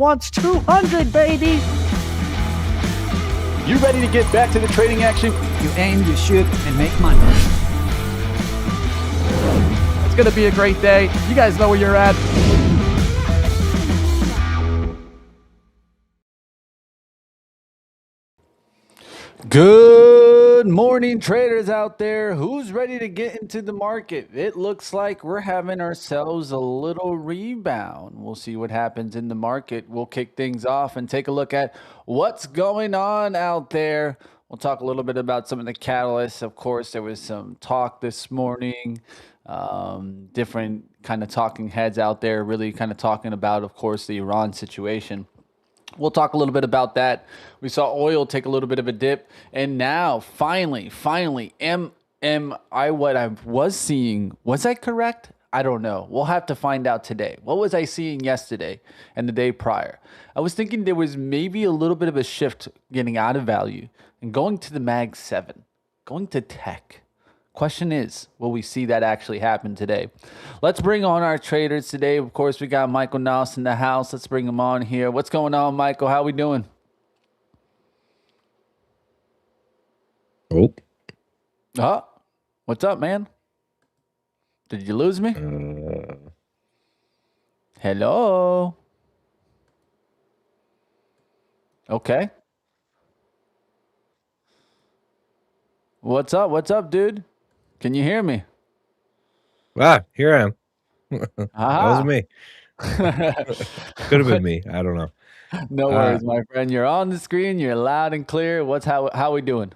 wants 200, baby. You ready to get back to the trading action? You aim, you shoot, and make money. It's going to be a great day. You guys know where you're at. Good morning, traders out there. Who's ready to get into the market? It looks like we're having ourselves a little rebound. We'll see what happens in the market. We'll kick things off and take a look at what's going on out there. We'll talk a little bit about some of the catalysts. Of course, there was some talk this morning, different kind of talking heads out there, really kind of talking about, of course, the Iran situation. We'll talk a little bit about that. We saw oil take a little bit of a dip. And now, finally, what I was seeing, was I correct? I don't know. We'll have to find out today. What was I seeing yesterday and the day prior? I was thinking there was maybe a little bit of a shift getting out of value and going to the Mag 7, going to tech. Question is, will we see that actually happen today? Let's bring on our traders today. Of course, we got Michael Noss in the house. Let's bring him on here. What's going on, Michael? How we doing? Oh. What's up, man? Did you lose me? Hello? Okay. What's up, dude? Can you hear me? Here I am. That was me. Could have been me. I don't know. No worries, my friend. You're on the screen. You're loud and clear. How we doing?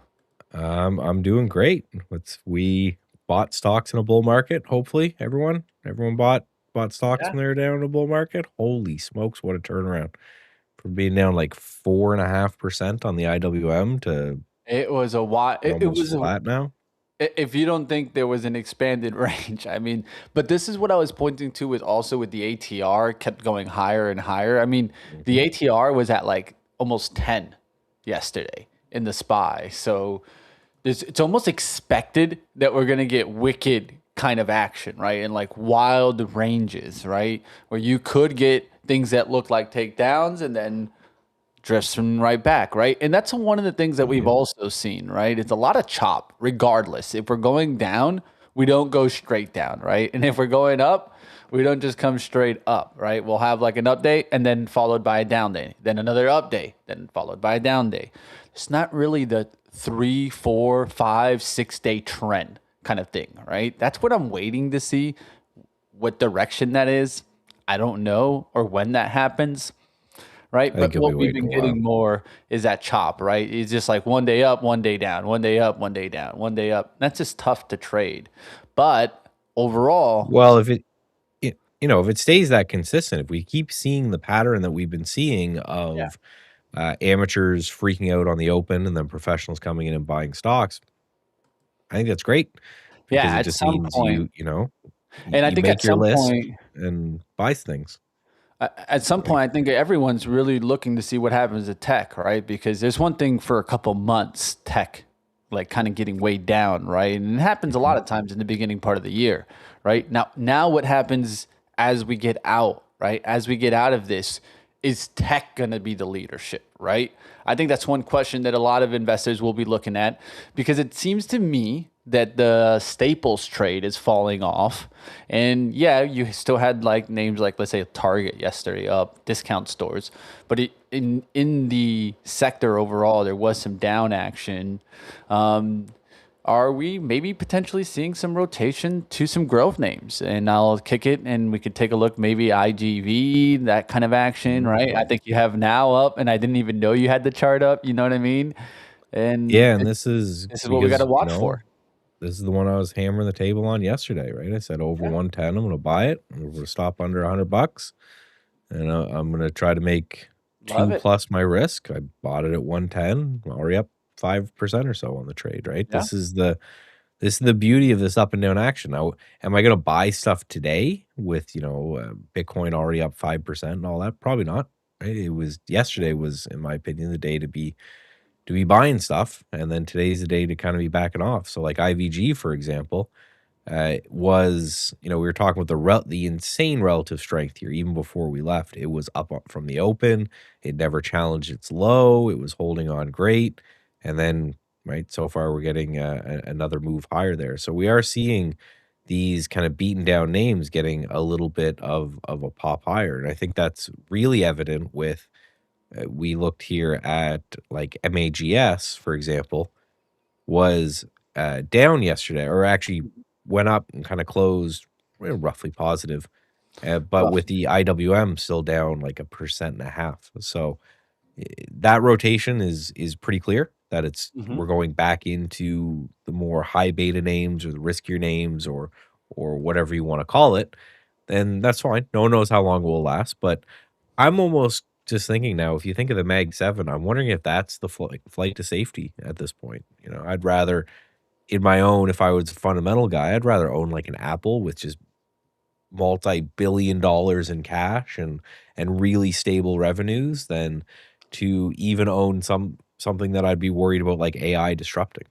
I'm doing great. We bought stocks in a bull market. Hopefully, everyone bought stocks when they were down in a bull market. Holy smokes, what a turnaround! From being down like 4.5% on the IWM to it was a while. It was flat now. If you don't think there was an expanded range, I mean, but this is what I was pointing to with the ATR kept going higher and higher. I mean, the ATR was at like almost 10 yesterday in the SPY. So it's almost expected that we're going to get wicked kind of action, right? And like wild ranges, right? Where you could get things that look like takedowns and then drifts from right back, right? And that's one of the things that we've also seen, right? It's a lot of chop, regardless. If we're going down, we don't go straight down, right? And if we're going up, we don't just come straight up, right? We'll have like an update and then followed by a down day, then another update, then followed by a down day. It's not really the 3, 4, 5, 6 day trend kind of thing, right? That's what I'm waiting to see. What direction that is, I don't know, or when that happens. Right. But what we've been getting more is that chop, right? It's just like one day up, one day down, one day up, one day down, one day up. That's just tough to trade. But overall, well, if it stays that consistent, if we keep seeing the pattern that we've been seeing of amateurs freaking out on the open and then professionals coming in and buying stocks, I think that's great. Because it just means point, and I think at some point and buy things. At some point, I think everyone's really looking to see what happens to tech, right? Because there's one thing for a couple months, tech, like kind of getting weighed down, right? And it happens a lot of times in the beginning part of the year, right? Now what happens as we get out, right? As we get out of this, is tech going to be the leadership, right? I think that's one question that a lot of investors will be looking at, because it seems to me that the staples trade is falling off. And yeah, you still had like names like, let's say, Target yesterday up, discount stores. But in the sector overall, there was some down action. Are we maybe potentially seeing some rotation to some growth names? And I'll kick it and we could take a look, maybe IGV, that kind of action, right? I think you have now up, and I didn't even know you had the chart up. You know what I mean? And yeah, and this is what we got to watch for. This is the one I was hammering the table on yesterday, right? I said over 110, I'm going to buy it. I'm going to stop under $100, and I'm going to try to make 2 plus my risk. I bought it at 110, already up 5% or so on the trade, right? Yeah. This is the beauty of this up and down action. Now, am I going to buy stuff today with Bitcoin already up 5% and all that? Probably not. Right? Yesterday was, in my opinion, the day to be buying stuff, and then today's the day to kind of be backing off. So like IVG, for example, was, we were talking about the insane relative strength here. Even before we left, it was up from the open. It never challenged its low. It was holding on great. And then, right, so far we're getting another move higher there. So we are seeing these kind of beaten down names getting a little bit of a pop higher. And I think that's really evident with, we looked here at like MAGS, for example, was down yesterday, or actually went up and kind of closed roughly positive. But with the IWM still down like 1.5%. So that rotation is pretty clear that we're going back into the more high beta names or the riskier names or whatever you want to call it. Then that's fine. No one knows how long it will last. But I'm almost just thinking now, if you think of the Mag 7, I'm wondering if that's the flight to safety at this point. I'd rather, in my own, if I was a fundamental guy, I'd rather own like an Apple with just multi-billion dollars in cash and really stable revenues than to even own something that I'd be worried about like AI disrupting.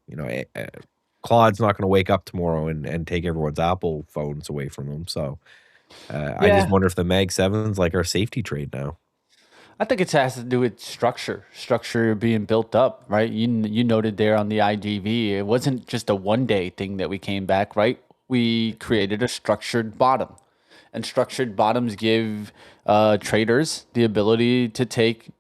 Claude's not going to wake up tomorrow and take everyone's Apple phones away from them. So I just wonder if the Mag 7's like our safety trade now. I think it has to do with structure being built up, right? You noted there on the IGV, it wasn't just a one-day thing that we came back, right? We created a structured bottom, and structured bottoms give traders the ability to take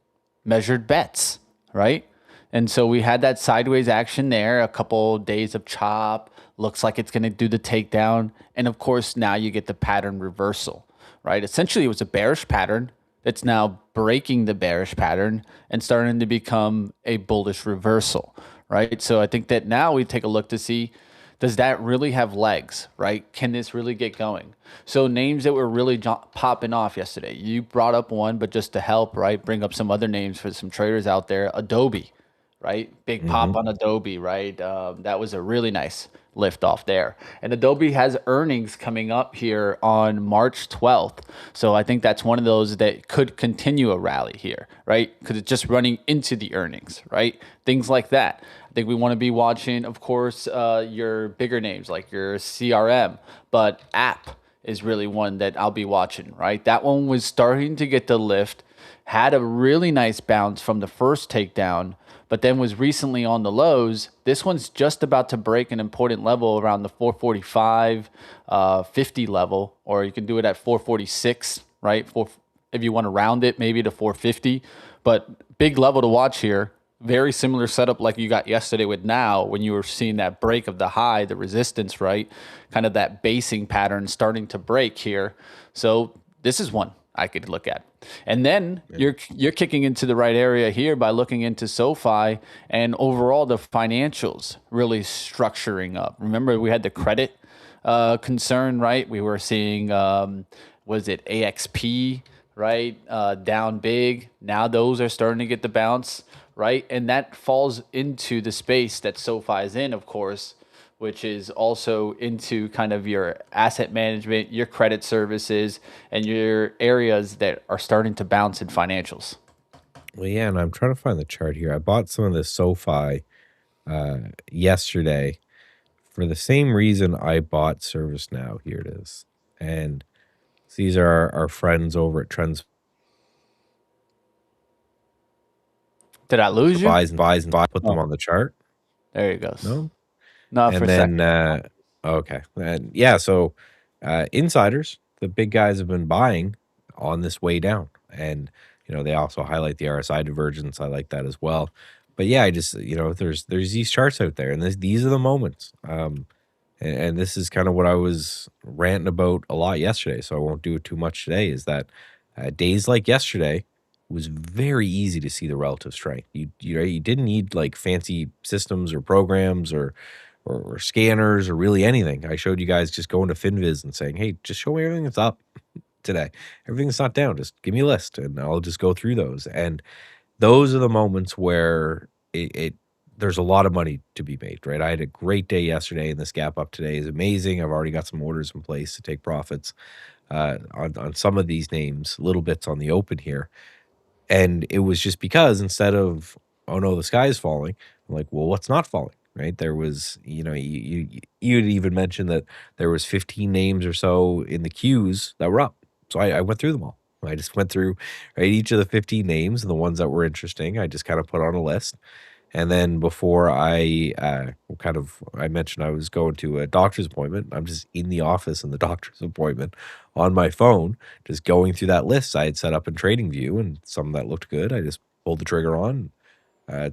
measured bets, right? And so we had that sideways action there, a couple days of chop, looks like it's going to do the takedown, and of course now you get the pattern reversal, right? Essentially, it was a bearish pattern that's now breaking the bearish pattern and starting to become a bullish reversal, right? So I think that now we take a look to see, does that really have legs, right? Can this really get going? So names that were really popping off yesterday, you brought up one, but just to help, right, bring up some other names for some traders out there. Adobe, right? Big pop on Adobe, right? That was a really nice lift off there. And Adobe has earnings coming up here on March 12th. So I think that's one of those that could continue a rally here, right? Because it's just running into the earnings, right? Things like that. I think we want to be watching, of course, your bigger names like your CRM, but app is really one that I'll be watching, right? That one was starting to get the lift, had a really nice bounce from the first takedown, but then was recently on the lows. This one's just about to break an important level around the 445, 50 level, or you can do it at 446, right? If you want to round it, maybe to 450, but big level to watch here. Very similar setup like you got yesterday with now when you were seeing that break of the high, the resistance, right? Kind of that basing pattern starting to break here. So this is one I could look at. And then you're kicking into the right area here by looking into SoFi and overall the financials really structuring up. Remember, we had the credit concern, right? We were seeing, was it AXP, right? Down big. Now those are starting to get the bounce, right? And that falls into the space that SoFi is in, of course, which is also into kind of your asset management, your credit services, and your areas that are starting to bounce in financials. Well, yeah, and I'm trying to find the chart here. I bought some of this SoFi yesterday for the same reason I bought ServiceNow. Here it is. And these are our friends over at Trends. Did I lose you? Buys and put them on the chart. There you go. No? Not for a second. Okay. And yeah, so insiders, the big guys have been buying on this way down. And, they also highlight the RSI divergence. I like that as well. But yeah, I just, there's these charts out there and these are the moments. And this is kind of what I was ranting about a lot yesterday. So I won't do it too much today, is that days like yesterday, was very easy to see the relative strength. You didn't need like fancy systems or programs or scanners or really anything. I showed you guys just going to FinViz and saying, hey, just show me everything that's up today. Everything that's not down, just give me a list and I'll just go through those. And those are the moments where there's a lot of money to be made, right? I had a great day yesterday and this gap up today is amazing. I've already got some orders in place to take profits on some of these names, little bits on the open here. And it was just because instead of, oh no, the sky is falling, I'm like, well, what's not falling? right? There was, you had even mentioned that there was 15 names or so in the queues that were up. So I went through them all. I just went through, right, each of the 15 names and the ones that were interesting. I just kind of put on a list. And then before I mentioned I was going to a doctor's appointment. I'm just in the office in the doctor's appointment on my phone, just going through that list I had set up in TradingView, and some that looked good. I just pulled the trigger on,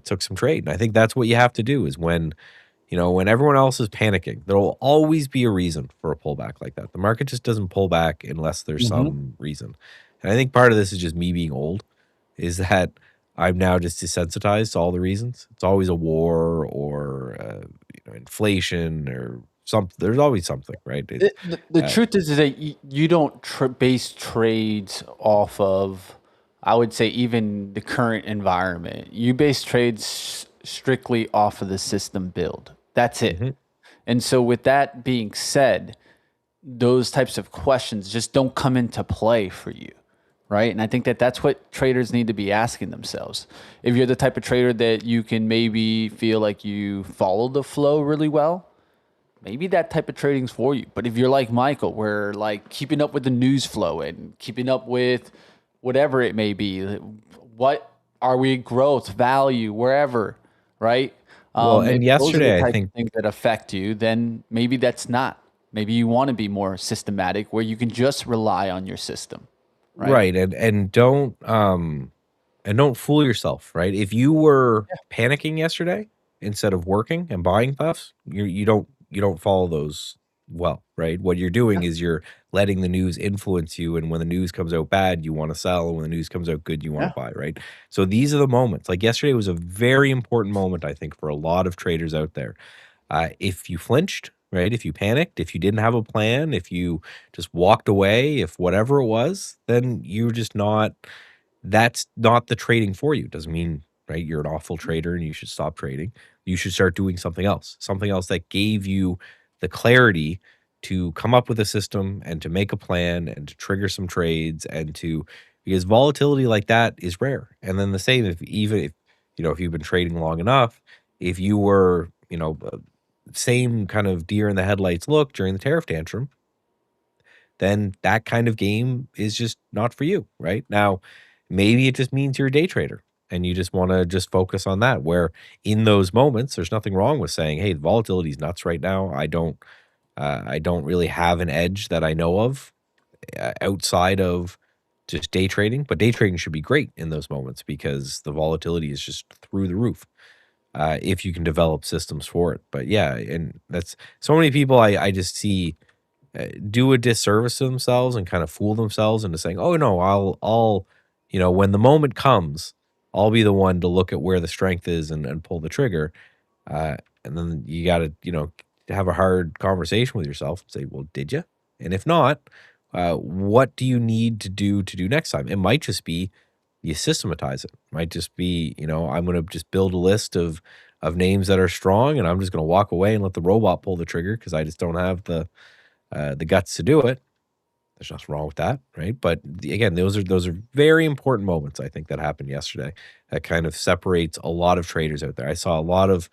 took some trade. And I think that's what you have to do is when everyone else is panicking, there will always be a reason for a pullback like that. The market just doesn't pull back unless there's some reason. And I think part of this is just me being old, is that I'm now just desensitized to all the reasons. It's always a war or inflation or something. There's always something, right? The truth is that you don't base trades off of, I would say, even the current environment. You base trades strictly off of the system build. That's it. And so with that being said, those types of questions just don't come into play for you, right? And I think that that's what traders need to be asking themselves. If you're the type of trader that you can maybe feel like you follow the flow really well, maybe that type of trading's for you. But if you're like Michael, where like keeping up with the news flow and keeping up with whatever it may be, what are we, growth, value, wherever, right? Well, and if yesterday, those are the I type think of things that affect you, then maybe that's not. Maybe you want to be more systematic, where you can just rely on your system, right? right, and don't fool yourself, right? If you were panicking yesterday instead of working and buying stuff, you don't follow those well, right? What you're doing is you're letting the news influence you, and when the news comes out bad, you want to sell, and when the news comes out good, you want to buy, right? So these are the moments. Like yesterday was a very important moment, I think, for a lot of traders out there. If you flinched, right? If you panicked, if you didn't have a plan, if you just walked away, if whatever it was, then you're just not. That's not the trading for you. Doesn't mean, right, you're an awful trader and you should stop trading. You should start doing something else that gave you the clarity to come up with a system and to make a plan and to trigger some trades because volatility like that is rare. And then the same if you've been trading long enough, if you were, same kind of deer in the headlights look during the tariff tantrum, then that kind of game is just not for you, right? Now, maybe it just means you're a day trader and you just want to just focus on that, where in those moments, there's nothing wrong with saying, hey, the volatility is nuts right now. I don't really have an edge that I know of outside of just day trading, but day trading should be great in those moments because the volatility is just through the roof. If you can develop systems for it. But yeah, and that's so many people I just see do a disservice to themselves and kind of fool themselves into saying, "Oh no, I'll when the moment comes, I'll be the one to look at where the strength is and pull the trigger." And then you got to have a hard conversation with yourself and say, "Well, did you? And if not, what do you need to do next time?" It might just be you systematize it. Might just be, I'm going to just build a list of names that are strong, and I'm just going to walk away and let the robot pull the trigger because I just don't have the guts to do it. There's nothing wrong with that, right? But again, those are very important moments, I think, that happened yesterday that kind of separates a lot of traders out there. I saw a lot of,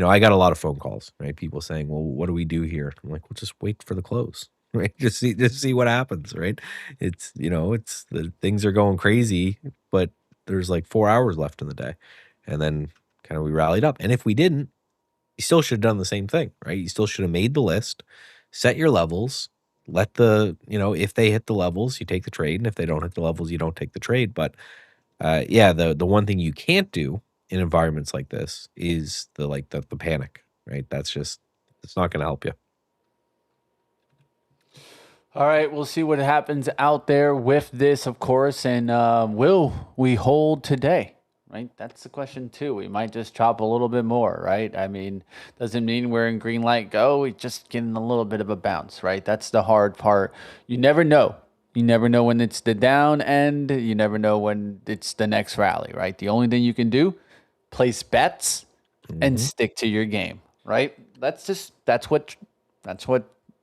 I got a lot of phone calls, right? People saying, "Well, what do we do here?" I'm like, "Well, just wait for the close." Right? Just see what happens, right? It's the things are going crazy, but there's like 4 hours left in the day. And then kind of we rallied up. And if we didn't, you still should have done the same thing, right? You still should have made the list, set your levels, let if they hit the levels, you take the trade, and if they don't hit the levels, you don't take the trade. But the one thing you can't do in environments like this is the panic, right? It's not going to help you. All right, we'll see what happens out there with this, of course, and will we hold today? Right, that's the question too. We might just chop a little bit more, right? I mean, doesn't mean we're in green light go. We just getting a little bit of a bounce, right? That's the hard part. You never know. You never know when it's the down end. You never know when it's the next rally, right? The only thing you can do, place bets and stick to your game, right? That's what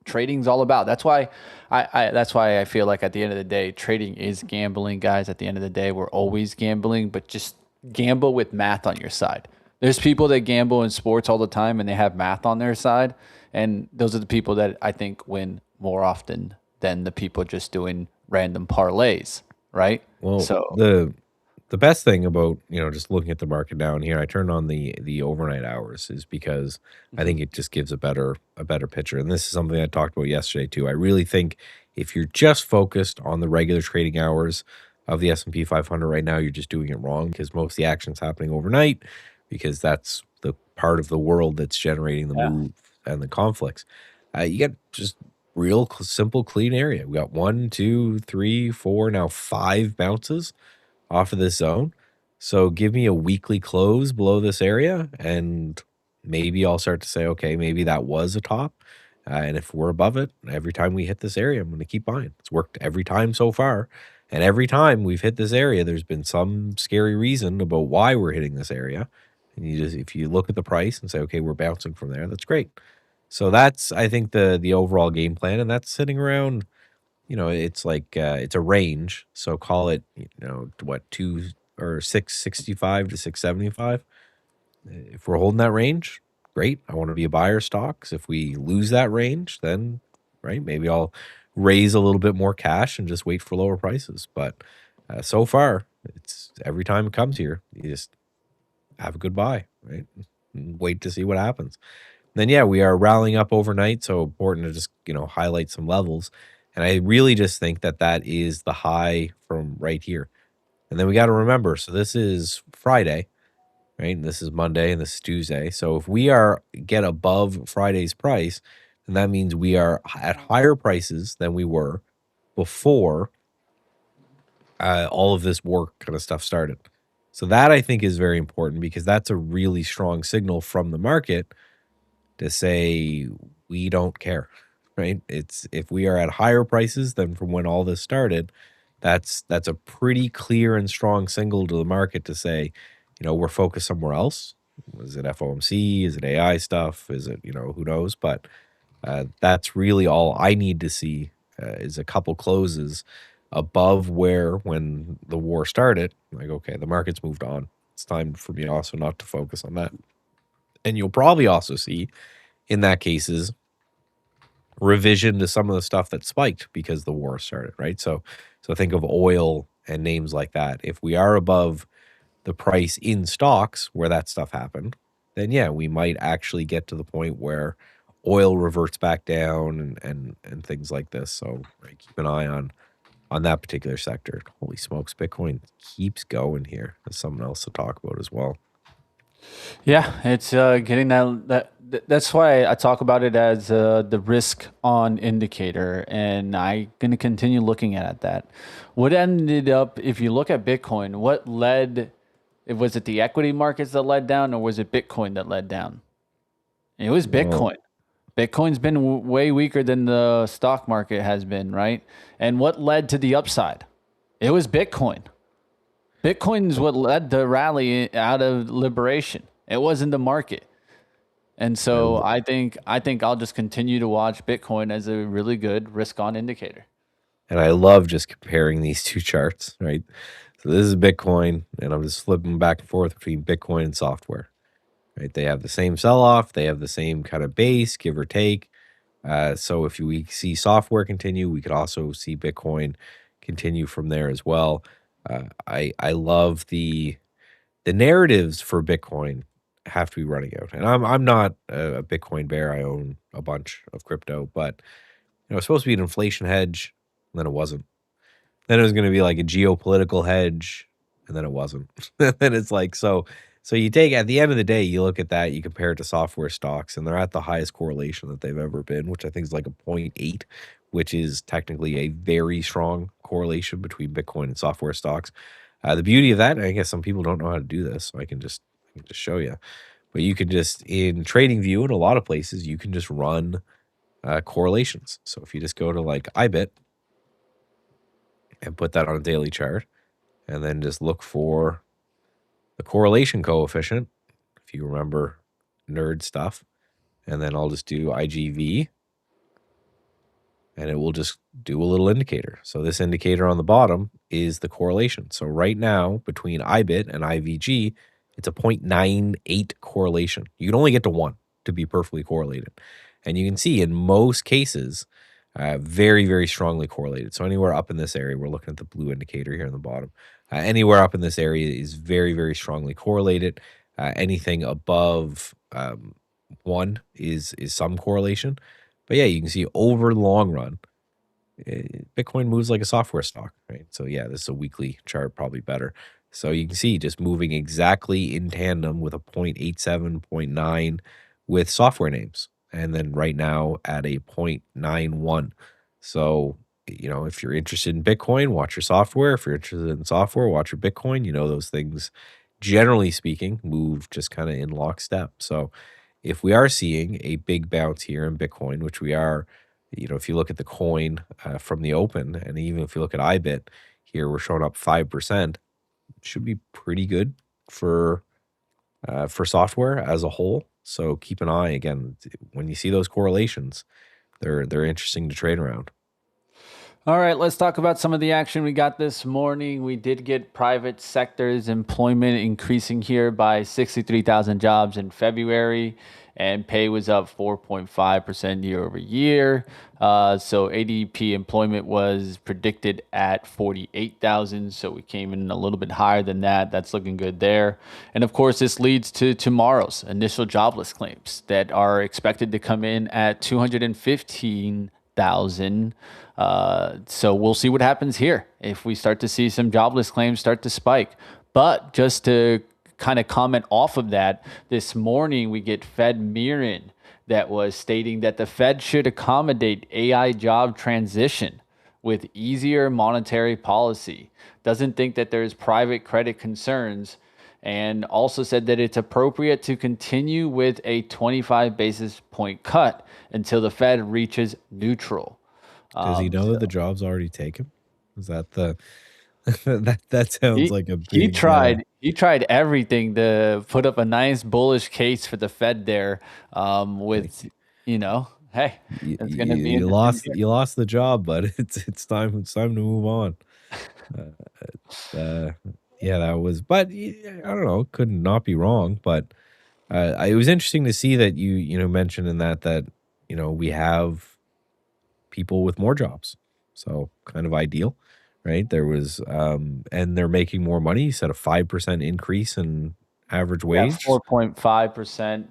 trading's all about. That's why I feel like at the end of the day, trading is gambling, guys. At the end of the day, we're always gambling, but just gamble with math on your side. There's people that gamble in sports all the time and they have math on their side. And those are the people that I think win more often than the people just doing random parlays, right? Well, So, the best thing about, just looking at the market down here, I turned on the overnight hours is because I think it just gives a better picture. And this is something I talked about yesterday too. I really think if you're just focused on the regular trading hours of the S&P 500 right now, you're just doing it wrong because most of the action's happening overnight because that's the part of the world that's generating the yeah. move and the conflicts. You get just real simple, clean area. We got 1, 2, 3, 4, now 5 bounces off of this zone. So give me a weekly close below this area, and maybe I'll start to say, okay, maybe that was a top. And if we're above it, every time we hit this area, I'm going to keep buying. It's worked every time so far. And every time we've hit this area, there's been some scary reason about why we're hitting this area. And if you look at the price and say, okay, we're bouncing from there, that's great. So that's, I think, the overall game plan. And that's sitting around, it's like it's a range. So call it, what, 665 to 675. If we're holding that range, great. I want to be a buyer stocks. If we lose that range, then right, maybe I'll raise a little bit more cash and just wait for lower prices. But so far, it's every time it comes here, you just have a good buy, right? And wait to see what happens. Then yeah, we are rallying up overnight, so important to just highlight some levels. And I really just think that is the high from right here. And then we got to remember, so this is Friday, right? And this is Monday and this is Tuesday. So if we get above Friday's price, then that means we are at higher prices than we were before all of this war kind of stuff started. So that I think is very important because that's a really strong signal from the market to say we don't care, right? It's if we are at higher prices than from when all this started, that's a pretty clear and strong signal to the market to say, we're focused somewhere else. Is it FOMC? Is it AI stuff? Is it, who knows? But that's really all I need to see is a couple closes above where when the war started. Like, okay, the market's moved on. It's time for me also not to focus on that. And you'll probably also see in that cases revision to some of the stuff that spiked because the war started, right? So think of oil and names like that. If we are above the price in stocks where that stuff happened, then yeah, we might actually get to the point where oil reverts back down and things like this. So right, keep an eye on that particular sector. Holy smokes, Bitcoin keeps going here. There's something else to talk about as well. Yeah, it's getting that's why I talk about it as the risk on indicator, and I'm going to continue looking at that. What ended up, if you look at Bitcoin, what led, was it the equity markets that led down, or was it Bitcoin that led down? It was Bitcoin. Bitcoin's been way weaker than the stock market has been, right? And what led to the upside? It was Bitcoin. Bitcoin is what led the rally out of liberation. It wasn't the market. And so I think I'll just continue to watch Bitcoin as a really good risk on indicator. And I love just comparing these two charts, right? So this is Bitcoin, and I'm just flipping back and forth between Bitcoin and software, right? They have the same sell-off. They have the same kind of base, give or take. So if we see software continue, we could also see Bitcoin continue from there as well. I love the narratives for Bitcoin have to be running out, and I'm not a Bitcoin bear. I own a bunch of crypto, but it's supposed to be an inflation hedge, and then it wasn't. Then it was going to be like a geopolitical hedge, and then it wasn't. And it's like so you take at the end of the day, you look at that, you compare it to software stocks, and they're at the highest correlation that they've ever been, which I think is like a 0.8, which is technically a very strong correlation between Bitcoin and software stocks. The beauty of that, and I guess some people don't know how to do this, so I can just show you. But you can just, in TradingView in a lot of places, you can just run correlations. So if you just go to like IBIT and put that on a daily chart, and then just look for the correlation coefficient, if you remember nerd stuff, and then I'll just do IGV, and it will just do a little indicator. So this indicator on the bottom is the correlation. So right now, between IBIT and IVG, It's a 0.98 correlation. You can only get to 1 to be perfectly correlated. And you can see in most cases, very, very strongly correlated. So anywhere up in this area, we're looking at the blue indicator here on the bottom. Anywhere up in this area is very, very strongly correlated. Anything above 1 is some correlation. But yeah, you can see over the long run, Bitcoin moves like a software stock, right? So yeah, this is a weekly chart, probably better. So you can see just moving exactly in tandem with a 0.87, 0.9 with software names. And then right now at a 0.91. So, if you're interested in Bitcoin, watch your software. If you're interested in software, watch your Bitcoin. Those things, generally speaking, move just kind of in lockstep. So if we are seeing a big bounce here in Bitcoin, which we are, if you look at the coin from the open, and even if you look at IBIT here, we're showing up 5%. Should be pretty good for software as a whole. So keep an eye again when you see those correlations. They're interesting to trade around. All right, let's talk about some of the action we got this morning. We did get private sector's employment increasing here by 63,000 jobs in February, and pay was up 4.5% year over year. So ADP employment was predicted at 48,000, so we came in a little bit higher than that. That's looking good there. And of course, this leads to tomorrow's initial jobless claims that are expected to come in at 215,000. So we'll see what happens here if we start to see some jobless claims start to spike. But just to kind of comment off of that, this morning we get Fed Mirren that was stating that the Fed should accommodate AI job transition with easier monetary policy. Doesn't think that there's private credit concerns, and also said that it's appropriate to continue with a 25 basis point cut until the Fed reaches neutral. Does he know that the job's already taken? Is that the that sounds like a big... He tried everything to put up a nice bullish case for the Fed there. With hey, it's gonna be you lost the job, but it's time to move on. Yeah, that was, but I don't know, could not be wrong. But it was interesting to see that you mentioned in that we have people with more jobs, so kind of ideal, right? There was and they're making more money. You said a 5% increase in average wage, 4.5%.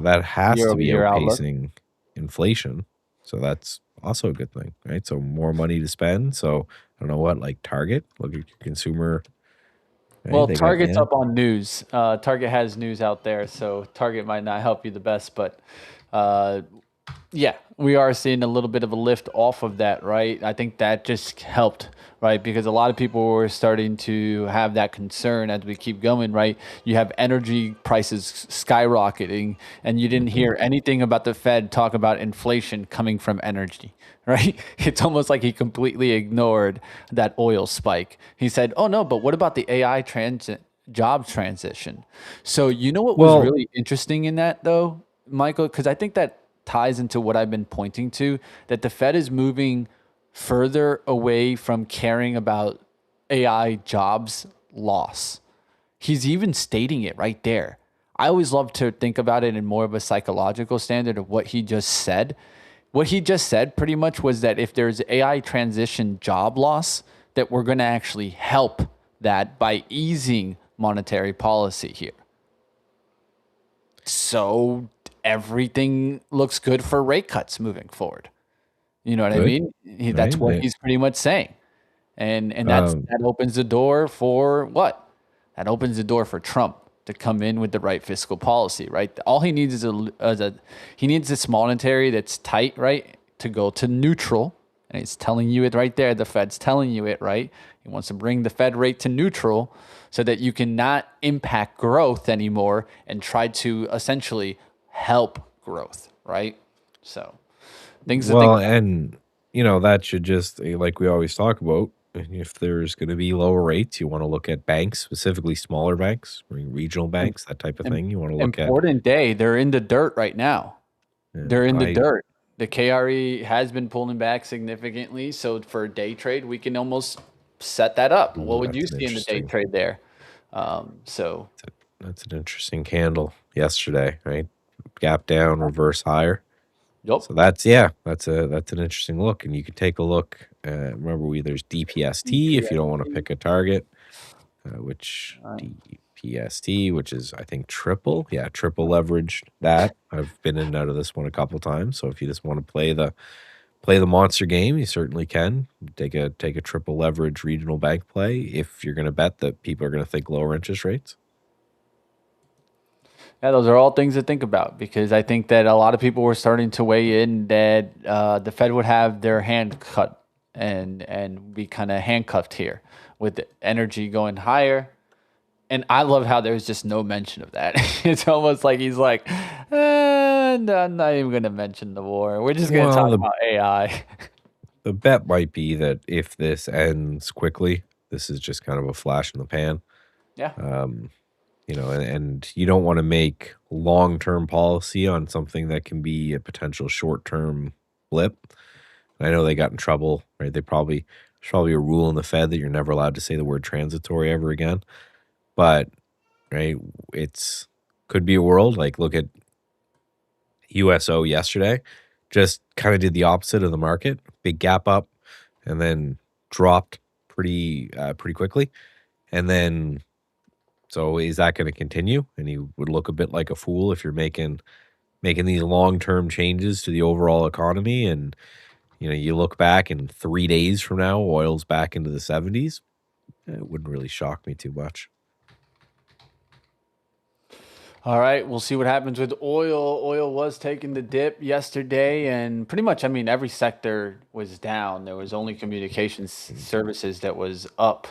That has to be outpacing outlook. inflation, so that's also a good thing, right? So more money to spend. So I don't know what, like Target, look at your consumer. Right? Well, Target's up on news. Target has news out there, so Target might not help you the best, but yeah, we are seeing a little bit of a lift off of that, right? I think that just helped, right? Because a lot of people were starting to have that concern as we keep going, right? You have energy prices skyrocketing, and you didn't hear anything about the Fed talk about inflation coming from energy, right? It's almost like he completely ignored that oil spike. He said, oh no, but what about the AI job transition? So you know what was really interesting in that though, Michael? Because I think that ties into what I've been pointing to, that the Fed is moving further away from caring about AI jobs loss. He's even stating it right there. I always love to think about it in more of a psychological standard of what he just said. What he just said pretty much was that if there's AI transition job loss, that we're going to actually help that by easing monetary policy here. So everything looks good for rate cuts moving forward. You know what I mean? That's what he's pretty much saying. And that opens the door for what? That opens the door for Trump to come in with the right fiscal policy, right? All he needs is he needs this monetary that's tight, right, to go to neutral. And he's telling you it right there. The Fed's telling you it, right? He wants to bring the Fed rate to neutral so that you cannot impact growth anymore and try to essentially help growth, right? So things to think about. And that should just, like we always talk about, if there's going to be lower rates, you want to look at banks, specifically smaller banks, regional banks, that type of thing. You want to look at important day. They're in the dirt right now. They're in the dirt. The KRE has been pulling back significantly. So for a day trade, we can almost set that up. What would you see in the day trade there? So That's an interesting candle yesterday, right? Gap down, reverse higher. Yep. So that's an interesting look, and you can take a look. Remember, there's DPST if you don't want to pick a target, which DPST, which is I think triple leveraged. That I've been in and out of this one a couple times. So if you just want to play the monster game, you certainly can take a triple leverage regional bank play if you're going to bet that people are going to think lower interest rates. Yeah, those are all things to think about because I think that a lot of people were starting to weigh in that the Fed would have their hand cut and be kind of handcuffed here with the energy going higher. And I love how there's just no mention of that. It's almost like he's like, no, I'm not even going to mention the war. We're just going to talk about AI. The bet might be that if this ends quickly, this is just kind of a flash in the pan. Yeah. And you don't want to make long-term policy on something that can be a potential short-term blip. I know they got in trouble, right? There's probably a rule in the Fed that you're never allowed to say the word transitory ever again. But right, could be a world like look at USO yesterday, just kind of did the opposite of the market, big gap up, and then dropped pretty quickly, and then. So is that going to continue? And you would look a bit like a fool if you're making these long-term changes to the overall economy. And, you look back and 3 days from now, oil's back into the 70s. It wouldn't really shock me too much. All right, we'll see what happens with oil. Oil was taking the dip yesterday, and pretty much, I mean, every sector was down. There was only communications services that was up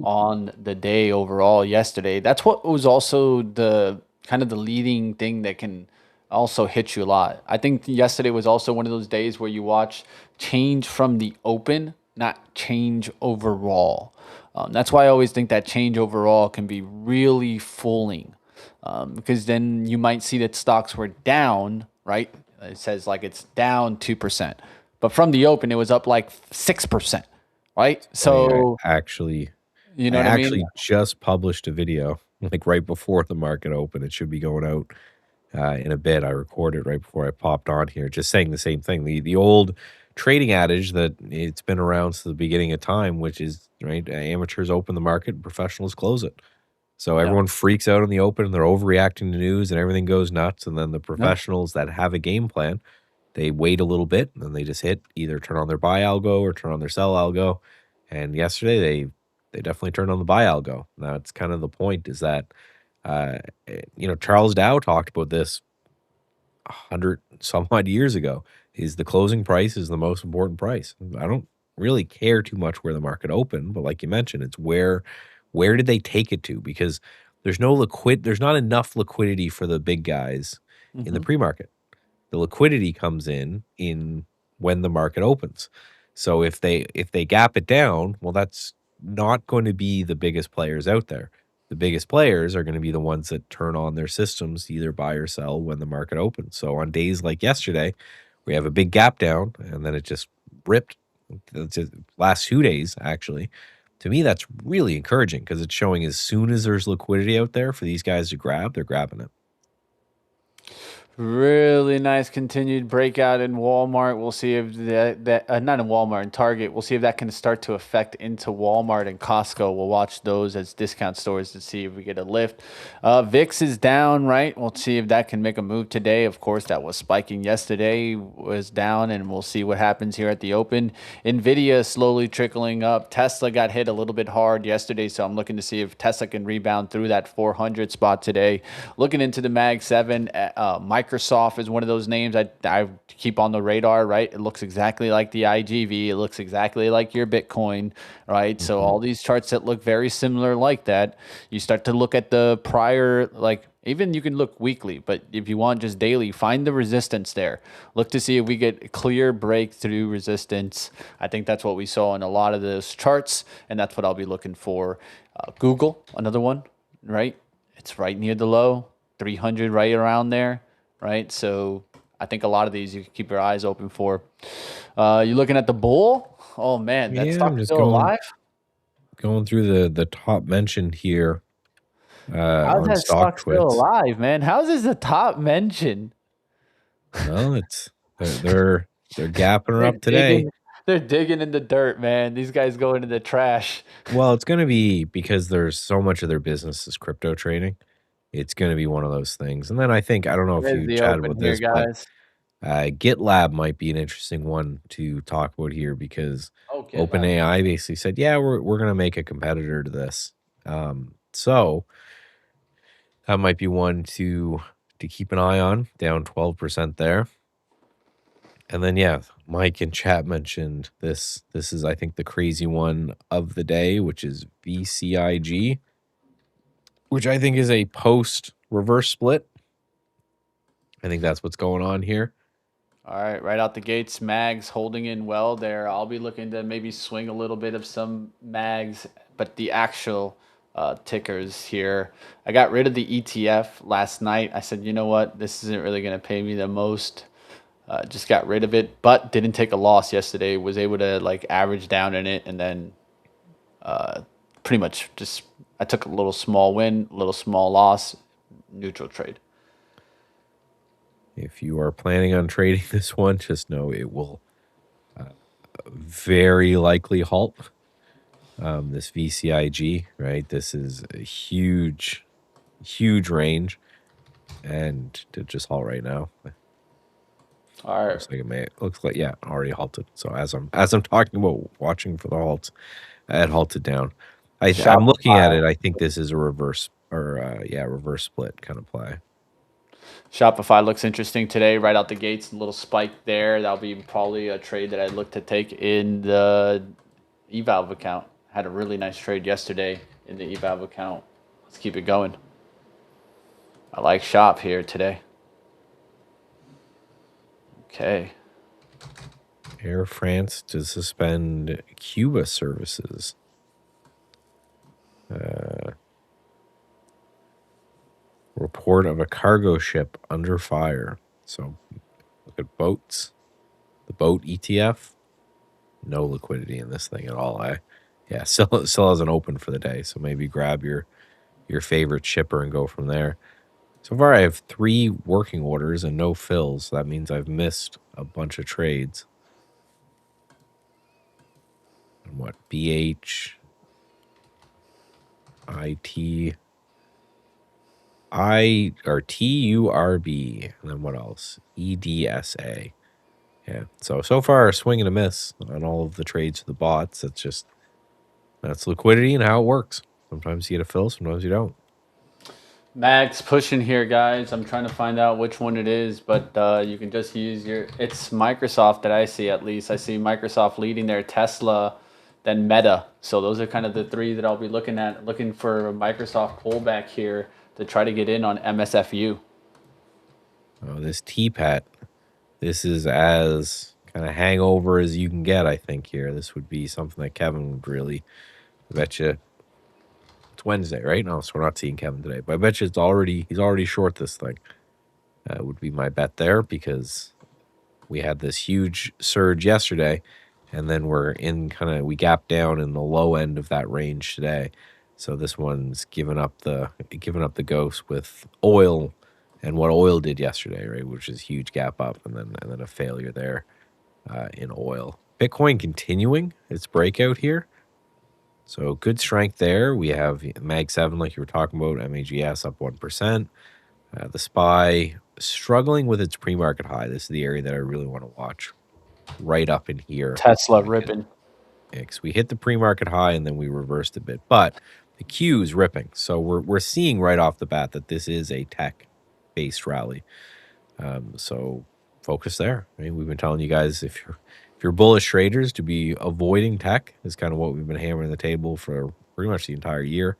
on the day overall yesterday. That's what was also the kind of the leading thing that can also hit you a lot. I think yesterday was also one of those days where you watch change from the open, not change overall. That's why I always think that change overall can be really fooling. Because then you might see that stocks were down, right? It says like it's down 2%, but from the open, it was up like 6%, right? So actually, you know what I mean? Actually just published a video like right before the market opened. It should be going out in a bit. I recorded right before I popped on here, just saying the same thing. The old trading adage that it's been around since the beginning of time, which is right, amateurs open the market, professionals close it. So everyone freaks out in the open and they're overreacting to news and everything goes nuts. And then the professionals that have a game plan, they wait a little bit and then they just either turn on their buy algo or turn on their sell algo. And yesterday they definitely turned on the buy algo. Now it's kind of the point is that, Charles Dow talked about this 100 some odd years ago, is the closing price is the most important price. I don't really care too much where the market opened, but like you mentioned, it's where did they take it to? Because there's not enough liquidity for the big guys in the pre-market. The liquidity comes in when the market opens. So if they gap it down, well, that's not going to be the biggest players out there. The biggest players are going to be the ones that turn on their systems to either buy or sell when the market opens. So on days like yesterday, we have a big gap down and then it just ripped. Last 2 days, actually. To me, that's really encouraging because it's showing as soon as there's liquidity out there for these guys to grab, they're grabbing it. Really nice continued breakout in Walmart. We'll see if that not in Walmart, in Target. We'll see if that can start to affect into Walmart and Costco. We'll watch those as discount stores to see if we get a lift. VIX is down, right? We'll see if that can make a move today. Of course, that was spiking yesterday, was down, and we'll see what happens here at the open. Nvidia slowly trickling up. Tesla got hit a little bit hard yesterday, so I'm looking to see if Tesla can rebound through that 400 spot today. Looking into the Mag 7, Microsoft is one of those names I keep on the radar, right? It looks exactly like the IGV. It looks exactly like your Bitcoin, right? So all these charts that look very similar like that, you start to look at the prior, like even you can look weekly, but if you want just daily, find the resistance there. Look to see if we get clear breakthrough resistance. I think that's what we saw in a lot of those charts, and that's what I'll be looking for. Google, another one, right? It's right near the low, 300 right around there. Right, so I think a lot of these you can keep your eyes open for. You looking at the bull? Oh man, that stock is still alive. Going through the top mentioned here. How's on that stock stock still twits. alive, man? How's this the top mention? Well, they're gapping her They're up today. digging. They're digging in the dirt, man. These guys go into the trash. Well, it's going to be because there's so much of their business is crypto trading. It's going to be one of those things. And then I don't know if There's you the chatted open about here, this, but guys. GitLab might be an interesting one to talk about here because Oh, GitLab. OpenAI basically said, yeah, we're going to make a competitor to this. So that might be one to keep an eye on, down 12% there. And then, yeah, Mike in chat mentioned this. This is, I think, the crazy one of the day, which is VCIG, which I think is a post reverse split. I think that's what's going on here. All right, right out the gates, mags holding in well there. I'll be looking to maybe swing a little bit of some mags, but the actual tickers here. I got rid of the ETF last night. I said, you know what, this isn't really going to pay me the most. Just got rid of it, but didn't take a loss yesterday. Was able to like average down in it, and then pretty much just I took a little small win, a little small loss, neutral trade. If you are planning on trading this one, just know it will very likely halt. This VCIG, right? This is a huge range, and to just halt right now. All right. Looks like yeah, already halted. So as I'm talking about watching for the halts, it halted down. I'm looking at it. I think this is a reverse reverse split kind of play. Shopify looks interesting today, right out the gates. A little spike there. That'll be probably a trade that I'd look to take in the eValve account. Had a really nice trade yesterday in the eValve account. Let's keep it going. I like Shop here today. Okay. Air France to suspend Cuba services. Report of a cargo ship under fire. So look at boats. The boat ETF. No liquidity in this thing at all. Yeah, still hasn't opened for the day. So maybe grab your favorite shipper and go from there. So far, I have 3 working orders and no fills. So that means I've missed a bunch of trades. And what? BH, IT, or TURB, and then what else? EDSA. Yeah. So far, a swing and a miss on all of the trades for the bots. That's liquidity and how it works. Sometimes you get a fill, sometimes you don't. Max pushing here, guys. I'm trying to find out which one it is, but you can just use it's Microsoft that I see at least. I see Microsoft leading there, Tesla, then Meta. So those are kind of the 3 that I'll be looking at, looking for a Microsoft pullback here to try to get in on MSFU. Oh, this TPAT. This is as kind of hangover as you can get, I think, here. This would be something that Kevin would really, I bet you. It's Wednesday, right? No, so we're not seeing Kevin today. But I bet you he's already short this thing. Would be my bet there because we had this huge surge yesterday, and then we're we gapped down in the low end of that range today. So this one's given up the ghost with oil and what oil did yesterday, right? Which is huge gap up and then a failure there in oil. Bitcoin continuing its breakout here. So good strength there. We have Mag 7, like you were talking about, MAGS up 1%. The SPY struggling with its pre-market high. This is the area that I really want to watch. Right up in here. Tesla ripping. Yeah, we hit the pre-market high and then we reversed a bit. But the Q is ripping. So we're seeing right off the bat that this is a tech-based rally. So focus there. I mean, we've been telling you guys if you're bullish traders to be avoiding tech is kind of what we've been hammering the table for pretty much the entire year.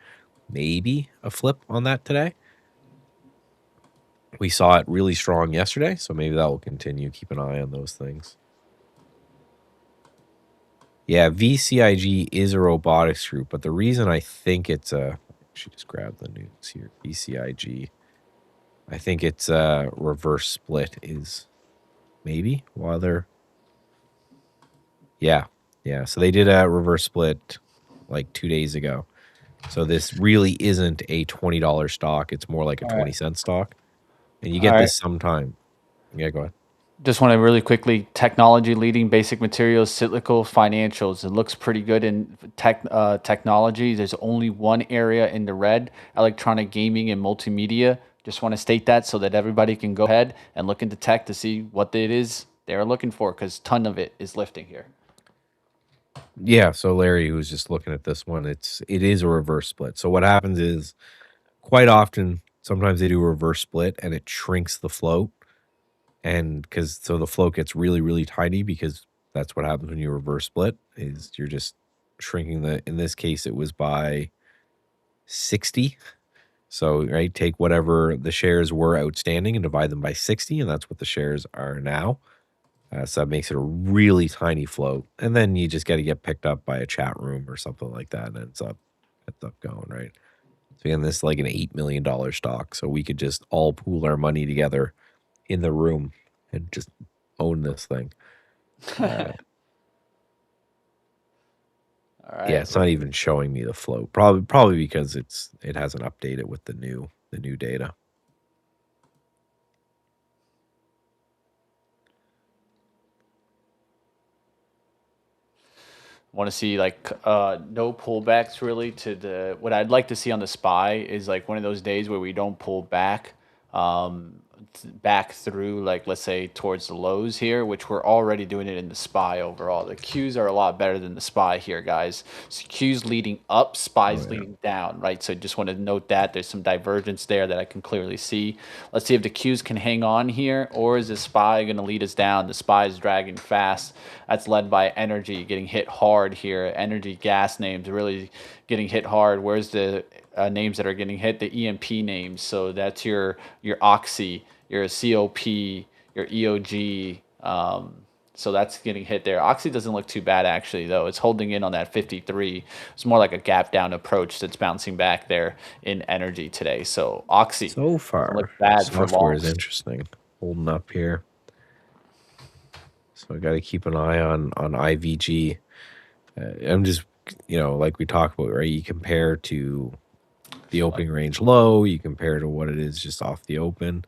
Maybe a flip on that today. We saw it really strong yesterday, so maybe that will continue. Keep an eye on those things. Yeah, VCIG is a robotics group, but the reason I think it's I should just grab the news here. VCIG. I think it's a reverse split is maybe while they're yeah. So they did a reverse split like 2 days ago. So this really isn't a $20 stock. It's more like a All right. 20-cent stock. And you All get right. this sometime. Yeah, go ahead. Just want to really quickly, technology leading, basic materials, cyclical, financials. It looks pretty good in technology. There's only one area in the red, electronic gaming and multimedia. Just want to state that so that everybody can go ahead and look into tech to see what it is they're looking for, because ton of it is lifting here. Yeah, so Larry, who's just looking at this one, it is a reverse split. So what happens is quite often, sometimes they do a reverse split and it shrinks the float. And so the float gets really, really tiny, because that's what happens when you reverse split, is you're just shrinking in this case, it was by 60. So, right, take whatever the shares were outstanding and divide them by 60, and that's what the shares are now. So that makes it a really tiny float. And then you just got to get picked up by a chat room or something like that, and ends up going, right? So again, this is like an $8 million stock. So we could just all pool our money together in the room and just own this thing. All right. Yeah, it's not even showing me the float. Probably because it hasn't updated with the new data. Want to see like no pullbacks really to the, what I'd like to see on the SPY is like one of those days where we don't pull back back through, like, let's say towards the lows here, which we're already doing it in the SPY overall. The Qs are a lot better than the SPY here, guys. So Qs leading up, SPY's leading down, right? So just want to note that there's some divergence there that I can clearly see. Let's see if the Qs can hang on here, or is the SPY going to lead us down? The SPY is dragging fast. That's led by energy getting hit hard here. Energy gas names really getting hit hard. Where's the names that are getting hit? The EMP names. So that's your Oxy, your COP, your EOG. So that's getting hit there. Oxy doesn't look too bad actually, though. It's holding in on that 53. It's more like a gap down approach that's bouncing back there in energy today. So Oxy So far, look bad for software long. is interesting, holding up here. So I got to keep an eye on IVG. I'm just, like we talked about, right? You compare to the opening range low, you compare to what it is just off the open,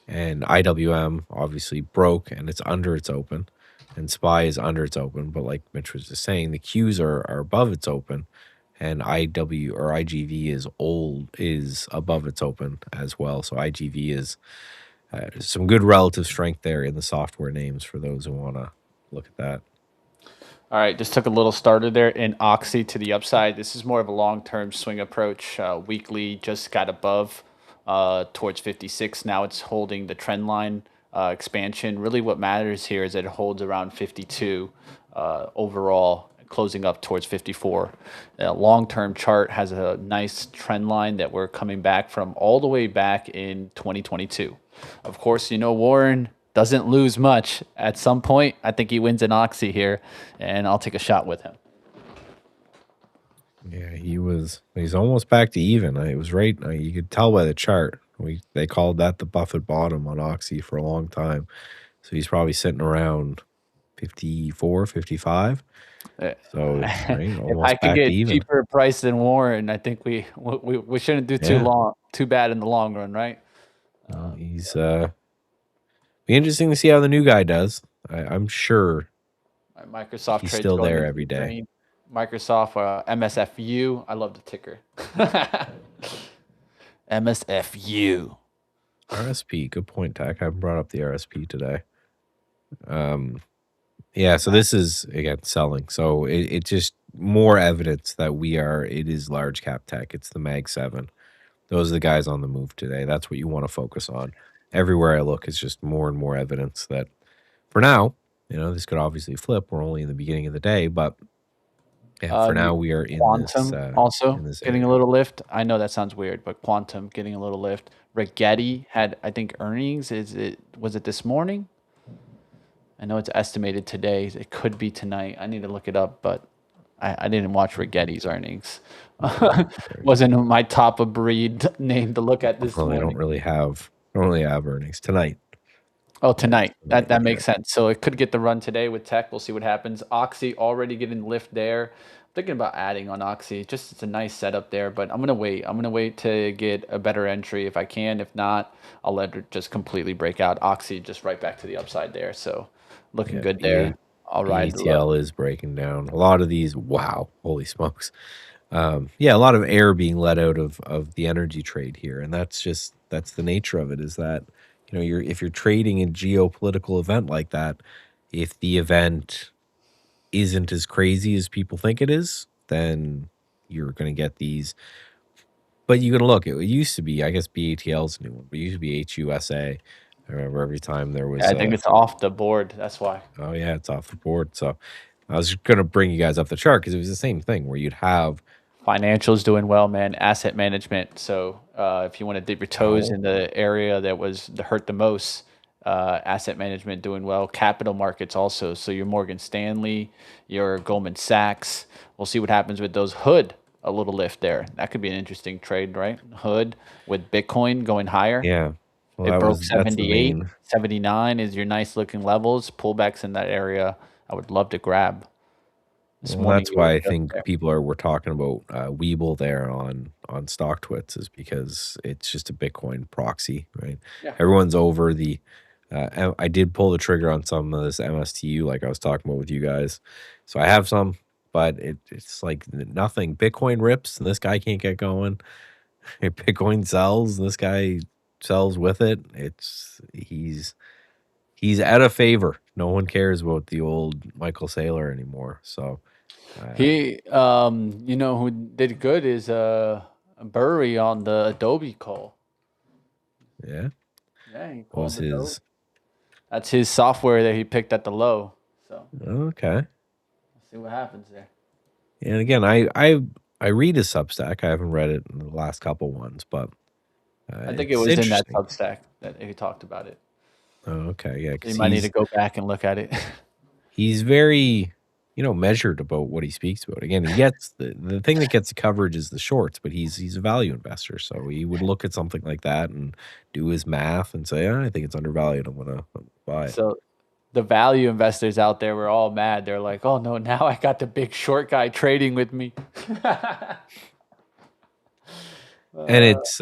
and IWM obviously broke and it's under its open, and SPY is under its open. But like Mitch was just saying, the Qs are above its open, and IGV is above its open as well. So IGV is some good relative strength there in the software names for those who want to look at that. All right, just took a little starter there in Oxy to the upside. This is more of a long-term swing approach. Weekly just got above towards 56. Now it's holding the trend line expansion. Really what matters here is that it holds around 52 overall, closing up towards 54. Long-term chart has a nice trend line that we're coming back from all the way back in 2022. Of course, Warren doesn't lose much. At some point, I think he wins an Oxy here, and I'll take a shot with him. Yeah, he's almost back to even. It was right. You could tell by the chart. They called that the Buffett bottom on Oxy for a long time. So he's probably sitting around 54, 55. So right, almost if I could back get to even. cheaper price than Warren, I think we shouldn't do too bad in the long run, right? He's be interesting to see how the new guy does. I'm sure Microsoft he's trades still going there into every day. green. Microsoft MSFU. I love the ticker. MSFU. RSP, good point, Tack. I haven't brought up the RSP today. Yeah, so this is again selling. So it's just more evidence that it is large cap tech. It's the Mag 7. Those are the guys on the move today. That's what you want to focus on. Everywhere I look is just more and more evidence that for now, this could obviously flip. We're only in the beginning of the day, but yeah, for now we are in Quantum this also in this getting area. a little lift. I know that sounds weird, but Quantum getting a little lift. Rigetti had, I think, earnings. Was it this morning? I know it's estimated today. It could be tonight. I need to look it up, but I didn't watch Rigetti's earnings. Wasn't my top of breed name to look at this Well, they morning. don't really have earnings tonight. Oh, tonight. Tonight, That makes okay. sense. So it could get the run today with tech. We'll see what happens. Oxy already getting lift there. I'm thinking about adding on Oxy. Just it's a nice setup there, but I'm gonna wait. I'm gonna wait to get a better entry if I can. If not, I'll let it just completely break out. Oxy just right back to the upside there. So looking Yeah, good there. I'll ride the low. BATL is breaking down. A lot of these, wow, holy smokes. Yeah, a lot of air being let out of the energy trade here, and that's the nature of it. Is that if you're trading a geopolitical event like that, if the event isn't as crazy as people think it is, then you're going to get these. But you can look. It used to be, I guess, BATL's a new one, but it used to be HUSA. I remember every time there Yeah, was I think it's off the board. That's why. oh yeah, it's off the board. So I was going to bring you guys up the chart because it was the same thing where you'd have Financials doing well, man. Asset management. So if you want to dip your toes oh in the area that was hurt the most, asset management doing well. Capital markets also. So your Morgan Stanley, your Goldman Sachs. We'll see what happens with those. Hood, a little lift there. That could be an interesting trade, right? Hood with Bitcoin going higher. yeah. Well, It broke that's the 78, main. 79 is your nice looking levels. Pullbacks in that area. I would love to grab. This Well, morning that's you were why I right up think there. people we're talking about Weeble there on StockTwits is because it's just a Bitcoin proxy, right? Yeah. Everyone's over the. I did pull the trigger on some of this MSTU, like I was talking about with you guys. So I have some, but it's like nothing. Bitcoin rips, and this guy can't get going. Bitcoin sells, and this guy sells with it. He's out of favor. No one cares about the old Michael Saylor anymore. So. He, you know, who did good is Burry on the Adobe call. Yeah. Yeah, he What called was the Adobe. his? That's his software that he picked at the low. So Okay. let's see what happens there. And again, I read his Substack. I haven't read it in the last couple ones, but I think it it's was in that interesting. Substack that he talked about it. Oh, okay, yeah, So you because might need to go back and look at it. he's very measured about what he speaks about. Again, he gets the thing that gets the coverage is the shorts, but he's a value investor, so he would look at something like that and do his math and say, I think it's undervalued. I'm gonna buy it. So the value investors out there were all mad. They're like, "Oh no, now I got the big short guy trading with me." And it's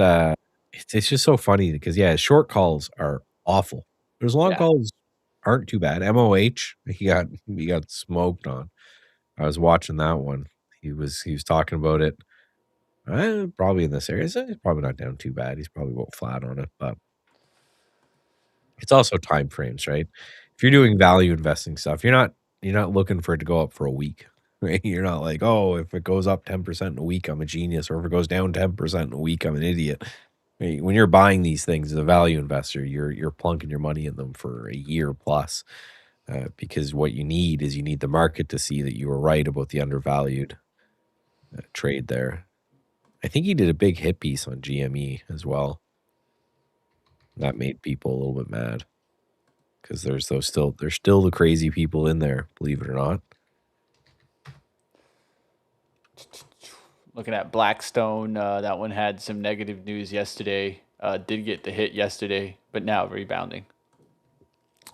just so funny because yeah, short calls are awful. There's long Yeah. calls aren't too bad. MOH, he got smoked on. I was watching that one. He was talking about it. Probably in this area. So he's probably not down too bad. He's probably about flat on it, but it's also time frames, right? If you're doing value investing stuff, you're not looking for it to go up for a week. Right? You're not like, oh, if it goes up 10% in a week, I'm a genius, or if it goes down 10% in a week, I'm an idiot. Right? When you're buying these things as a value investor, you're plunking your money in them for a year plus, because what you need is the market to see that you were right about the undervalued trade there. I think he did a big hit piece on GME as well. That made people a little bit mad because there's still the crazy people in there, believe it or not. Looking at Blackstone, that one had some negative news yesterday. Did get the hit yesterday, but now rebounding.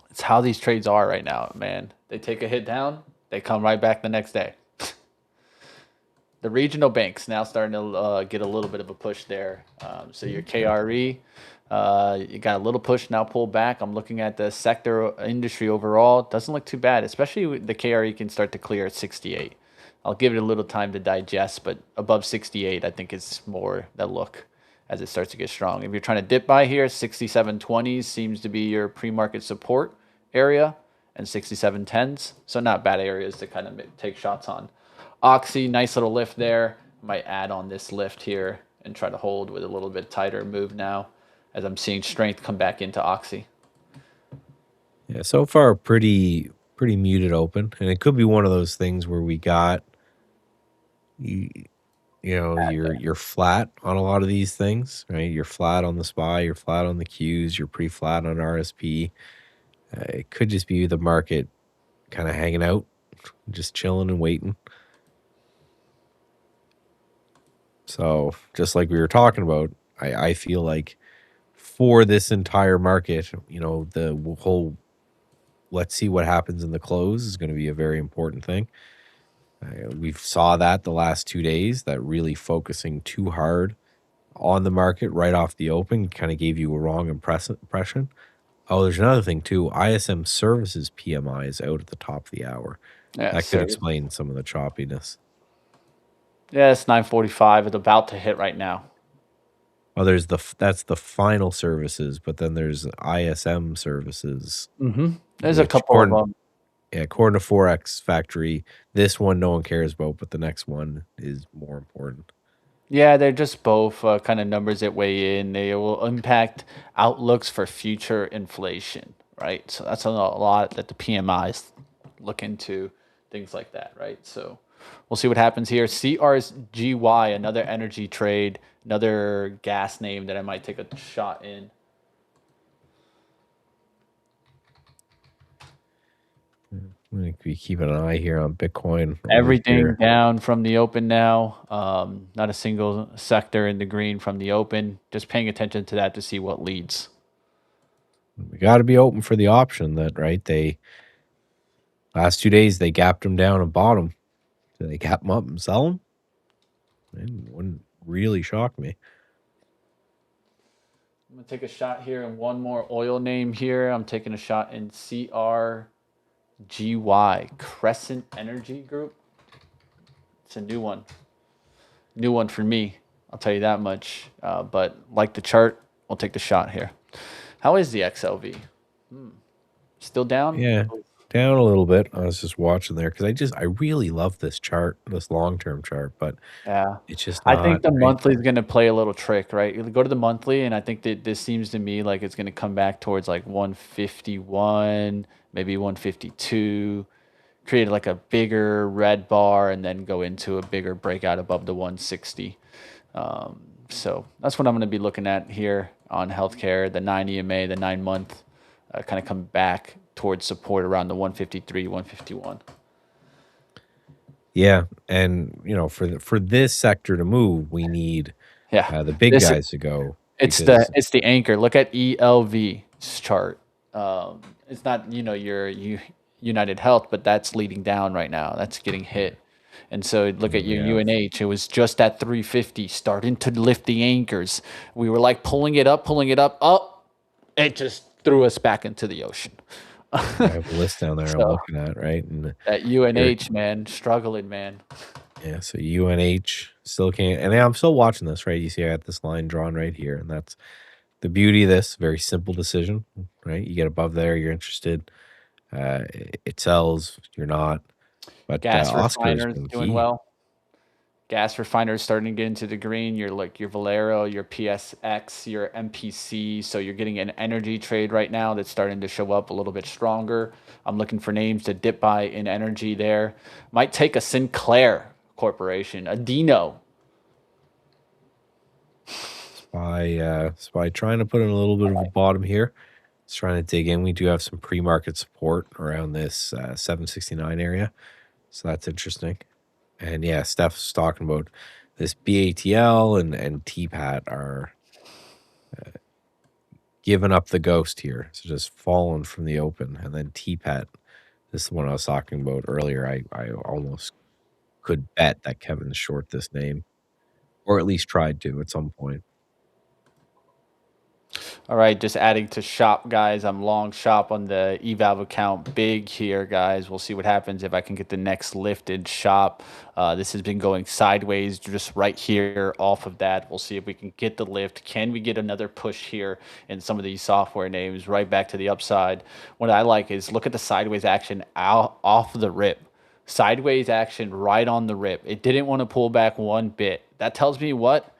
It's how these trades are right now, man. They take a hit down, they come right back the next day. The regional banks now starting to get a little bit of a push there. So your KRE, you got a little push now, pull back. I'm looking at the sector industry overall. Doesn't look too bad, especially the KRE can start to clear at 68. I'll give it a little time to digest, but above 68, I think it's more the look as it starts to get strong. If you're trying to dip by here, 67.20s seems to be your pre-market support area and 67.10s. So not bad areas to kind of take shots on. Oxy, nice little lift there. Might add on this lift here and try to hold with a little bit tighter move now as I'm seeing strength come back into Oxy. Yeah, so far pretty muted open, and it could be one of those things where we got you're flat on a lot of these things, right? You're flat on the SPY, you're flat on the Qs, you're pretty flat on RSP. It could just be the market kind of hanging out, just chilling and waiting. So just like we were talking about, I feel like for this entire market, you know, the whole let's see what happens in the close is going to be a very important thing. We've saw that the last 2 days, that really focusing too hard on the market right off the open kind of gave you a wrong impression. Oh, there's another thing too. ISM services PMI is out at the top of the hour. Yeah, That could serious. explain some of the choppiness. Yeah, it's 9:45. It's about to hit right now. Oh, there's that's the final services, but then there's ISM services. There's a couple of them. Yeah, according to Forex Factory, this one no one cares about, but the next one is more important. Yeah, they're just both kind of numbers that weigh in. They will impact outlooks for future inflation, right? So that's a lot that the PMIs look into, things like that, right? So we'll see what happens here. CRGY, another energy trade, another gas name that I might take a shot in. I'm going to be keeping an eye here on Bitcoin. Everything down from the open now. Not a single sector in the green from the open. Just paying attention to that to see what leads. We got to be open for the option that, right? They last 2 days they gapped them down and bought them. Did they gap them up and sell them? It wouldn't really shock me. I'm going to take a shot here in one more oil name here. I'm taking a shot in CRGY, Crescent Energy Group. It's a new one. New one for me. I'll tell you that much. But like the chart, we'll take the shot here. How is the XLV? Still down? Yeah, down a little bit. I was just watching there because I really love this chart, this long-term chart, but yeah, it's just I think the right? monthly is going to play a little trick, right? You go to the monthly, and I think that this seems to me like it's going to come back towards like 151, maybe 152, create like a bigger red bar, and then go into a bigger breakout above the 160. So that's what I'm going to be looking at here on healthcare, the 9 EMA, the 9-month, kind of come back towards support around the 153, 151. Yeah, and you know, for this sector to move, we need the big guys to go. It's the anchor. Look at ELV's chart. It's not your United Health, but that's leading down right now. That's getting hit. And so look at your UNH. It was just at 350, starting to lift the anchors. We were like pulling it up. Oh, it just threw us back into the ocean. I have a list down there I'm looking at, right? And that UNH, man, struggling, man. Yeah, so UNH still can't, and I'm still watching this, right? You see I got this line drawn right here, and that's the beauty of this. Very simple decision, right? You get above there, you're interested. It sells, you're not. But gas Oscar's refiners been doing key. well. Gas refiners starting to get into the green. You're like your Valero, your PSX, your MPC. So you're getting an energy trade right now that's starting to show up a little bit stronger. I'm looking for names to dip by in energy there. Might take a Sinclair Corporation, a Dino. Spy trying to put in a little bit of a bottom here. It's trying to dig in. We do have some pre-market support around this 769 area. So that's interesting. And yeah, Steph's talking about this BATL and TPAT are giving up the ghost here. So just falling from the open. And then TPAT, this is the one I was talking about earlier. I almost could bet that Kevin's short this name, or at least tried to at some point. All right, just adding to shop, guys. I'm long shop on the eval account big here, guys. We'll see what happens if I can get the next lifted shop. This has been going sideways just right here off of that. We'll see if we can get the lift. Can we get another push here in some of these software names right back to the upside? What I like is look at the sideways action out off the rip. Sideways action right on the rip. It didn't want to pull back one bit. That tells me what?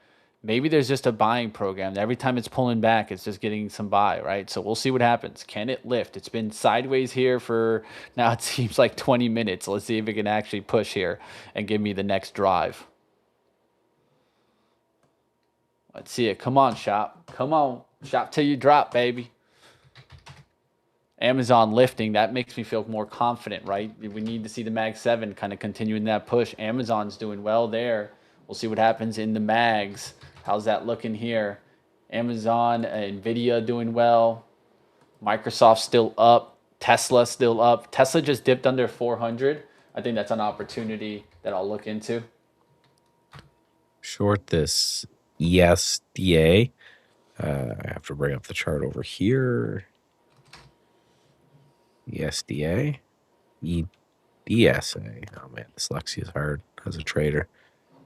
Maybe there's just a buying program. Every time it's pulling back, it's just getting some buy, right? So we'll see what happens. Can it lift? It's been sideways here for now it seems like 20 minutes. Let's see if it can actually push here and give me the next drive. Let's see it. Come on, shop. Come on. Shop till you drop, baby. Amazon lifting, that makes me feel more confident, right? We need to see the Mag 7 kind of continuing that push. Amazon's doing well there. We'll see what happens in the mags. How's that looking here? Amazon, Nvidia doing well. Microsoft still up. Tesla still up. Tesla just dipped under 400. I think that's an opportunity that I'll look into. Short this ESDA. I have to bring up the chart over here. ESDA. EDSA. Oh man, dyslexia is hard as a trader.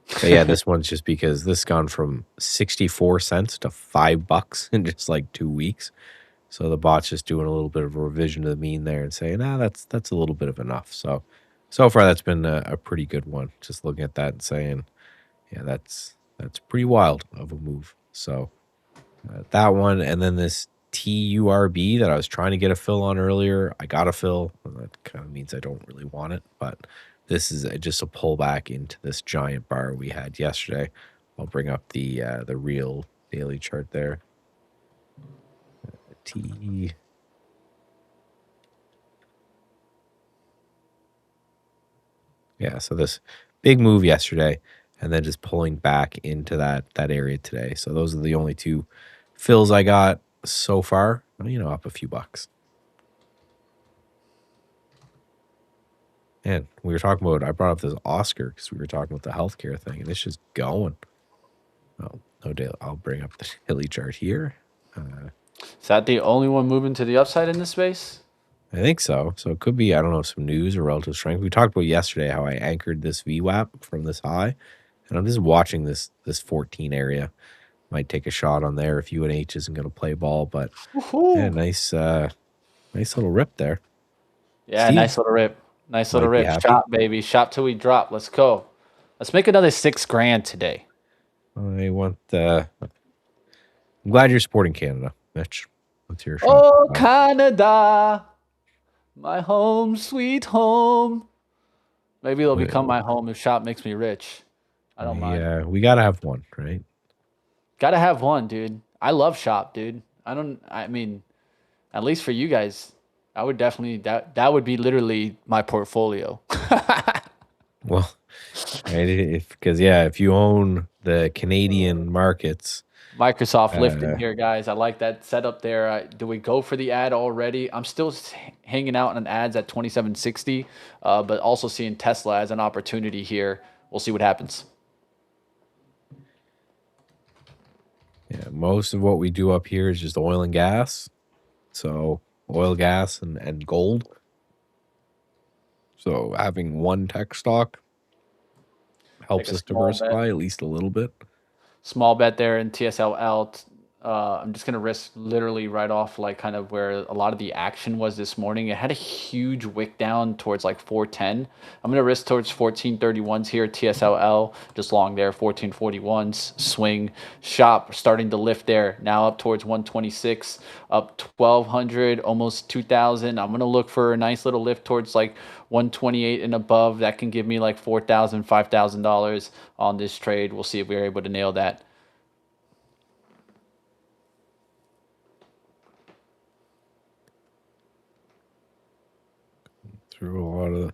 But yeah, this one's just because this has gone from 64 cents to $5 in just like 2 weeks. So the bot's just doing a little bit of a revision to the mean there and saying, that's a little bit of enough. So far that's been a pretty good one. Just looking at that and saying, yeah, that's pretty wild of a move. So that one, and then this TURB that I was trying to get a fill on earlier, I got a fill. That kind of means I don't really want it, but this is just a pullback into this giant bar we had yesterday. I'll bring up the real daily chart there. Yeah, so this big move yesterday, and then just pulling back into that area today. So those are the only two fills I got so far. Up a few bucks. And we were talking about, I brought up this Oscar because we were talking about the healthcare thing, and it's just going. Oh, no daily. I'll bring up the daily chart here. Is that the only one moving to the upside in this space? I think so. So it could be, I don't know, some news or relative strength. We talked about yesterday how I anchored this VWAP from this high, and I'm just watching this 14 area. Might take a shot on there if UNH isn't going to play ball, but yeah, nice little rip there. Yeah, Steve, nice little rip. Nice little rip. Shop, baby. Shop till we drop. Let's go. Let's make another $6,000 today. I want I'm glad you're supporting Canada, Mitch. What's your shot? Oh, Canada, my home, sweet home. Maybe it'll become my home if Shop makes me rich. I don't mind. Yeah, we got to have one, right? Got to have one, dude. I love Shop, dude. I mean, at least for you guys, I would definitely, that would be literally my portfolio. Well, right, because if you own the Canadian markets. Microsoft lifting here, guys. I like that setup there. Do we go for the ad already? I'm still hanging out on ads at 2760, but also seeing Tesla as an opportunity here. We'll see what happens. Yeah, most of what we do up here is just oil and gas. So oil, gas, and gold. So having one tech stock helps us diversify at least a little bit. Small bet there in TSLL. I'm just going to risk literally right off like kind of where a lot of the action was this morning. It had a huge wick down towards like 410. I'm going to risk towards 1431s here, TSLL, just long there, 1441s, swing, Shop starting to lift there, now up towards 126, up 1200, almost 2000. I'm going to look for a nice little lift towards like 128 and above. That can give me like $4,000, $5,000 on this trade. We'll see if we're able to nail that. Through a lot of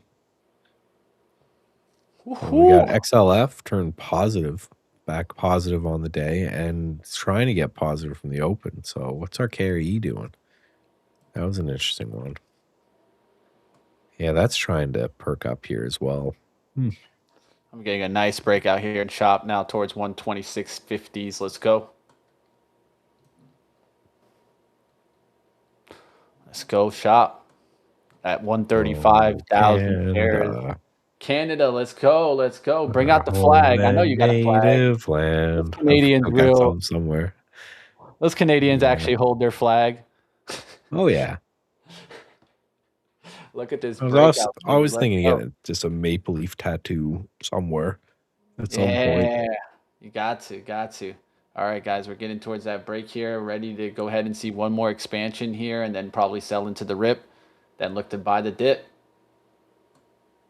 we got XLF turned positive, back positive on the day, and trying to get positive from the open. So what's our KRE doing? That was an interesting one. Yeah, that's trying to perk up here as well. I'm getting a nice breakout here in Shop now towards 126.50s. Let's go. Let's go, Shop. At 135,000 shares. Canada, let's go. Let's go. Bring out the flag. I know you got a flag. Native land. Those Canadians real. Somewhere. Those Canadians actually hold their flag. Oh, yeah. Look at this. I was thinking of just a maple leaf tattoo somewhere at some point. Yeah, you got to. All right, guys, we're getting towards that break here. Ready to go ahead and see one more expansion here and then probably sell into the rip. Then look to buy the dip.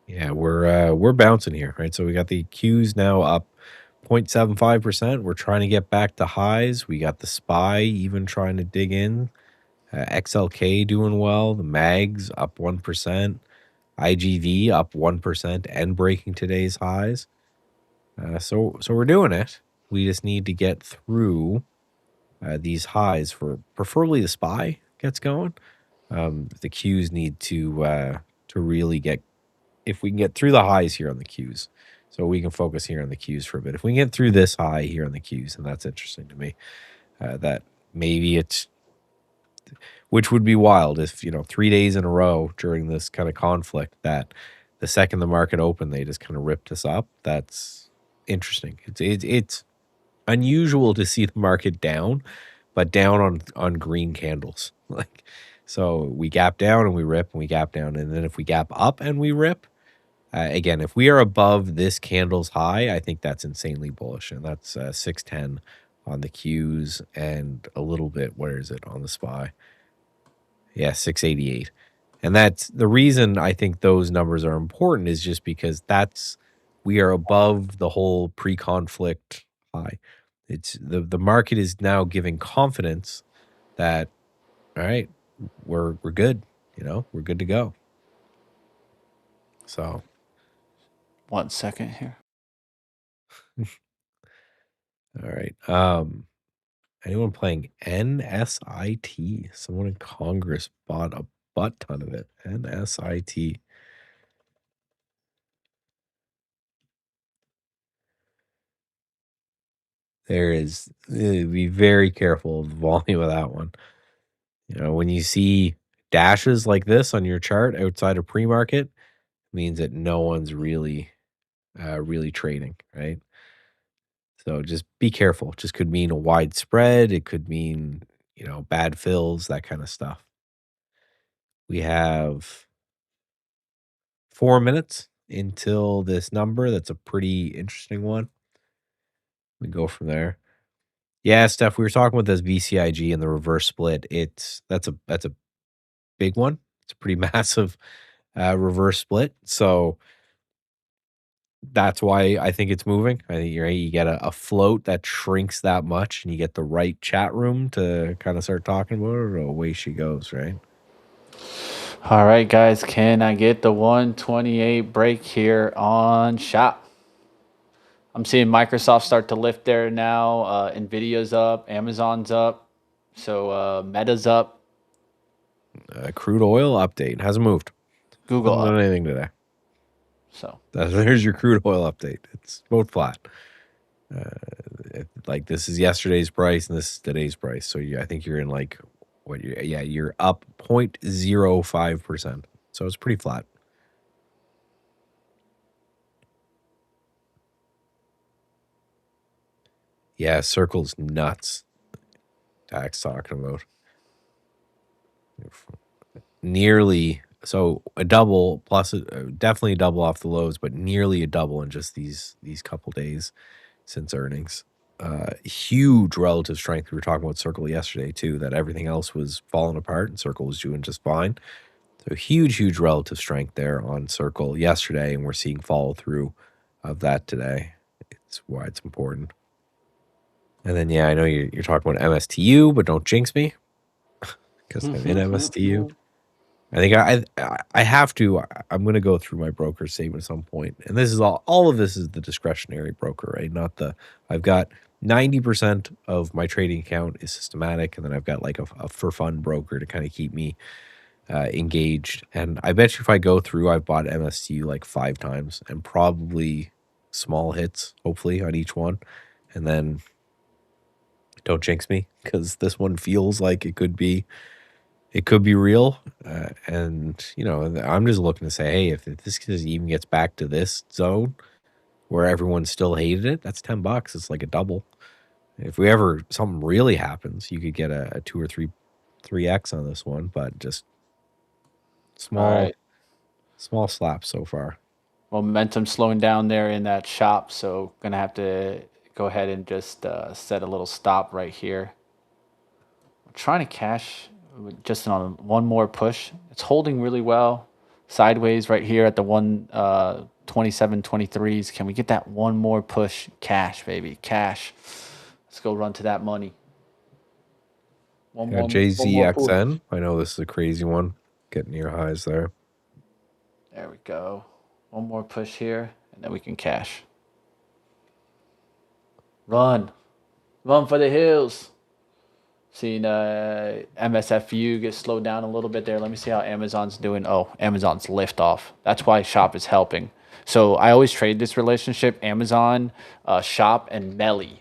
Yeah, we're bouncing here, right? So we got the Qs now up 0.75%. We're trying to get back to highs. We got the SPY even trying to dig in. XLK doing well. The MAGs up 1%. IGV up 1% and breaking today's highs. So we're doing it. We just need to get through these highs for preferably the SPY gets going. The Qs need to really get, if we can get through the highs here on the Qs, so we can focus here on the Qs for a bit. If we can get through this high here on the Qs, and that's interesting to me, that maybe it's, which would be wild if 3 days in a row during this kind of conflict that the second the market opened they just kind of ripped us up. That's interesting. It's unusual to see the market down, but down on green candles. Like, so we gap down and we rip, and we gap down, and then if we gap up and we rip, again, if we are above this candle's high, I think that's insanely bullish, and that's 610 on the Qs and a little bit, where is it on the SPY? Yeah, 688. And that's the reason I think those numbers are important, is just because we are above the whole pre-conflict high. It's the market is now giving confidence that, all right, we're good, we're good to go. So 1 second here. all right. Anyone playing NSIT? Someone in Congress bought a butt ton of it. NSIT. Be very careful of the volume of that one. When you see dashes like this on your chart outside of pre-market, means that no one's really trading, right? So just be careful. Just could mean a wide spread. It could mean, bad fills, that kind of stuff. We have 4 minutes until this number. That's a pretty interesting one. We go from there. Yeah, Steph, we were talking about this VCIG and the reverse split. That's a big one. It's a pretty massive reverse split. So that's why I think it's moving. I think you get a float that shrinks that much, and you get the right chat room to kind of start talking about it, or away she goes, right? All right, guys, can I get the 128 break here on shop? I'm seeing Microsoft start to lift there now. Nvidia's up, Amazon's up, so Meta's up. Crude oil update hasn't moved. Google Hasn't up. done anything today. So there's your crude oil update. It's both flat. Like, this is yesterday's price and this is today's price. So I think you're in like you're up 0.05%. So it's pretty flat. Yeah, Circle's nuts. Tax talking about nearly, so a double plus, definitely a double off the lows, but nearly a double in just these couple days since earnings. Huge relative strength. We were talking about Circle yesterday too, that everything else was falling apart and Circle was doing just fine. So huge relative strength there on Circle yesterday, and we're seeing follow through of that today. It's why it's important. And then, yeah, I know you're talking about MSTU, but don't jinx me because I'm in MSTU. I think I have to. I'm going to go through my broker statement at some point, and this is all of this is the discretionary broker, right? Not the. I've got 90% of my trading account is systematic, and then I've got like a for fun broker to kind of keep me engaged. And I bet you if I go through, I've bought MSTU like 5 times, and probably small hits, hopefully, on each one, and then. Don't jinx me, because this one feels like it could be real. And, I'm just looking to say, hey, if this even gets back to this zone where everyone still hated it, that's $10. It's like a double. If something really happens, you could get a 2 or 3x on this one, but just small slaps so far. Momentum slowing down there in that shop, so gonna have to go ahead and just set a little stop right here. I'm trying to cash just on one more push. It's holding really well, sideways right here at the 127.23s. Can we get that one more push? Cash, baby, cash. Let's go run to that money. One more JZXN. I know this is a crazy one. Getting near highs there. There we go. One more push here, and then we can cash. Run for the hills. Seeing MSFU get slowed down a little bit there. Let me see how Amazon's doing. Oh, Amazon's lift off. That's why Shop is helping. So I always trade this relationship: Amazon, Shop, and Melly.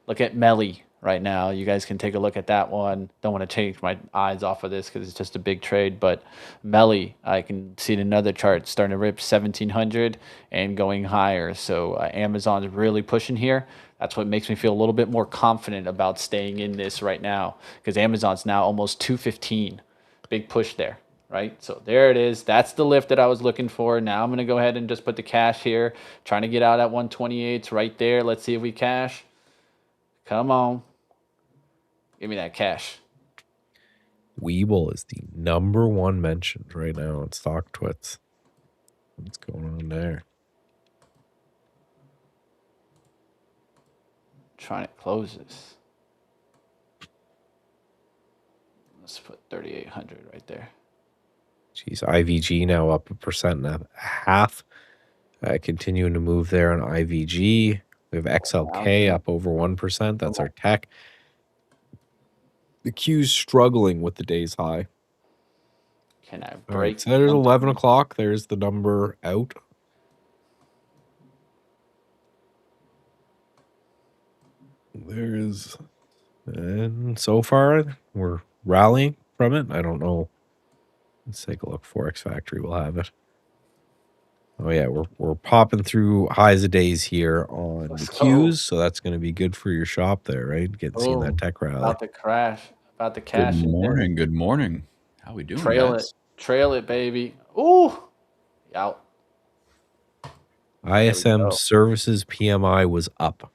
Look at Melly right now. You guys can take a look at that one. Don't want to change my eyes off of this because it's just a big trade. But Melly, I can see another chart starting to rip 1700 and going higher. So Amazon's really pushing here. That's what makes me feel a little bit more confident about staying in this right now because Amazon's now almost 215. Big push there, right? So there it is. That's the lift that I was looking for. Now I'm going to go ahead and just put the cash here. Trying to get out at 128 right there. Let's see if we cash. Come on. Give me that cash. Weeble is the #1 mentioned right now on StockTwits. What's going on there? Trying to close this. Let's put 3,800 right there. Jeez, IVG now up 1.5%. Continuing to move there on IVG. We have XLK up over 1%. That's our tech. The Q's struggling with the day's high. Can I break? All right, so there's 11 o'clock. There's the number out. And so far we're rallying from it. I don't know. Let's take a look. Forex Factory will have it. Oh yeah, we're popping through highs of days here on the Qs, so that's going to be good for your shop there, right? Seeing that tech rally. About to crash. About to cash. Good morning. Good morning. How we doing, guys? Trail it, baby. Ooh. Out. ISM Services PMI was up.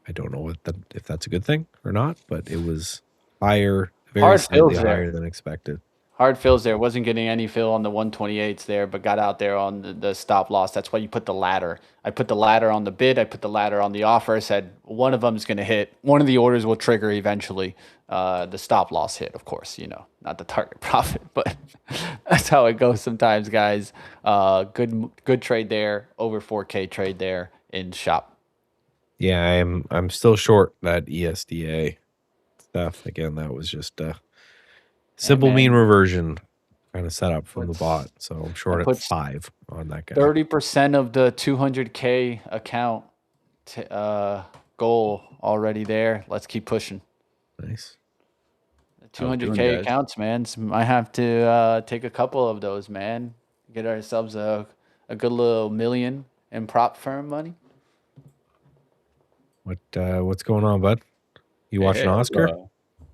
I don't know if that's a good thing or not, but it was higher, very slightly higher than expected. Hard fills there. Wasn't getting any fill on the 128s there, but got out there on the stop loss. That's why you put the ladder. I put the ladder on the bid. I put the ladder on the offer. I said one of them is going to hit. One of the orders will trigger eventually. The stop loss hit, of course, not the target profit, but that's how it goes sometimes, guys. Good trade there. Over 4K trade there in shop. Yeah, I'm still short that ESDA stuff. Again, that was just simple mean reversion kind of setup from the bot. So I'm short at 5 on that guy. 30% of the 200K account goal already there. Let's keep pushing. Nice. 200K accounts, man. Might have to take a couple of those, man. Get ourselves a good little million in prop firm money. What's going on, bud? You watching Oscar?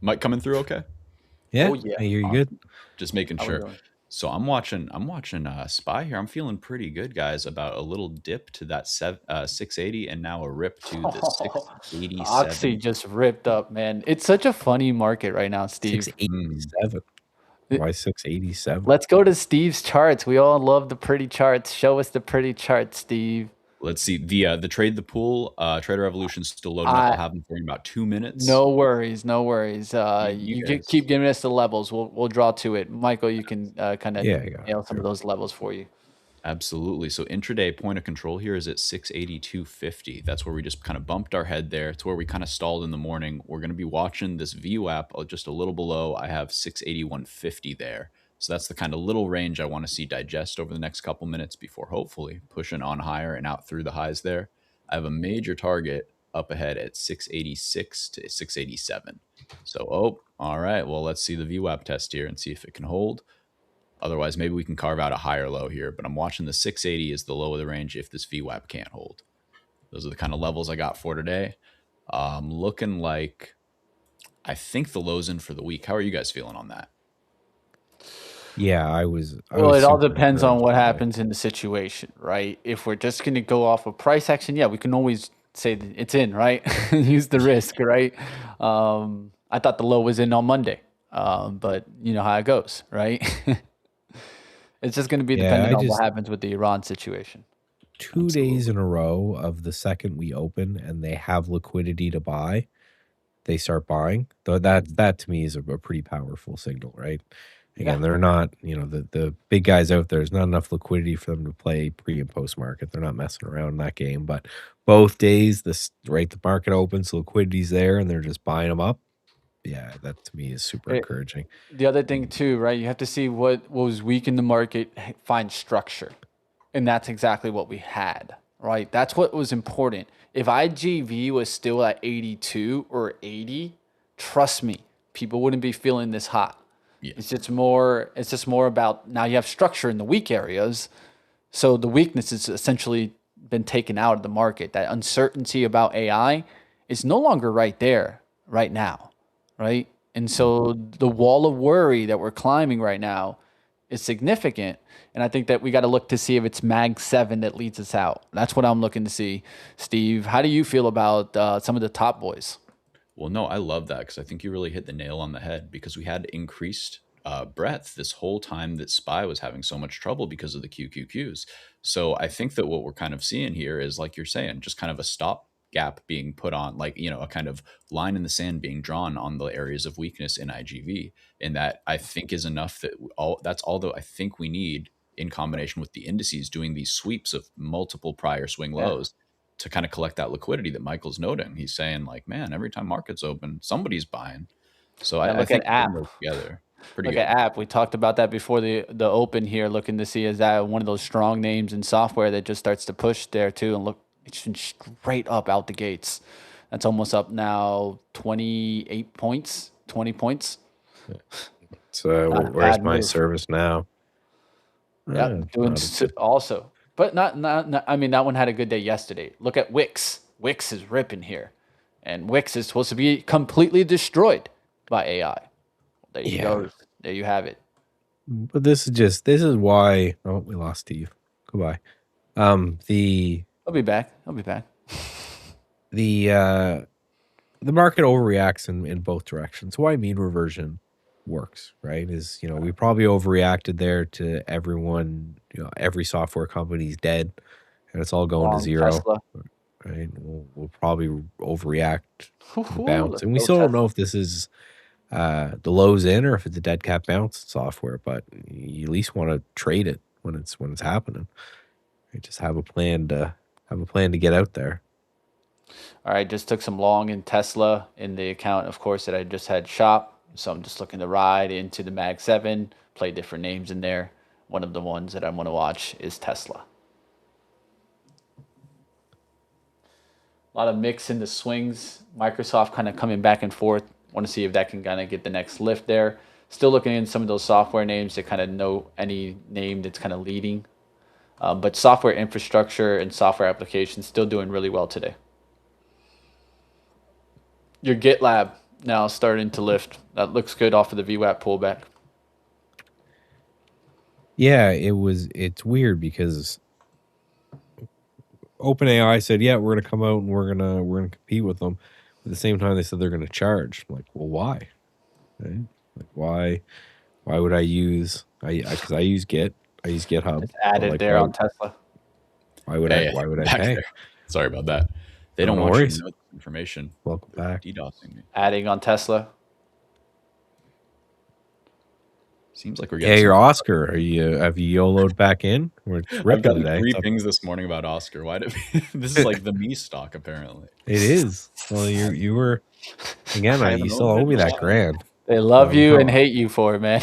Mike coming through okay? Yeah. Oh, yeah. I hear you good. Just making sure. So I'm watching SPY here. I'm feeling pretty good, guys, about a little dip to that 680 and now a rip to the 687. Oxy just ripped up, man. It's such a funny market right now, Steve. 687. Why 687? Let's go to Steve's charts. We all love the pretty charts. Show us the pretty charts, Steve. Let's see. The trade the pool, Trader Revolution's still loading up. I'll have them for in about 2 minutes. No worries. You keep giving us the levels. We'll draw to it. Michael, you can kind of nail some of those levels for you. Absolutely. So intraday point of control here is at 682.50. That's where we just kind of bumped our head there. It's where we kind of stalled in the morning. We're going to be watching this VWAP just a little below. I have 681.50 there. So that's the kind of little range I want to see digest over the next couple minutes before hopefully pushing on higher and out through the highs there. I have a major target up ahead at 686 to 687. So, all right. Well, let's see the VWAP test here and see if it can hold. Otherwise, maybe we can carve out a higher low here. But I'm watching the 680 as the low of the range if this VWAP can't hold. Those are the kind of levels I got for today. Looking like I think the low's in for the week. How are you guys feeling on that? Yeah, I was it all depends on what happens in the situation, right? If we're just going to go off of price action, yeah, we can always say that it's in, right? Use the risk, right? I thought the low was in on Monday, but you know how it goes, right? It's just going to be dependent on what happens with the Iran situation. 2 days in a row of the second we open and they have liquidity to buy, they start buying. Though that to me is a pretty powerful signal, right? Again, they're not, the big guys out there, there's not enough liquidity for them to play pre and post market. They're not messing around in that game. But both days, the market opens, liquidity's there, and they're just buying them up. Yeah, that to me is super It, encouraging. the other thing too, right? You have to see what was weak in the market, find structure. And that's exactly what we had, right? That's what was important. If IGV was still at 82 or 80, trust me, people wouldn't be feeling this hot. Yeah. It's just more about now you have structure in the weak areas. So the weakness has essentially been taken out of the market. That uncertainty about AI is no longer right there right now, right? And so the wall of worry that we're climbing right now is significant. And I think that we got to look to see if it's Mag 7 that leads us out. That's what I'm looking to see. Steve, how do you feel about some of the top boys? Well, no, I love that because I think you really hit the nail on the head because we had increased breadth this whole time that SPY was having so much trouble because of the QQQs. So I think that what we're kind of seeing here is, like you're saying, just kind of a stop gap being put on, like, a kind of line in the sand being drawn on the areas of weakness in IGV. And that I think is enough that's all that I think we need in combination with the indices doing these sweeps of multiple prior swing lows to kind of collect that liquidity that Michael's noting. He's saying, like, man, every time markets open, somebody's buying. So Now I look at think app. putting those together, pretty Look good. at app. We talked about that before the open here, looking to see is that one of those strong names in software that just starts to push there too, and look, it's been straight up out the gates. That's almost up now 28 points, 20 points. So Not a where's bad my move. service now? Yeah, doing not as good. also, but not. I mean, that one had a good day yesterday. Look at WIX. WIX is ripping here, and WIX is supposed to be completely destroyed by AI. There you Yeah. go. There you have it. But this is why. Oh, we lost Steve. Goodbye. The I'll be back. I'll be back. the market overreacts in both directions. Why mean reversion works, right? Is we probably overreacted there to everyone. Every software company's dead, and it's all going to Long zero. Tesla. Right? We'll probably overreact to the Ooh, bounce, let's and we go still don't Tesla. know if this is the lows in or if it's a dead cat bounce in software. But you at least want to trade it when it's happening. You just have a plan to get out there. All right, just took some long in Tesla in the account, of course, that I just had shop. So I'm just looking to ride into the Mag 7, play different names in there. One of the ones that I want to watch is Tesla. A lot of mix in the swings. Microsoft kind of coming back and forth. Want to see if that can kind of get the next lift there. Still looking in some of those software names to kind of know any name that's kind of leading. But software infrastructure and software applications still doing really well today. Your GitLab now starting to lift. That looks good off of the VWAP pullback. Yeah, it's weird because OpenAI said, yeah, we're gonna come out and we're gonna compete with them. At the same time, they said they're gonna charge. I'm like, well, why? Right? Like, why would I use? Because I use Git, I use GitHub. It's added Like, there on Tesla. why would Hey, I? Why would I back pay? there. Sorry about that. They No don't want worries. you to know this information. Welcome They're back. DDoSing me. Adding on Tesla. Seems like we're Yeah, getting your some. Oscar. Have you YOLO'd back in? We're I've ripping gotten today. 3 pings this morning about Oscar. Why did this is like the me stock apparently? It is. Well, you were again. I You haven't still owned owe it me in a that while. grand. They love you no. and hate you for it, man.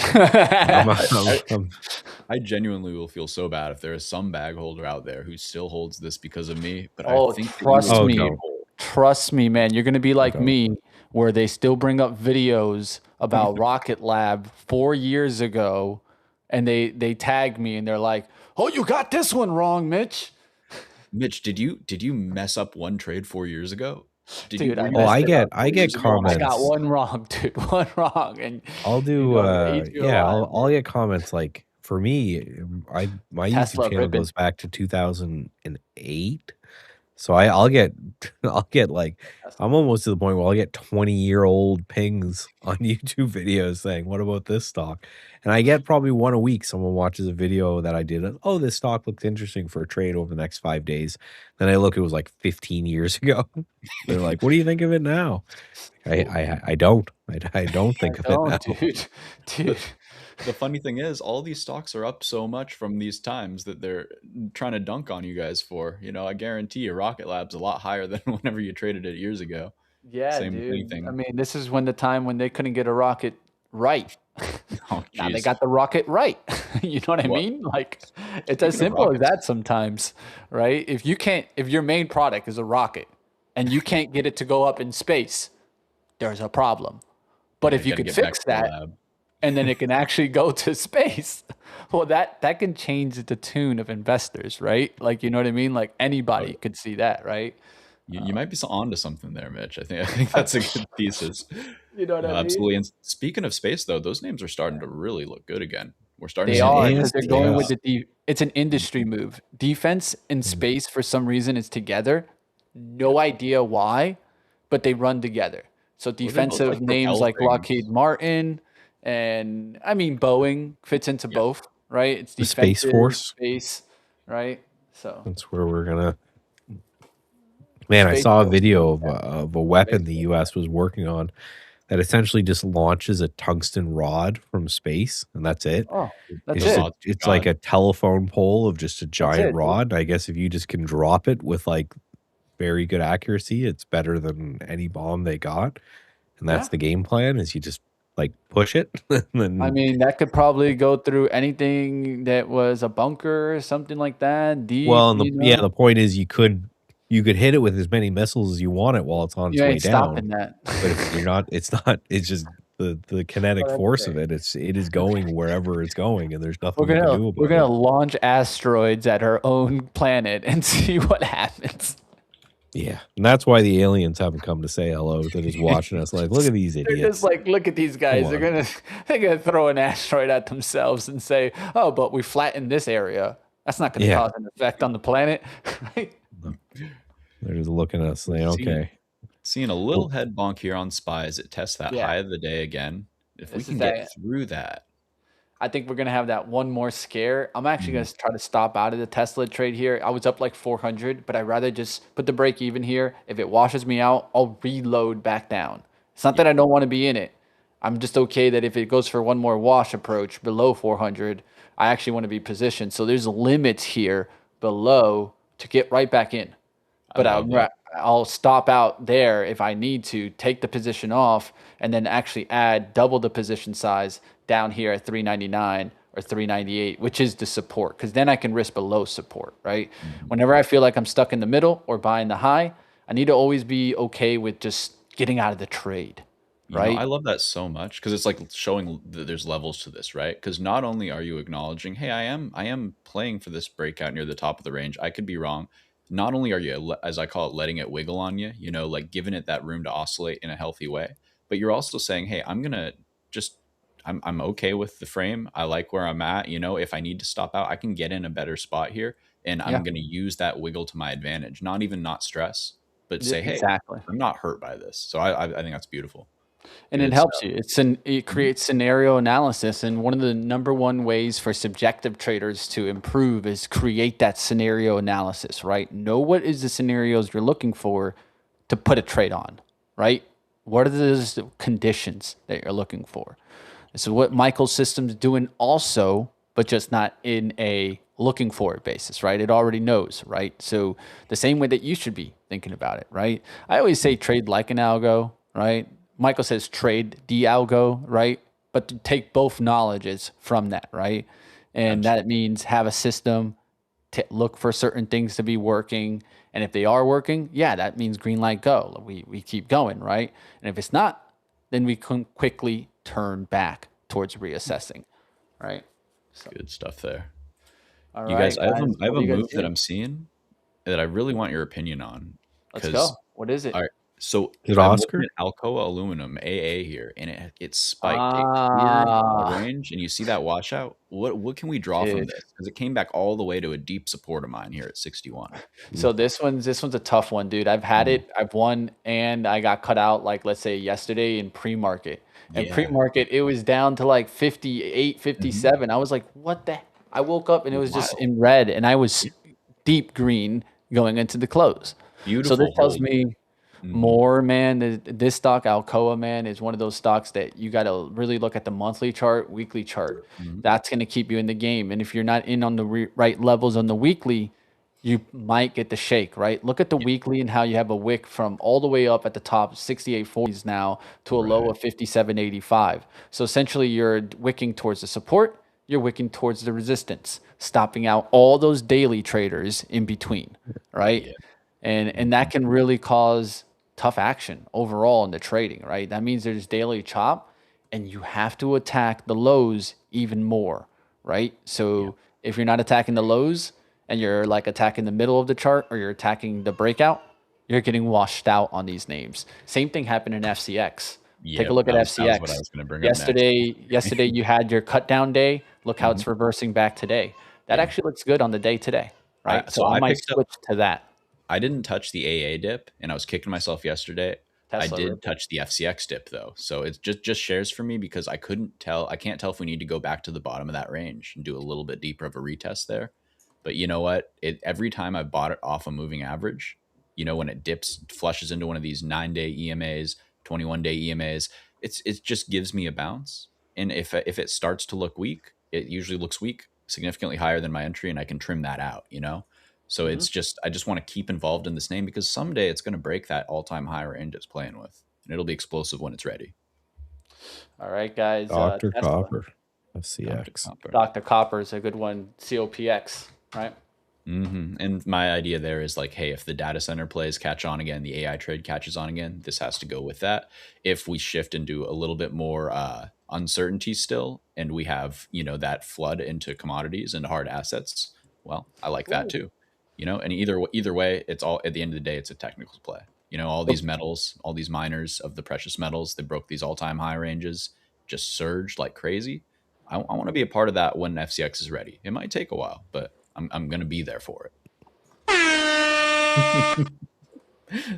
I genuinely will feel so bad if there is some bag holder out there who still holds this because of me. But I Oh, think trust me. no. Trust me, man. You're going to be like Don't. me, where they still bring up videos about Rocket Lab 4 years ago, and they tag me and they're like, "Oh, you got this one wrong, Mitch." Mitch, did you mess up one trade 4 years ago? Dude, I Oh, messed it up. I get I comments. got one wrong, dude. One wrong, and I'll do. you know, eat you Yeah, alive. I'll get comments like for me. My Tesla YouTube channel ripping. goes back to 2008. So I'll get like I'm almost to the point where I'll get 20-year-old pings on YouTube videos saying, "What about this stock?" And I get probably one a week. Someone watches a video that I did. Oh, this stock looks interesting for a trade over the next 5 days. Then I look, it was like 15 years ago. They're like, "What do you think of it now?" I don't think of it now. Dude. The funny thing is, all these stocks are up so much from these times that they're trying to dunk on you guys for. I guarantee you Rocket Lab's a lot higher than whenever you traded it years ago. Yeah, Same dude. I thing. mean, this is when the time when they couldn't get a rocket right. Oh, Now they geez. got the rocket right. You know what I What? mean? Like, it's as Speaking of simple as rockets, that sometimes, right? If your main product is a rocket and you can't get it to go up in space, there's a problem. But yeah, if you you got to could get back fix to the that lab. and then it can actually go to space, well, that can change the tune of investors, right? Like, you know what I mean? Like Oh, anybody could see that, right? you might be on to something there, Mitch. I think that's a good thesis. You know what No, I mean? absolutely. And speaking of space, though, those names are starting to really look good again. We're starting to They see Yeah, are names because and they're show going with yes. up. it's an industry move. Defense and Mm. space for some reason is together. No idea why, but they run together. So What are those defensive like names propel like Lockheed things? Martin and I mean Boeing fits into Yeah. both, right? It's The Space defensive Force. space, right? So That's where we're gonna. Man, I space saw a force. video of a weapon Space the force. U.S. was working on that essentially just launches a tungsten rod from space, and that's it. Oh, It's that's The just it. it's logic like god. a telephone pole of just a That's giant it, dude. rod. I guess if you just can drop it with like very good accuracy, it's better than any bomb they got. And that's Yeah. the game plan is you just like push it and I then mean, that could probably go through anything that was a bunker or something like that, deep, well, and you know? the point is you could hit it with as many missiles as you want it while it's on its You way ain't down. stopping that. But if you're not it's just the kinetic What I'm force of saying. it. It is going wherever it's going and there's nothing you can do We're about gonna it. launch asteroids at our own planet and see what happens. Yeah. And that's why the aliens haven't come to say hello. They're just watching us like, look at these They're just idiots. like, look at these Come guys. on. They're gonna throw an asteroid at themselves and say, "Oh, but we flattened this area. That's not gonna Yeah. cause an effect on the planet." Right? They're just looking at us saying, Seeing, okay. seeing a Well, little head bonk here on SPY as it tests that Yeah. high of the day again. If we This is can get that. through that, I think we're gonna have that one more scare. I'm actually mm, gonna try to stop out of the Tesla trade here. I was up like 400, but I'd rather just put the break even here. If it washes me out, I'll reload back down. It's not that I don't want to be in it. I'm just okay that if it goes for one more wash approach below 400, I actually want to be positioned. So there's limits here below to get right back in. I But love that. I'll stop out there if I need to, take the position off, and then actually add double the position size down here at 399 or 398, which is the support, because then I can risk below support, right? Mhm. Whenever I feel like I'm stuck in the middle or buying the high, I need to always be okay with just getting out of the trade, I right? love that so much because it's like showing that there's levels to this, right? Because not only are you acknowledging, hey, I am playing for this breakout near the top of the range. I could be wrong. Not only are you, as I call it, letting it wiggle on you, like giving it that room to oscillate in a healthy way, but you're also saying, hey, I'm gonna just, I'm okay with the frame. I like where I'm at. If I need to stop out, I can get in a better spot here, and Yeah, I'm gonna use that wiggle to my advantage. Not even not stress, but say, hey, exactly. I'm not hurt by this. So I think that's beautiful. And it Good helps stuff. you. It Mhm. creates scenario analysis, and one of the number one ways for subjective traders to improve is create that scenario analysis, right? Know what is the scenarios you're looking for to put a trade on, right? What are those conditions that you're looking for? This is what Michael's system's doing also, but just not in a looking for it basis, right? It already knows, right? So the same way that you should be thinking about it, right? I always say trade like an algo, right? Michael says trade the algo, right? But to take both knowledges from that, right? And that Absolutely. means have a system to look for certain things to be working. And if they are working, yeah, that means green light go. We keep going, right? And if it's not, then we can quickly turn back towards reassessing, right? So, Good stuff there. all You guys, right, I have a, guys, I have what a do you guys move that see? I'm seeing that I really want your opinion on Let's because go. What is it? all right, so is it I'm looking Oscar? at Alcoa Aluminum AA here, and it spiked. It cleared a Ah, range, and you see that washout. What can we draw from dude. this? Because it came back all the way to a deep support of mine here at 61. Mm, So this one's a tough one, dude. I've had Mhm. it, I've won, and I got cut out like let's say yesterday in pre-market. And Yeah. pre-market, it was down to like 58, Mhm. 57. I was like, what the? I woke up and it was just Wild. in red, and I was Yeah. deep green going into the close. So this Beautiful tells hold. me Mhm. more, man. This stock, Alcoa, man, is one of those stocks that you got to really look at the monthly chart, weekly chart. Mhm. That's going to keep you in the game. And if you're not in on the right levels on the weekly, you might get the shake, right? Look at the weekly and how you have a wick from all the way up at the top, 68.40s now, to a low of 57.85. So essentially, you're wicking towards the support, you're wicking towards the resistance, stopping out all those daily traders in between, right? And that can really cause tough action overall in the trading, right? That means there's daily chop, and you have to attack the lows even more, right? So if you're not attacking the lows and you're like attacking the middle of the chart or you're attacking the breakout, you're getting washed out on these names. Same thing happened in FCX. Take a look at that was what I FCX. was going to bring up next. Yesterday you had your cut down day. Look how it's reversing back today. That actually looks good on the day today, right? So I might switch to that. I didn't touch the AA dip, and I was kicking myself yesterday. Tesla I did ripple. touch the FCX dip though, so it's just shares for me because I can't tell if we need to go back to the bottom of that range and do a little bit deeper of a retest there. But you know what? Every time I bought it off a moving average, when it dips, flushes into one of these 9-day EMAs, 21-day EMAs, it just gives me a bounce. And if it starts to look weak, it usually looks weak, significantly higher than my entry, and I can trim that out. So it's just, I just want to keep involved in this name because someday it's going to break that all-time high range it's playing with, and it'll be explosive when it's ready. All right, guys. Dr. Tesla. Copper, FCX. Dr. Copper is a good one. COPX, right? And my idea there is like, hey, if the data center plays catch on again, the AI trade catches on again, this has to go with that. If we shift into a little bit more uncertainty still, and we have that flood into commodities and hard assets, well, I like that too. And either way, it's all, at the end of the day, it's a technical play. All these metals, all these miners of the precious metals, they broke these all-time high ranges, just surged like crazy. I want to be a part of that when FCX is ready. It might take a while, but I'm going to be there for it.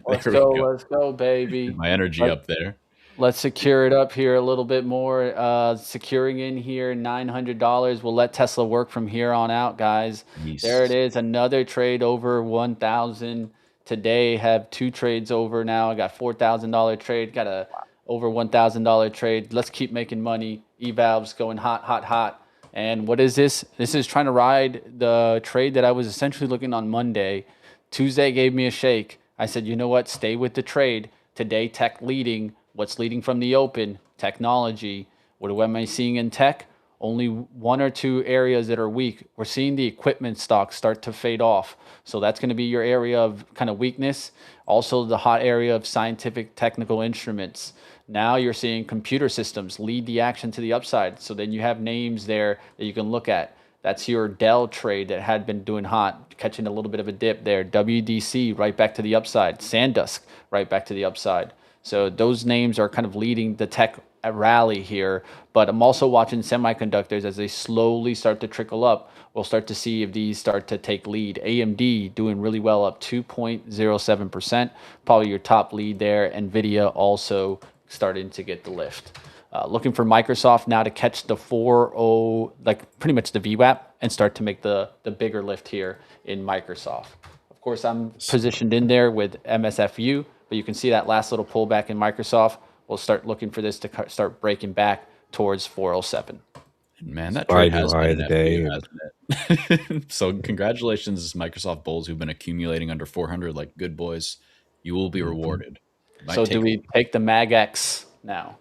Let's go, baby. My energy up there. Let's secure it up here a little bit more. Securing in here, $900. We'll let Tesla work from here on out, guys. Yes. There it is, another trade over 1,000. Today, have 2 trades over now. I got $4,000 trade, got a over $1,000 trade. Let's keep making money. eValve's going hot, hot, hot. And what is this? This is trying to ride the trade that I was essentially looking on Monday. Tuesday gave me a shake. I said, you know what? Stay with the trade. Today, tech leading. What's leading from the open? Technology. What am I seeing in tech? Only 1 or 2 areas that are weak. We're seeing the equipment stocks start to fade off. So that's going to be your area of kind of weakness. Also, the hot area of scientific technical instruments. Now you're seeing computer systems lead the action to the upside. So then you have names there that you can look at. That's your Dell trade that had been doing hot, catching a little bit of a dip there. WDC right back to the upside. SanDisk right back to the upside. So those names are kind of leading the tech rally here. But I'm also watching semiconductors as they slowly start to trickle up. We'll start to see if these start to take lead. AMD doing really well, up 2.07%. Probably your top lead there. NVIDIA also starting to get the lift. Looking for Microsoft now to catch the 4.0, like pretty much the VWAP, and start to make the bigger lift here in Microsoft. Of course, I'm positioned in there with MSFU, but you can see that last little pullback in Microsoft. We'll start looking for this to start breaking back towards 407. Man, that trade has been an day, hasn't it? So congratulations, Microsoft bulls who've been accumulating under 400 like good boys. You will be rewarded. So do we take the MagX now?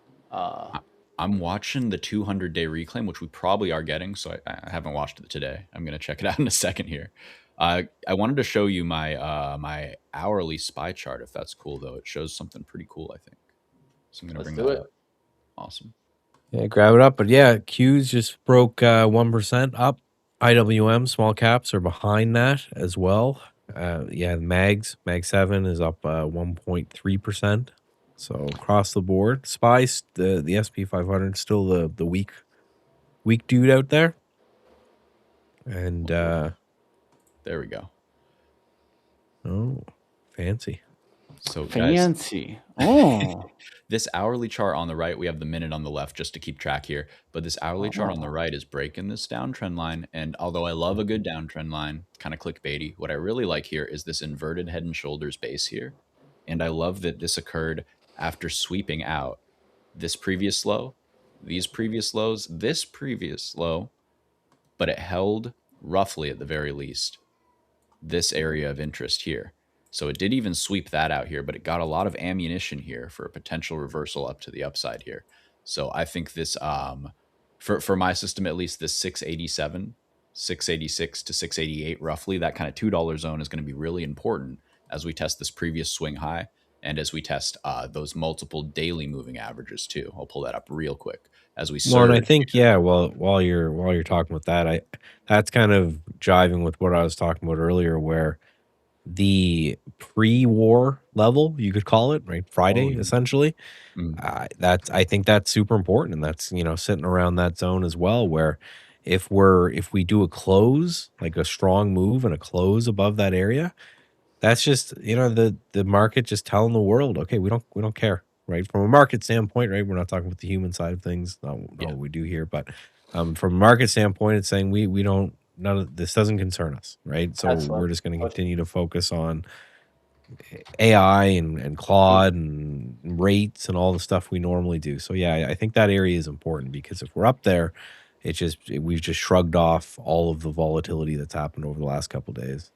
I'm watching the 200-day reclaim, which we probably are getting. So I haven't watched it today. I'm going to check it out in a second here. I wanted to show you my my hourly SPY chart, if that's cool, though. It shows something pretty cool, I think. So I'm going to bring that up. Awesome. Yeah, grab it up. But yeah, Q's just broke 1% up. IWM small caps are behind that as well. Yeah, Mag 7 is up 1.3%. So across the board, SPY, the SP 500 still the weak dude out there. And there we go. Oh, fancy. So guys, fancy. Oh. This hourly chart on the right, we have the minute on the left just to keep track here. But this hourly chart on the right is breaking this downtrend line. And although I love a good downtrend line, kind of clickbaity, what I really like here is this inverted head and shoulders base here. And I love that this occurred after sweeping out this previous low, these previous lows, this previous low, but it held roughly at the very least this area of interest here. So it did even sweep that out here, but it got a lot of ammunition here for a potential reversal up to the upside here. So I think this, for my system, at least this 687, 686 to 688, roughly that kind of $2 zone is going to be really important as we test this previous swing high and as we test those multiple daily moving averages too. I'll pull that up real quick as we Well, and I surge. think well, while you're talking with that, that's kind of jiving with what I was talking about earlier, where the pre-war level, you could call it, right? Friday, yeah. essentially. I think that's super important, and that's sitting around that zone as well. Where if we do a close, like a strong move and a close above that area, that's just the market just telling the world, okay, we don't care, right? From a market standpoint, right? We're not talking about the human side of things, not what we do here, but from a market standpoint, it's saying we don't, none of this doesn't concern us, right? So we're just going to continue to focus on AI and Claude and rates and all the stuff we normally do. So yeah, I think that area is important, because if we're up there, we've just shrugged off all of the volatility that's happened over the last couple of days.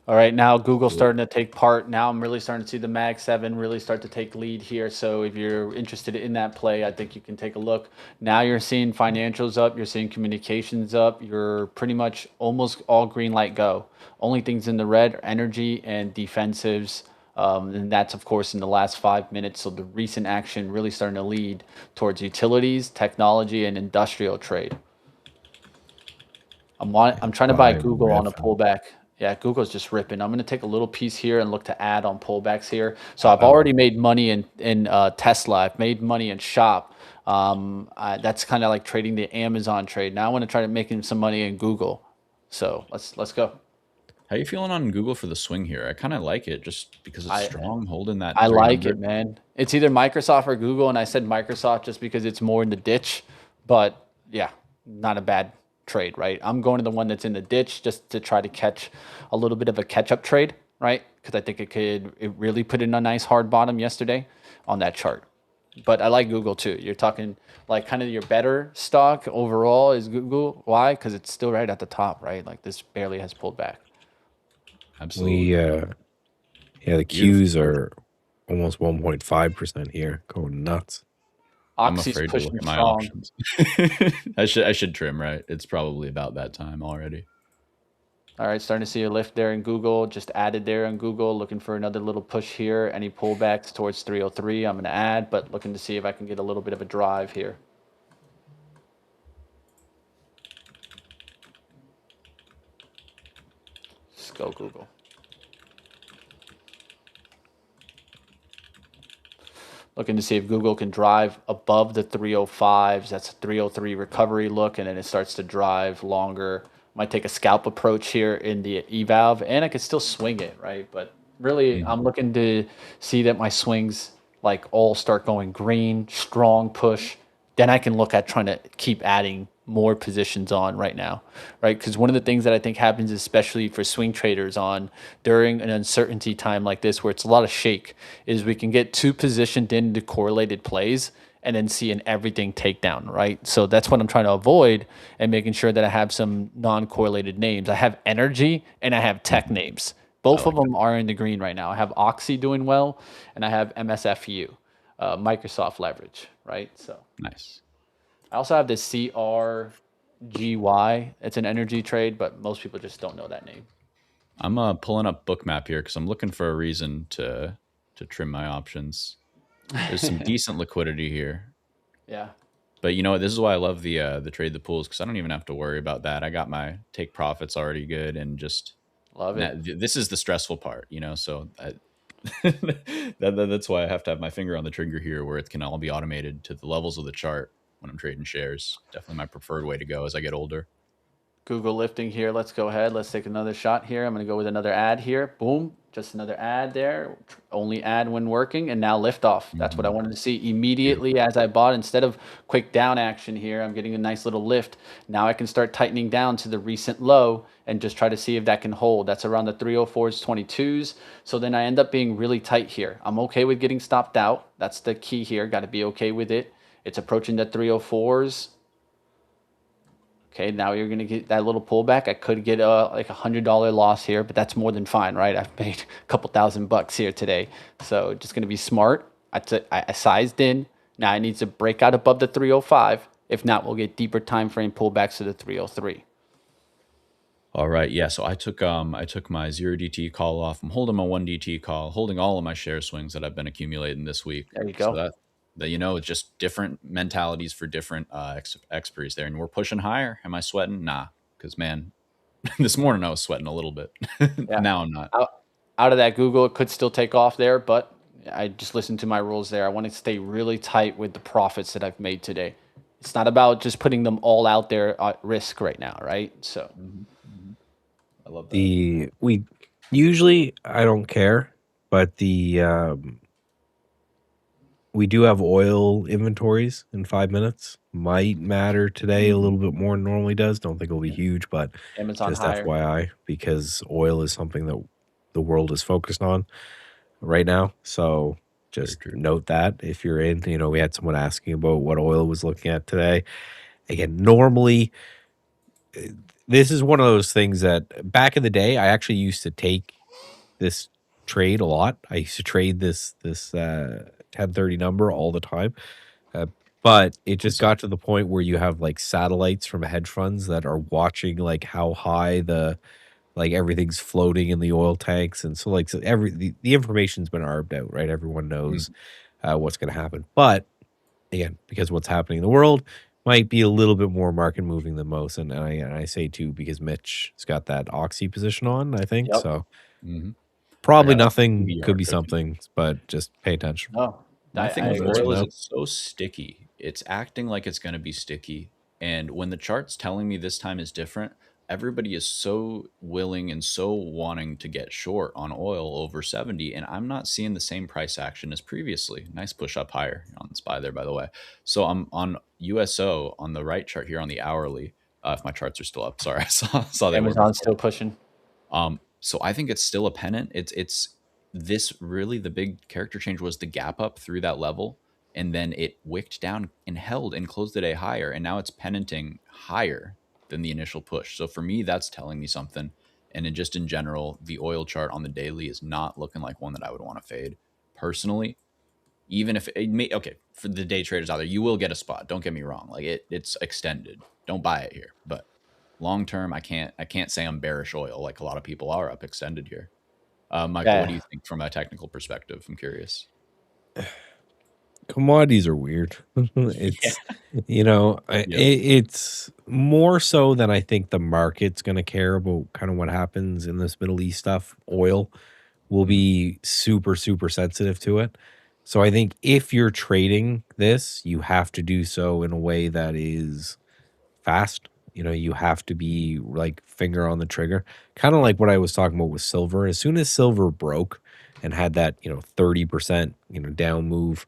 All right, now Google's starting to take part. Now I'm really starting to see the Mag 7 really start to take lead here. So if you're interested in that play, I think you can take a look. Now you're seeing financials up, you're seeing communications up, you're pretty much almost all green light go. Only things in the red are energy and defensives. And that's, of course, in the last 5 minutes. So the recent action really starting to lead towards utilities, technology, and industrial trade. I'm trying to buy Google on a pullback. Yeah, Google's just ripping. I'm going to take a little piece here and look to add on pullbacks here. So I've already made money in Tesla. I've made money in Shop. That's kind of like trading the Amazon trade. Now I want to try to making some money in Google. So let's go. How you feeling on Google for the swing here? I kind of like it just because it's strong, holding that. I like it, man. It's either Microsoft or Google, and I said Microsoft just because it's more in the ditch. But yeah, not a bad trade, right? I'm going to the one that's in the ditch just to try to catch a little bit of a catch-up trade, right? Because I think it really put in a nice hard bottom yesterday on that chart. But I like Google too. You're talking like kind of your better stock overall is Google. Why? Because it's still right at the top, right? Like this barely has pulled back. Absolutely. Yeah, the Qs are almost 1.5% here, going nuts. I'm afraid to look at my options. I should trim, right? It's probably about that time already. All right, starting to see a lift there in Google. Just added there in Google. Looking for another little push here. Any pullbacks towards 303, I'm going to add, but looking to see if I can get a little bit of a drive here. Let's go Google. Looking to see if Google can drive above the 305s. That's a 303 recovery look, and then it starts to drive longer. Might take a scalp approach here in the eval, and I could still swing it, right? But really, I'm looking to see that my swings like all start going green, strong push. Then I can look at trying to keep adding more positions on right now, right? Because one of the things that I think happens, especially for swing traders on during an uncertainty time like this, where it's a lot of shake, is we can get too positioned into correlated plays and then seeing everything take down, right? So that's what I'm trying to avoid, and making sure that I have some non-correlated names. I have energy and I have tech names. Both of them are in the green right now. I have Oxy doing well, and I have MSFU, Microsoft leverage, right? So nice. I also have this CRGY. It's an energy trade, but most people just don't know that name. I'm pulling up Bookmap here because I'm looking for a reason to trim my options. There's some decent liquidity here. Yeah. But you know what? This is why I love the trade the pools, because I don't even have to worry about that. I got my take profits already good, and just love it. This is the stressful part, So that's why I have to have my finger on the trigger here, where it can all be automated to the levels of the chart when I'm trading shares. Definitely my preferred way to go as I get older. Google lifting here. Let's go ahead. Let's take another shot here. I'm going to go with another ad here. Boom. Just another ad there. Only ad when working, and now lift off. That's what I wanted to see immediately as I bought. Instead of quick down action here, I'm getting a nice little lift. Now I can start tightening down to the recent low and just try to see if that can hold. That's around the 304s, 22s. So then I end up being really tight here. I'm okay with getting stopped out. That's the key here. Got to be okay with it. It's approaching the 304s. Okay, now you're gonna get that little pullback. I could get like $100 loss here, but that's more than fine, right? I've made a couple $1,000 here today, so just gonna be smart. I sized in. Now I need to break out above the 305. If not, we'll get deeper time frame pullbacks to the 303. All right, yeah. So I took my 0 DT call off. I'm holding my 1 DT call, holding all of my share swings that I've been accumulating this week. There you go. So that it's just different mentalities for different expiries there, and we're pushing higher. Am I sweating? Nah, because man, this morning I was sweating a little bit. Yeah. Now I'm not. Out of that Google, it could still take off there, but I just listened to my rules there. I want to stay really tight with the profits that I've made today. It's not about just putting them all out there at risk right now, right? So I love that. We usually, I don't care, but we do have oil inventories in 5 minutes. Might matter today a little bit more than normally does. Don't think it'll be huge, but Amazon just higher. FYI, because oil is something that the world is focused on right now. So just note that if you're in, we had someone asking about what oil was looking at today. Again, normally, this is one of those things that back in the day, I actually used to take this trade a lot. I used to trade this 1030 number all the time. But it just got to the point where you have like satellites from hedge funds that are watching like how high everything's floating in the oil tanks. And so the information's been arbed out, right? Everyone knows what's going to happen. But again, because what's happening in the world might be a little bit more market moving than most. And I say too, because Mitch has got that Oxy position on, I think. Yep. So probably I got nothing, PBR could be cooking. something, but just pay attention. Oh, My thing I with agree. oil is it's so sticky. It's acting like it's going to be sticky. And when the chart's telling me this time is different, everybody is so willing and so wanting to get short on oil over 70. And I'm not seeing the same price action as previously. Nice push up higher on the SPY there, by the way. So I'm on USO on the right chart here on the hourly. If my charts are still up, sorry, I saw they were. Amazon's still pushing. So I think it's still a pennant. It's this really the big character change was the gap up through that level, and then it wicked down and held and closed the day higher, and now it's pennanting higher than the initial push. So for me, that's telling me something. And in general, the oil chart on the daily is not looking like one that I would want to fade personally. Even if it may, okay, for the day traders out there, you will get a spot. Don't get me wrong. Like it's extended. Don't buy it here, but long term, I can't say I'm bearish oil like a lot of people are up extended here. Michael, what do you think from a technical perspective? I'm curious. Commodities are weird. It's it's more so than I think the market's going to care about kind of what happens in this Middle East stuff. Oil will be super, super sensitive to it. So I think if you're trading this, you have to do so in a way that is fast. You have to be like finger on the trigger, kind of like what I was talking about with silver. As soon as silver broke and had that 30% down move,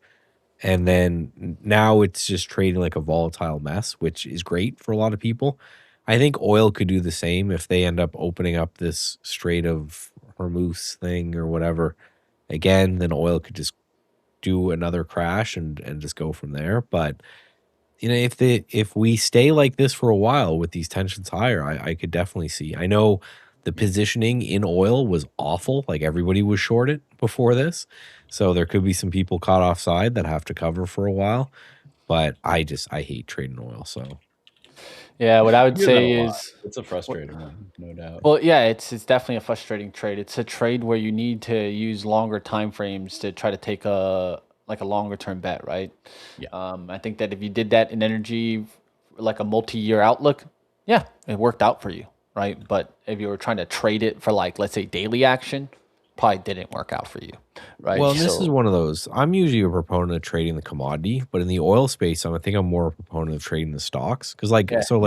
and then now it's just trading like a volatile mess, which is great for a lot of people. I think oil could do the same if they end up opening up this Strait of Hormuz thing or whatever again. Then oil could just do another crash and just go from there. But if we stay like this for a while with these tensions higher, I could definitely see. I know the positioning in oil was awful. Like everybody was shorted before this. So there could be some people caught offside that have to cover for a while. But I hate trading oil. So Yeah, what I would I hear that say a lot. is It's a frustrating one, no doubt. well, yeah, it's definitely a frustrating trade. It's a trade where you need to use longer time frames to try to take a longer term bet, right? Yeah. I think that if you did that in energy, like a multi-year outlook, yeah, it worked out for you, right? But if you were trying to trade it for like, let's say daily action, probably didn't work out for you, right? Well, this is one of those. I'm usually a proponent of trading the commodity, but in the oil space, I think I'm more a proponent of trading the stocks. Because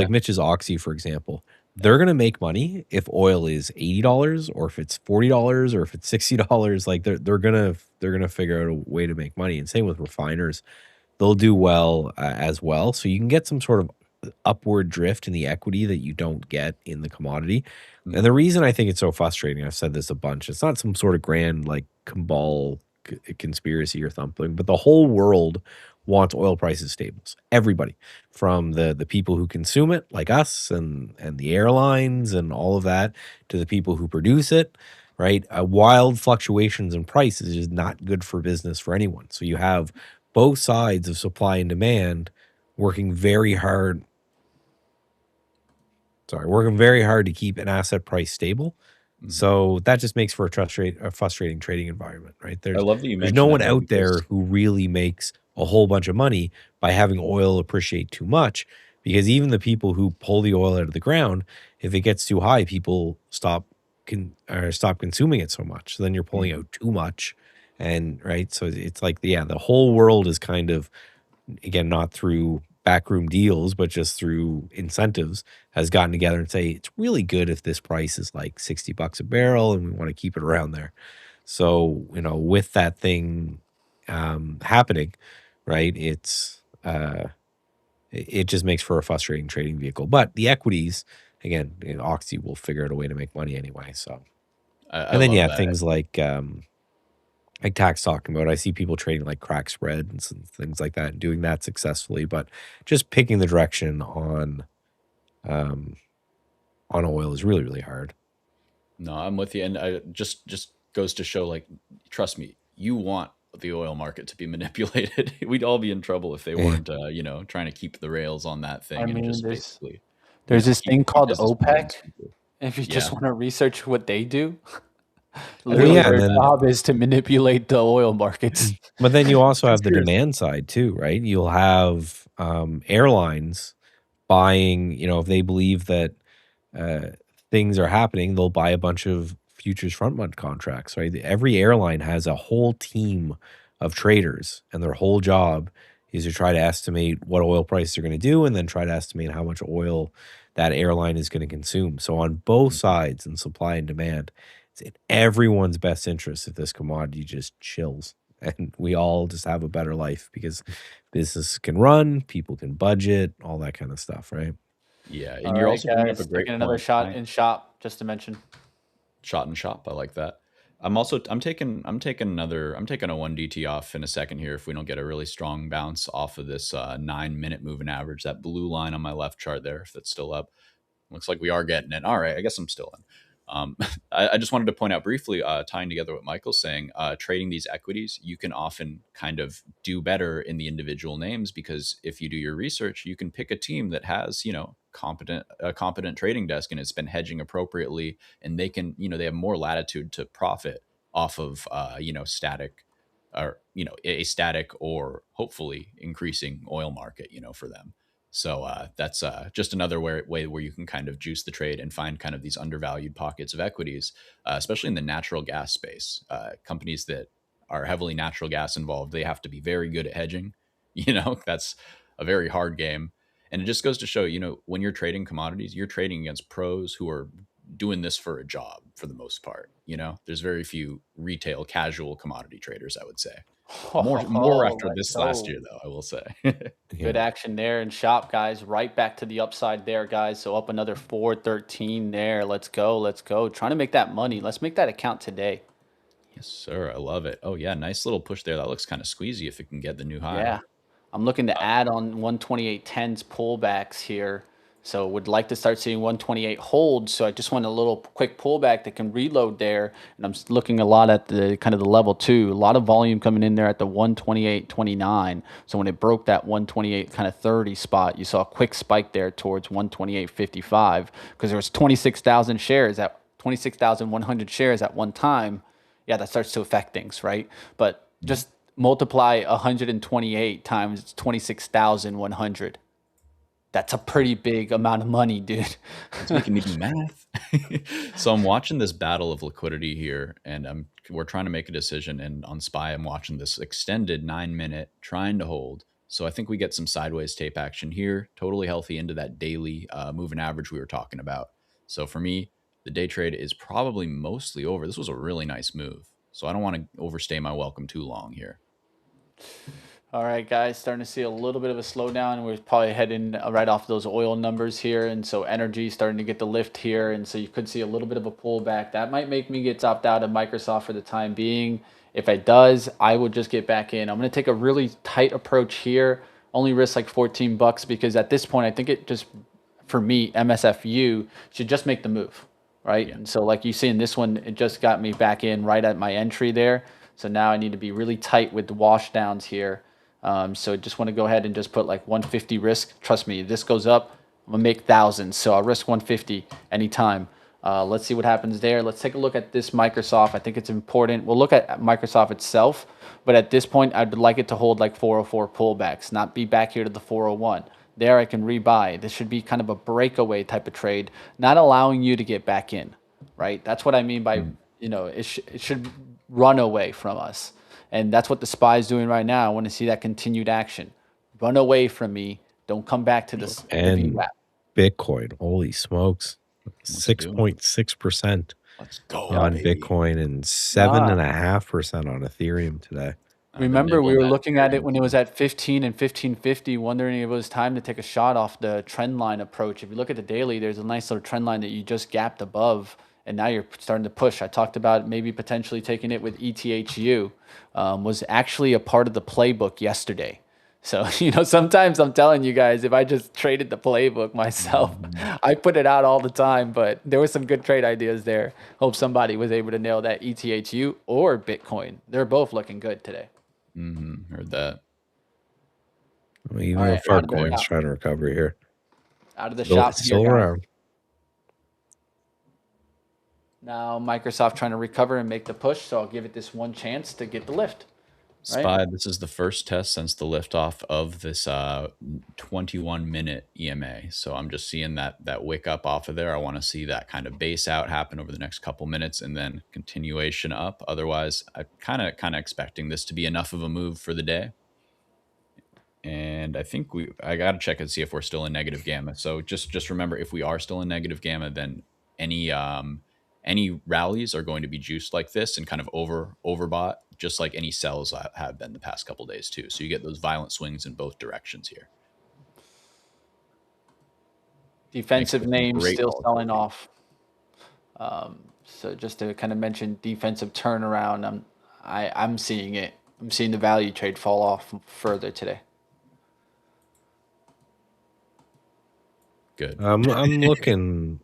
Mitch's Oxy, for example, they're gonna make money if oil is $80 or if it's $40 or if it's $60. Like they're gonna figure out a way to make money. And same with refiners, they'll do well as well. So you can get some sort of upward drift in the equity that you don't get in the commodity. And the reason I think it's so frustrating, I've said this a bunch, it's not some sort of grand like cabal conspiracy or something, but the whole world wants oil prices stable. So everybody, from the people who consume it, like us, and the airlines and all of that, to the people who produce it, right? Wild fluctuations in prices is not good for business for anyone. So you have both sides of supply and demand working very hard. Working very hard to keep an asset price stable. So that just makes for a frustrating trading environment, right? I love that you There's no mentioned one that though, out there because who really makes a whole bunch of money by having oil appreciate too much, because even the people who pull the oil out of the ground, if it gets too high, people stop consuming it so much. So then you're pulling out too much, and right. So it's like, yeah, the whole world is kind of, again, not through backroom deals, but just through incentives, has gotten together and say it's really good if this price is like $60 a barrel and we want to keep it around there. So, with that thing happening, right, it just makes for a frustrating trading vehicle. But the equities, again, Oxy will figure out a way to make money anyway. So, I and then, love yeah, that. things like Tax talking about, I see people trading like crack spread and some things like that and doing that successfully, but just picking the direction on oil is really, really hard. No, I'm with you, and I just goes to show, like, trust me, you want the oil market to be manipulated. We'd all be in trouble if they weren't, trying to keep the rails on that I thing and mean, just basically, there's this keep thing called business moving OPEC. smoothly. If you Yeah, just want to research what they do, Well, literally yeah, and their then, job is to manipulate the oil markets. but then you also have the Seriously. demand side too, right? You'll have airlines buying, if they believe that uh, things are happening, they'll buy a bunch of futures front month contracts, right? Every airline has a whole team of traders, and their whole job is to try to estimate what oil prices are going to do, and then try to estimate how much oil that airline is going to consume. So on both sides, in supply and demand, it's in everyone's best interest if this commodity just chills and we all just have a better life, because business can run, people can budget, all that kind of stuff, right? yeah, All and you're right, also bringing up a guys, great taking another point. shot in shop, just to mention. Shot and shop. I like that. I'm taking a 1 DT off in a second here if we don't get a really strong bounce off of this 9-minute moving average, that blue line on my left chart there, if that's still up. Looks like we are getting it. All right, I guess I'm still in. I just wanted to point out briefly, tying together what Michael's saying, trading these equities, you can often kind of do better in the individual names, because if you do your research, you can pick a team that has, a competent trading desk and it's been hedging appropriately, and they can, they have more latitude to profit off of, static, or, a static or hopefully increasing oil market, for them. So that's just another way where you can kind of juice the trade and find kind of these undervalued pockets of equities, especially in the natural gas space. Companies that are heavily natural gas involved, they have to be very good at hedging. That's a very hard game. And it just goes to show, when you're trading commodities, you're trading against pros who are doing this for a job for the most part. There's very few retail casual commodity traders, I would say. More Oh, after let's this last year, go. though, I will say. Good action there in shop, guys. Right back to the upside there, guys. So up another 413 there. Let's go. Let's go. Trying to make that money. Let's make that account today. Yes, sir. I love it. Oh, yeah. Nice little push there. That looks kind of squeezy if it can get the new high. Yeah. I'm looking to add on 128.10's pullbacks here. So would like to start seeing 128 hold. So I just want a little quick pullback that can reload there. And I'm looking a lot at the kind of the level 2. A lot of volume coming in there at the 128.29. So when it broke that 128 kind of 30 spot, you saw a quick spike there towards 128.55, because there was 26,000 shares at 26,100 shares at one time. Yeah, that starts to affect things, right? But just multiply 128 times 26,100. That's a pretty big amount of money, dude. It's making me do math. So I'm watching this battle of liquidity here, and we're trying to make a decision. And on SPY, I'm watching this extended 9-minute trying to hold. So I think we get some sideways tape action here, totally healthy into that daily moving average we were talking about. So for me, the day trade is probably mostly over. This was a really nice move, so I don't want to overstay my welcome too long here. All right, guys, starting to see a little bit of a slowdown. We're probably heading right off those oil numbers here. And so energy starting to get the lift here. And so you could see a little bit of a pullback. That might make me get topped out of Microsoft for the time being. If it does, I will just get back in. I'm going to take a really tight approach here. Only risk like 14 bucks because at this point, I think it just, for me, MSFU should just make the move, right? And so like you see in this one, it just got me back in right at my entry there. So now I need to be really tight with the wash downs here. So I just want to go ahead and just put like 150 risk. Trust me, if this goes up, I'm gonna make thousands. So I'll risk 150 anytime. Let's see what happens there. Let's take a look at this Microsoft. I think it's important. We'll look at Microsoft itself, but at this point, I'd like it to hold like 404 pullbacks, not be back here to the 401. There I can rebuy. This should be kind of a breakaway type of trade, not allowing you to get back in, right? That's what I mean by, it should run away from us. And that's what the SPY is doing right now. I want to see that continued action. Run away from me. Don't come back to this. And Bitcoin, holy smokes. 6.6% on Bitcoin and 7.5% on Ethereum today. Remember, we were looking at it when it was at 15 and 1550, wondering if it was time to take a shot off the trend line approach. If you look at the daily, there's a nice little trend line that you just gapped above, and now you're starting to push. I talked about maybe potentially taking it with ETHU, was actually a part of the playbook yesterday. So, sometimes I'm telling you guys, if I just traded the playbook myself, I put it out all the time, but there were some good trade ideas there. Hope somebody was able to nail that ETHU or Bitcoin. They're both looking good today. Heard that. Well, even though Farcoin's trying to recover here. Out of the shop here, still around. Now Microsoft trying to recover and make the push, so I'll give it this one chance to get the lift. SPY, this is the first test since the liftoff of this 21-minute EMA. So I'm just seeing that wick up off of there. I want to see that kind of base out happen over the next couple minutes and then continuation up. Otherwise, I'm kind of expecting this to be enough of a move for the day. And I think I got to check and see if we're still in negative gamma. So just remember, if we are still in negative gamma, then any rallies are going to be juiced like this and kind of overbought, just like any sells have been the past couple days too. So you get those violent swings in both directions here. Defensive names still selling off. So just to kind of mention defensive turnaround, I'm seeing it. I'm seeing the value trade fall off further today. Good. I'm looking.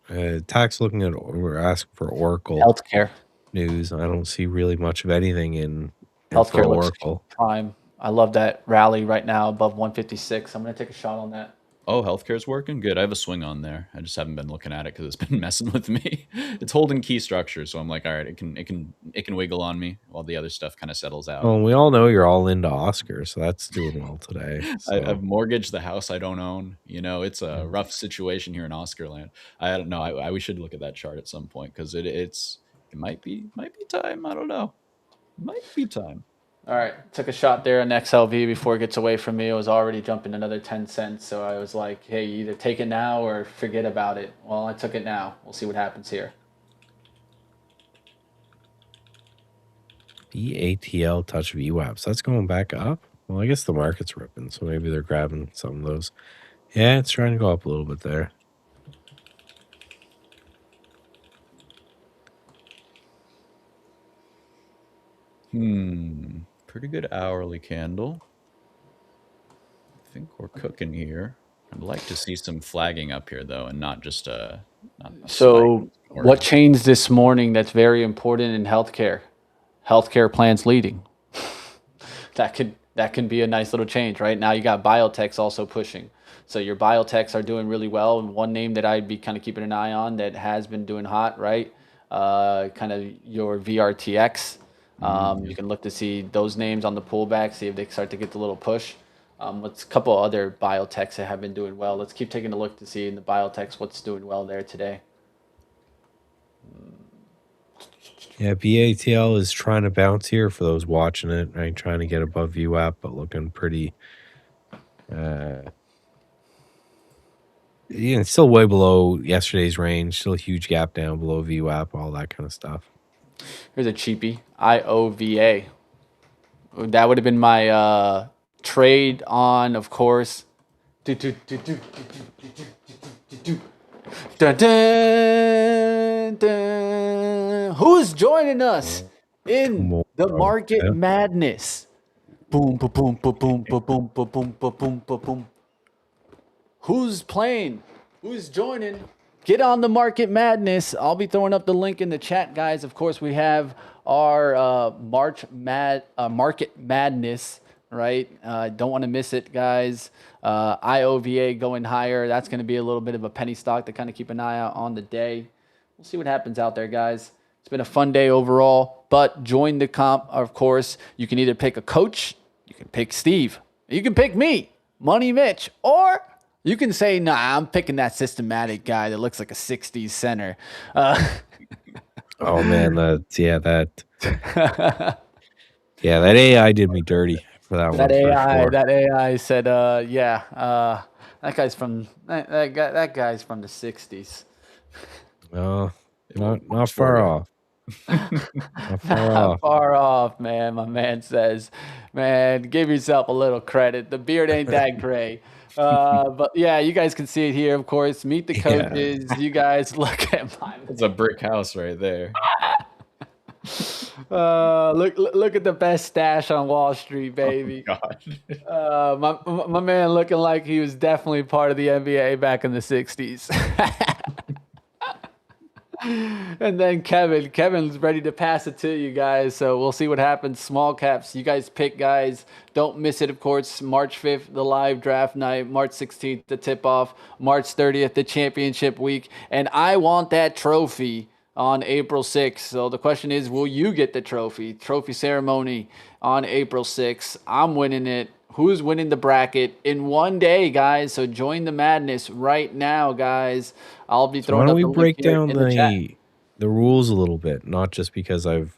Tax looking at. We're asking for Oracle Healthcare news. I don't see really much of anything in healthcare. Oracle Prime. I love that rally right now above 156. I'm gonna take a shot on that. Oh, healthcare's working good. I have a swing on there. I just haven't been looking at it because it's been messing with me. It's holding key structure, so I'm like, all right, it can wiggle on me while the other stuff kind of settles out. Well, we all know you're all into Oscar, so that's doing well today. So. I've mortgaged the house I don't own. It's a rough situation here in Oscar land. I don't know. We should look at that chart at some point because it might be time. I don't know. It might be time. All right, took a shot there on XLV before it gets away from me. It was already jumping another 10 cents, so I was like, hey, either take it now or forget about it. Well, I took it now. We'll see what happens here. BATL touch VWAPs. That's going back up. Well, I guess the market's ripping, so maybe they're grabbing some of those. Yeah, it's trying to go up a little bit there. Pretty good hourly candle. I think we're cooking here. I'd like to see some flagging up here, though, and not just a So what changed this morning that's very important in healthcare? Healthcare plans leading. That can be a nice little change, right? Now you got biotechs also pushing. So your biotechs are doing really well. And one name that I'd be kind of keeping an eye on that has been doing hot, right? Kind of your VRTX. You can look to see those names on the pullback, see if they start to get the little push. Let's a couple other biotechs that have been doing well. Let's keep taking a look to see in the biotechs what's doing well there today. Yeah, BATL is trying to bounce here for those watching it, right? Trying to get above VWAP, but looking pretty. It's still way below yesterday's range. Still a huge gap down below VWAP, all that kind of stuff. Here's a cheapie, IOVA. That would have been my trade on, of course. Dun, dun, dun. Who's joining us in The market yeah. madness. Boom, boom, boom, boom, boom, boom, boom, boom, boom, boom, boom, boom, boom. Who's playing? Who's joining? Get on the market madness. I'll be throwing up the link in the chat, guys. Of course, we have our market madness, right? Don't want to miss it, guys. IOVA going higher. That's going to be a little bit of a penny stock to kind of keep an eye out on the day. We'll see what happens out there, guys. It's been a fun day overall, but join the comp, of course. You can either pick a coach, you can pick Steve, you can pick me, Money Mitch, or you can say, nah, I'm picking that systematic guy that looks like a 60s center. Oh man, that AI did me dirty for that one. That AI said, that guy's from that guy's from the 60s. No, not far off. Not far off, man. My man says, man, give yourself a little credit. The beard ain't that gray. But yeah, you guys can see it here, of course. Meet the coaches. Yeah. You guys look at my. It's a brick house right there. Look at the best stash on Wall Street, baby. Oh, God. My man looking like he was definitely part of the NBA back in the 60s. And then Kevin's ready to pass it to you guys. So we'll see what happens. Small caps, you guys pick, guys. Don't miss it, of course. March 5th, the live draft night. March 16th, the tip-off. March 30th, the championship week. And I want that trophy on April 6th. So the question is, will you get the trophy? Trophy ceremony on April 6th. I'm winning it. Who's winning the bracket in one day, guys? So join the madness right now, guys. I'll be throwing. Why don't we break down the rules a little bit? Not just because I've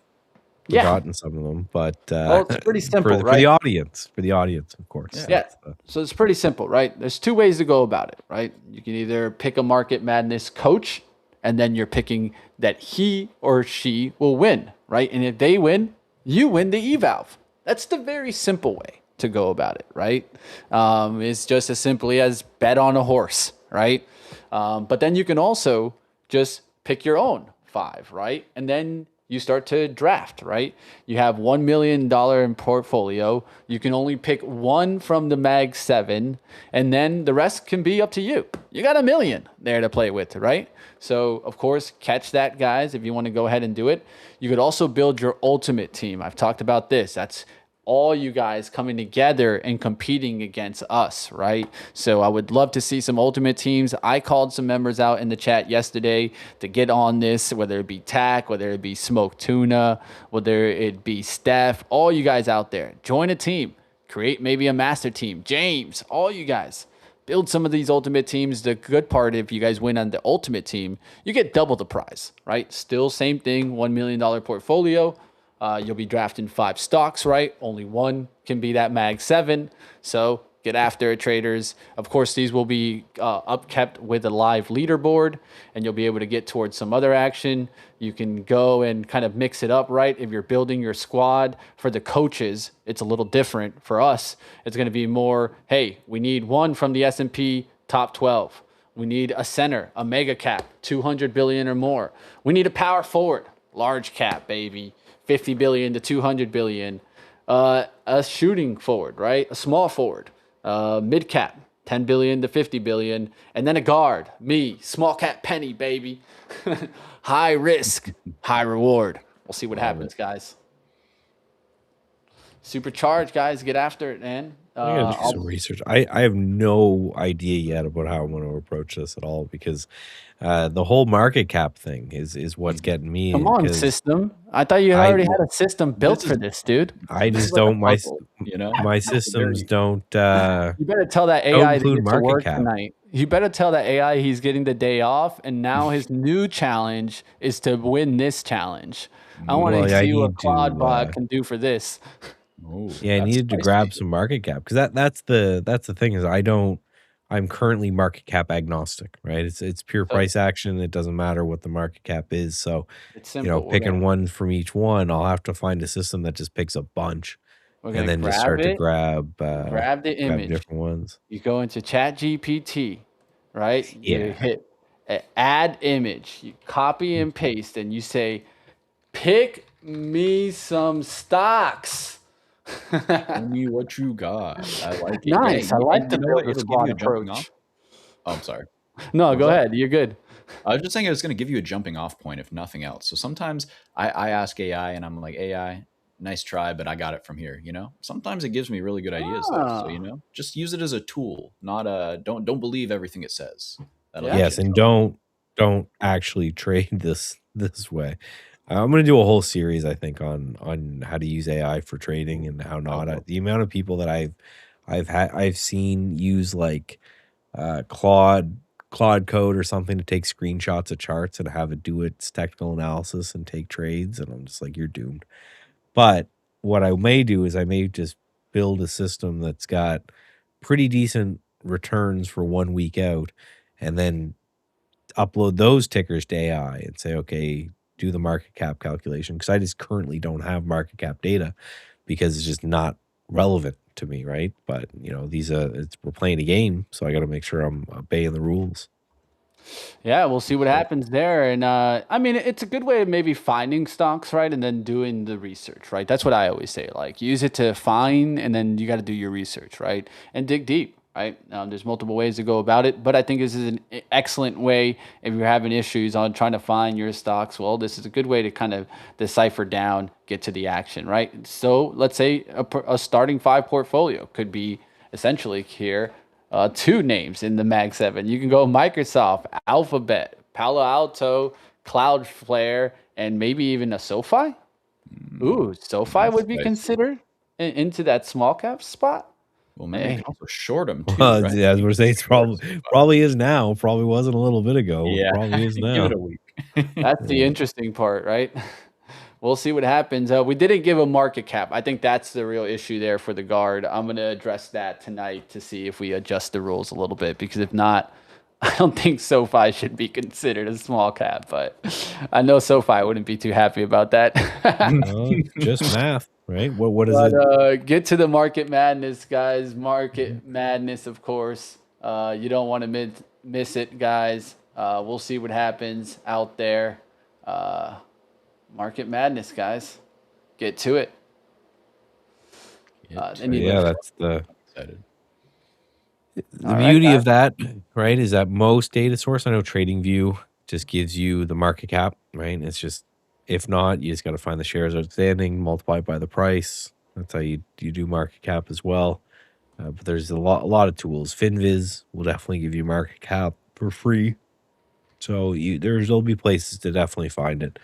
forgotten some of them, but well, it's pretty simple, for the audience. For the audience, of course. Yeah. So it's pretty simple, right? There's two ways to go about it, right? You can either pick a market madness coach, and then you're picking that he or she will win, right? And if they win, you win the eValve. That's the very simple way to go about it, right? It's just as simply as bet on a horse, right? But then you can also just pick your own 5, right? And then you start to draft, right? You have $1 million in portfolio. You can only pick one from the Mag 7, and then the rest can be up to you. You got $1 million there to play with, right? So, of course, catch that, guys, if you want to go ahead and do it. You could also build your ultimate team. I've talked about this. That's all you guys coming together and competing against us, right? So I would love to see some ultimate teams. I called some members out in the chat yesterday to get on this, whether it be Tack, whether it be Smoked Tuna, whether it be Steph, all you guys out there, join a team, create maybe a master team. James, all you guys, build some of these ultimate teams. The good part, if you guys win on the ultimate team, you get double the prize, right? Still same thing, $1 million portfolio. You'll be drafting 5 stocks, right? Only one can be that Mag 7. So get after it, traders. Of course, these will be upkept with a live leaderboard, and you'll be able to get towards some other action. You can go and kind of mix it up, right? If you're building your squad for the coaches, it's a little different. For us, it's going to be more, hey, we need one from the S&P top 12. We need a center, a mega cap, 200 billion or more. We need a power forward, large cap, baby. 50 billion to 200 billion, a shooting forward, right? A small forward, mid cap, 10 billion to 50 billion, and then a guard, me, small cap penny, baby. High risk, high reward. We'll see what happens, guys. Supercharge, guys, get after it, man. I gotta do some research. I have no idea yet about how I'm going to approach this at all, because the whole market cap thing is what's getting me. Come on, system. I thought you already had a system built for this, dude. I just don't. My systems don't. You better tell that AI to get to work tonight. You better tell that AI he's getting the day off, and now his new challenge is to win this challenge. I want to see what Claude Bot can do for this. Oh, yeah, I needed to grab some market cap, because that's the thing is I'm currently market cap agnostic, right? It's pure price action. It doesn't matter what the market cap is. So it's simple, picking one from each one, I'll have to find a system that just picks a bunch, and then just start to grab the image, different ones. You go into ChatGPT, right? Yeah. You hit add image, you copy and paste, and you say pick me some stocks. Tell me what you got. I like it. Nice. I like and the you know build what? the It'll give squad you a jumping off. approach. Oh, I'm sorry. No, What was go that? ahead. You're good. I was just saying it's going to give you a jumping off point, if nothing else. So sometimes I ask AI and I'm like, AI, nice try, but I got it from here. Sometimes it gives me really good ideas though. So Ah, just use it as a tool, not don't believe everything it says. That'll yeah. get you Yes, in and trouble. don't actually trade this way. I'm going to do a whole series, I think, on how to use AI for trading and how not. Oh, The amount of people that I've seen use like Claude Code or something to take screenshots of charts and have it do its technical analysis and take trades, and I'm just like, you're doomed. But what I may do is I may just build a system that's got pretty decent returns for 1 week out, and then upload those tickers to AI and say, okay, do the market cap calculation, because I just currently don't have market cap data because it's just not relevant to me, right? But we're playing a game, so I got to make sure I'm obeying the rules. Yeah, we'll see what happens there. And I mean, it's a good way of maybe finding stocks, right? And then doing the research, right? That's what I always say. Like, use it to find, and then you got to do your research, right? And dig deep, right? There's multiple ways to go about it, but I think this is an excellent way if you're having issues on trying to find your stocks. Well, this is a good way to kind of decipher down, get to the action, right? So let's say a starting five portfolio could be essentially here. Two names in the Mag 7. You can go Microsoft, Alphabet, Palo Alto, Cloudflare, and maybe even a SoFi. Ooh, SoFi that's would be spicy. considered into that small cap spot. Well, maybe you Hey, can also short them too, right? Yeah, as we're saying, it's probably is now. Probably wasn't a little bit ago. Yeah, Probably is give it now. a week. that's the interesting part, right? We'll see what happens. We didn't give a market cap. I think that's the real issue there for the guard. I'm going to address that tonight to see if we adjust the rules a little bit, because if not, I don't think SoFi should be considered a small cap, but I know SoFi wouldn't be too happy about that. It's just math, right? What is But it? get to the market madness, guys. Market madness, of course. You don't want to miss it, guys. We'll see what happens out there. Market madness, guys. Get to it. Then you Yeah, live. that's the Excited. the All right, beauty guys. of that, right? Is that most data source, I know TradingView just gives you the market cap, right? It's just, if not, you just got to find the shares outstanding, multiply it by the price. That's how you do market cap as well. But there's a lot of tools. Finviz will definitely give you market cap for free. So there'll be places to definitely find it.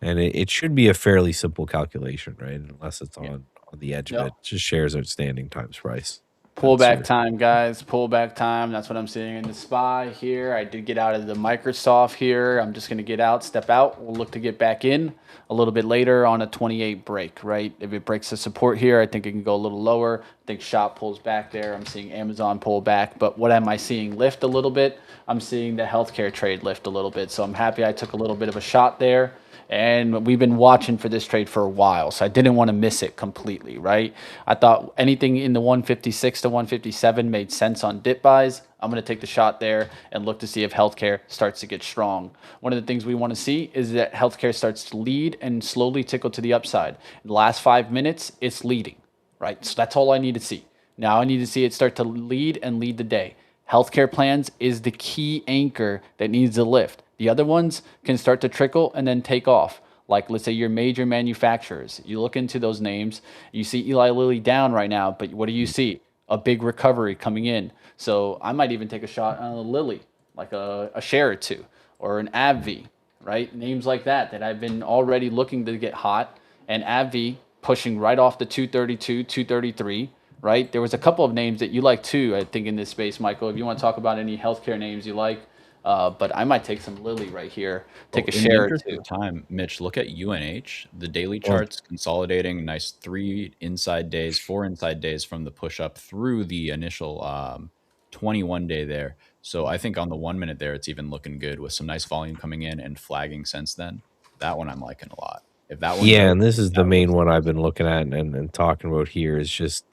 And it should be a fairly simple calculation, right? Unless it's on the edge of Yep. it. It's just shares outstanding times price. Pullback time, guys. Pullback time. That's what I'm seeing in the SPY here. I did get out of the Microsoft here. I'm just going to get out, step out. We'll look to get back in a little bit later on a 28 break, right? If it breaks the support here, I think it can go a little lower. I think Shop pulls back there. I'm seeing Amazon pull back. But what am I seeing lift a little bit? I'm seeing the healthcare trade lift a little bit. So I'm happy I took a little bit of a shot there. And we've been watching for this trade for a while, so I didn't want to miss it completely, right? I thought anything in the 156 to 157 made sense on dip buys. I'm going to take the shot there and look to see if healthcare starts to get strong. One of the things we want to see is that healthcare starts to lead and slowly tickle to the upside. In the last 5 minutes, it's leading, right? So that's all I need to see. Now I need to see it start to lead and lead the day. Healthcare plans is the key anchor that needs to lift. The other ones can start to trickle and then take off. Like, let's say your major manufacturers. You look into those names, you see Eli Lilly down right now, but what do you see? A big recovery coming in. So I might even take a shot on a Lilly, like a share or two, or an AbbVie, right? Names like that I've been already looking to get hot. And AbbVie pushing right off the 232, 233, right? There was a couple of names that you like too, I think, in this space, Michael. If you want to talk about any healthcare names you like, but I might take some Lilly right here, take a In the share or interest two. of time, Mitch, look at UNH. The daily charts consolidating nice 4 inside days from the push up through the initial 21 day there. So I think on the 1 minute there, it's even looking good with some nice volume coming in and flagging since then. That one I'm liking a lot. If that one Yeah, goes, and this is the that main looks one I've been looking at and talking about here, is just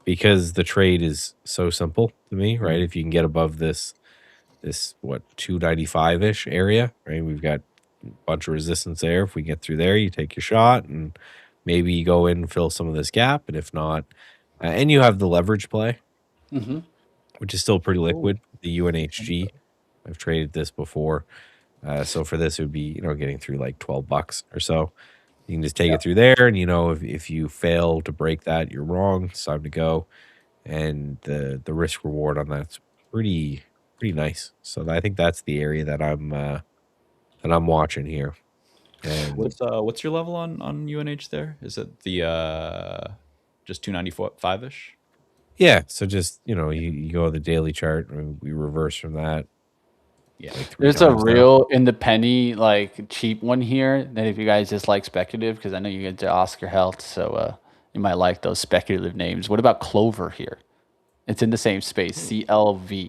because the trade is so simple to me, right? If you can get above this what 295-ish area, right? bunch of resistance there. If we get through there, you take your shot and maybe you go in and fill some of this gap. And if not, and you have the leverage play, which is still pretty liquid, the UNHG. I've traded this before. So for this, it would be, getting through like $12 or so. You can just take it through there. And, if you fail to break that, you're wrong. It's time to go. And the risk reward on that's pretty nice. So I think that's the area that I'm watching here. And what's your level on UNH there? Is it the just 295-ish? Yeah, so just you go to the daily chart and we reverse from that. Yeah, like there's a real in the penny like cheap one here that if you guys just like speculative, because I know you get to Oscar Health, so you might like those speculative names. What about Clover here? It's in the same space. CLOV,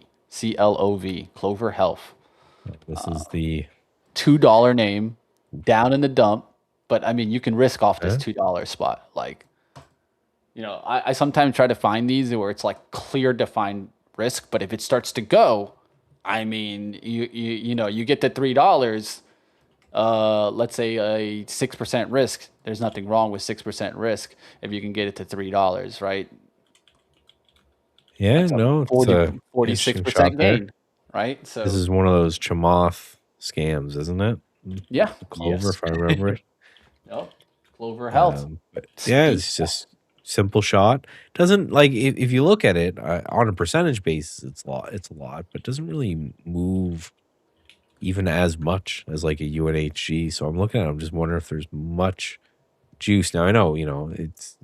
Clover Health. This is the $2 name down in the dump, but I mean you can risk off this $2 spot. Like, I sometimes try to find these where it's like clear defined risk, but if it starts to go, I mean, you get to $3. Let's say a 6% risk. There's nothing wrong with 6% risk if you can get it to $3, right? Yeah, no, 46% gain, right? So this is one of those Chamath scams, isn't it? Yeah, Clover, if I remember it. Nope, Clover Health. Yeah, it's just simple shot. Doesn't like if you look at it on a percentage basis, it's a lot, but doesn't really move even as much as like a UNHG. So I'm looking at it, I'm just wondering if there's much juice. Now I know, it's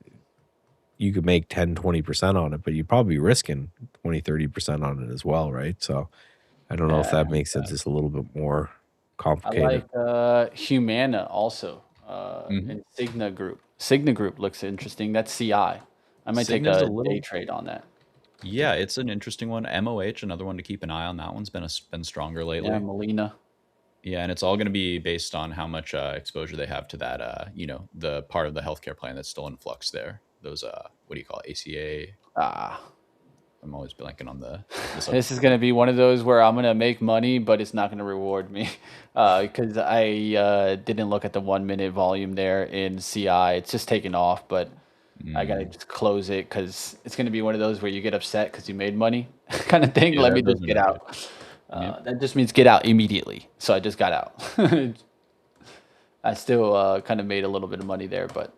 you could make 10-20% on it, but you'd probably be risking 20-30% on it as well, right? So I don't know if that makes it just a little bit more complicated. I like Humana also, and Signa Group. Signa Group looks interesting. That's CI. I might Signa's take a day trade on that. Yeah, it's an interesting one. MOH, another one to keep an eye on. That one's been stronger lately. Yeah, Molina. Yeah, and it's all going to be based on how much exposure they have to that, the part of the healthcare plan that's still in flux there. Those, what do you call it, ACA? I'm always blanking on this is going to be one of those where I'm going to make money, but it's not going to reward me because I didn't look at the 1 minute volume there in CI. It's just taken off, but I got to just close it because it's going to be one of those where you get upset because you made money kind of thing. Let me just get out. That just means get out immediately. So I just got out. I still kind of made a little bit of money there, but